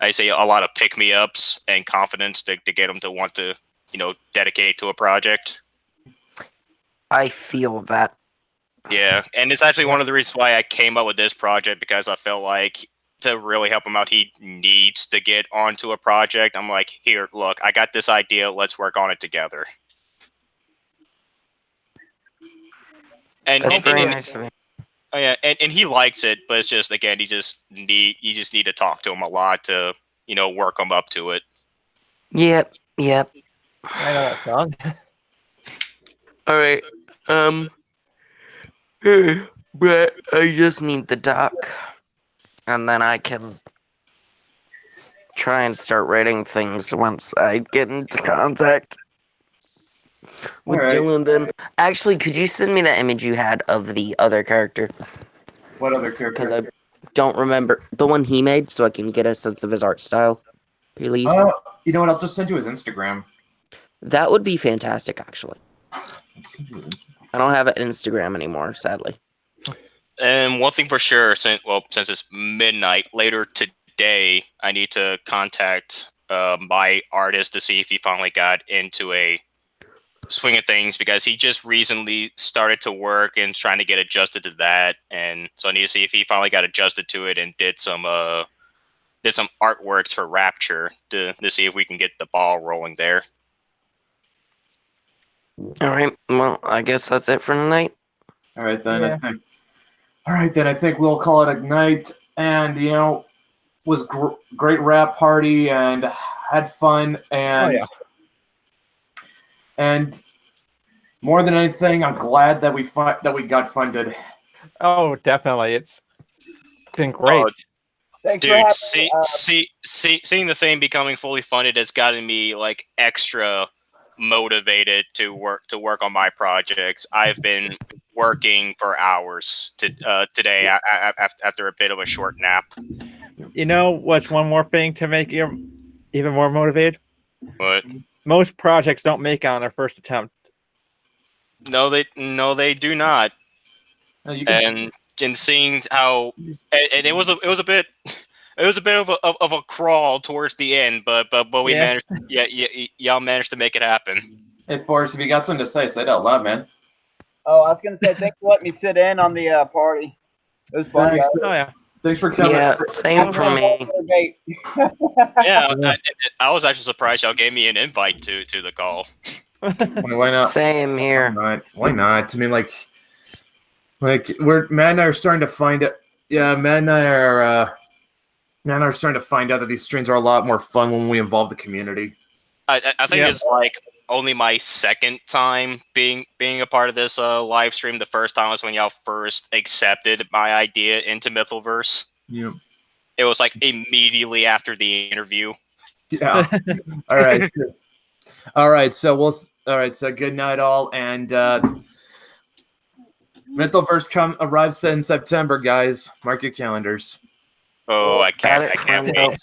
I say a lot of pick-me-ups and confidence to get him to want to dedicate to a project. I feel that. Yeah, and it's actually one of the reasons why I came up with this project, because I felt like to really help him out, he needs to get onto a project. I'm like, here, look, I got this idea. Let's work on it together. And That's very nice of him. Oh yeah, and he likes it, but it's just again, you just need to talk to him a lot to work him up to it. Yep. I know that song. All right. But I just need the doc, and then I can try and start writing things once I get into contact with Alright. Dylan. Then, actually, could you send me that image you had of the other character? What other Because character? I don't remember the one he made, so I can get a sense of his art style. Please. You know what? I'll just send you his Instagram. That would be fantastic, actually. I don't have an Instagram anymore, sadly. And one thing for sure, since it's midnight, later today, I need to contact my artist to see if he finally got into a swing of things, because he just recently started to work and trying to get adjusted to that, and so I need to see if he finally got adjusted to it and did some artworks for Rapture to see if we can get the ball rolling there. All right. Well, I guess that's it for tonight. All right then. Yeah. I think we'll call it a night. And was great rap party and had fun and and more than anything, I'm glad that we got funded. Oh, definitely. It's been great. Oh, Thanks for dude, having seeing the thing becoming fully funded has gotten me like extra motivated to work on my projects. I've been working for hours today after a bit of a short nap. You know what's one more thing to make you even more motivated? But Most projects don't make it on their first attempt. no, they do not. And seeing how and it was a bit of a crawl towards the end, but we managed. Yeah, y'all managed to make it happen. Hey, Forrest, if you got something to say it out loud, man. Oh, I was gonna say thanks for letting me sit in on the party. It was fun. Thanks. Oh yeah. Thanks for coming. Yeah, same for me. Yeah, I was actually surprised y'all gave me an invite to the call. Why not? Same here. Why not? I mean, like Matt and I are starting to find it. Yeah, Matt and I are starting to find out that these streams are a lot more fun when we involve the community. I think it's like only my second time being a part of this live stream. The first time was when y'all first accepted my idea into Mythilverse. Yeah. It was like immediately after the interview. Yeah. All right. All right. So So good night, all, and Mythilverse arrives in September, guys. Mark your calendars. Oh, I can't wait.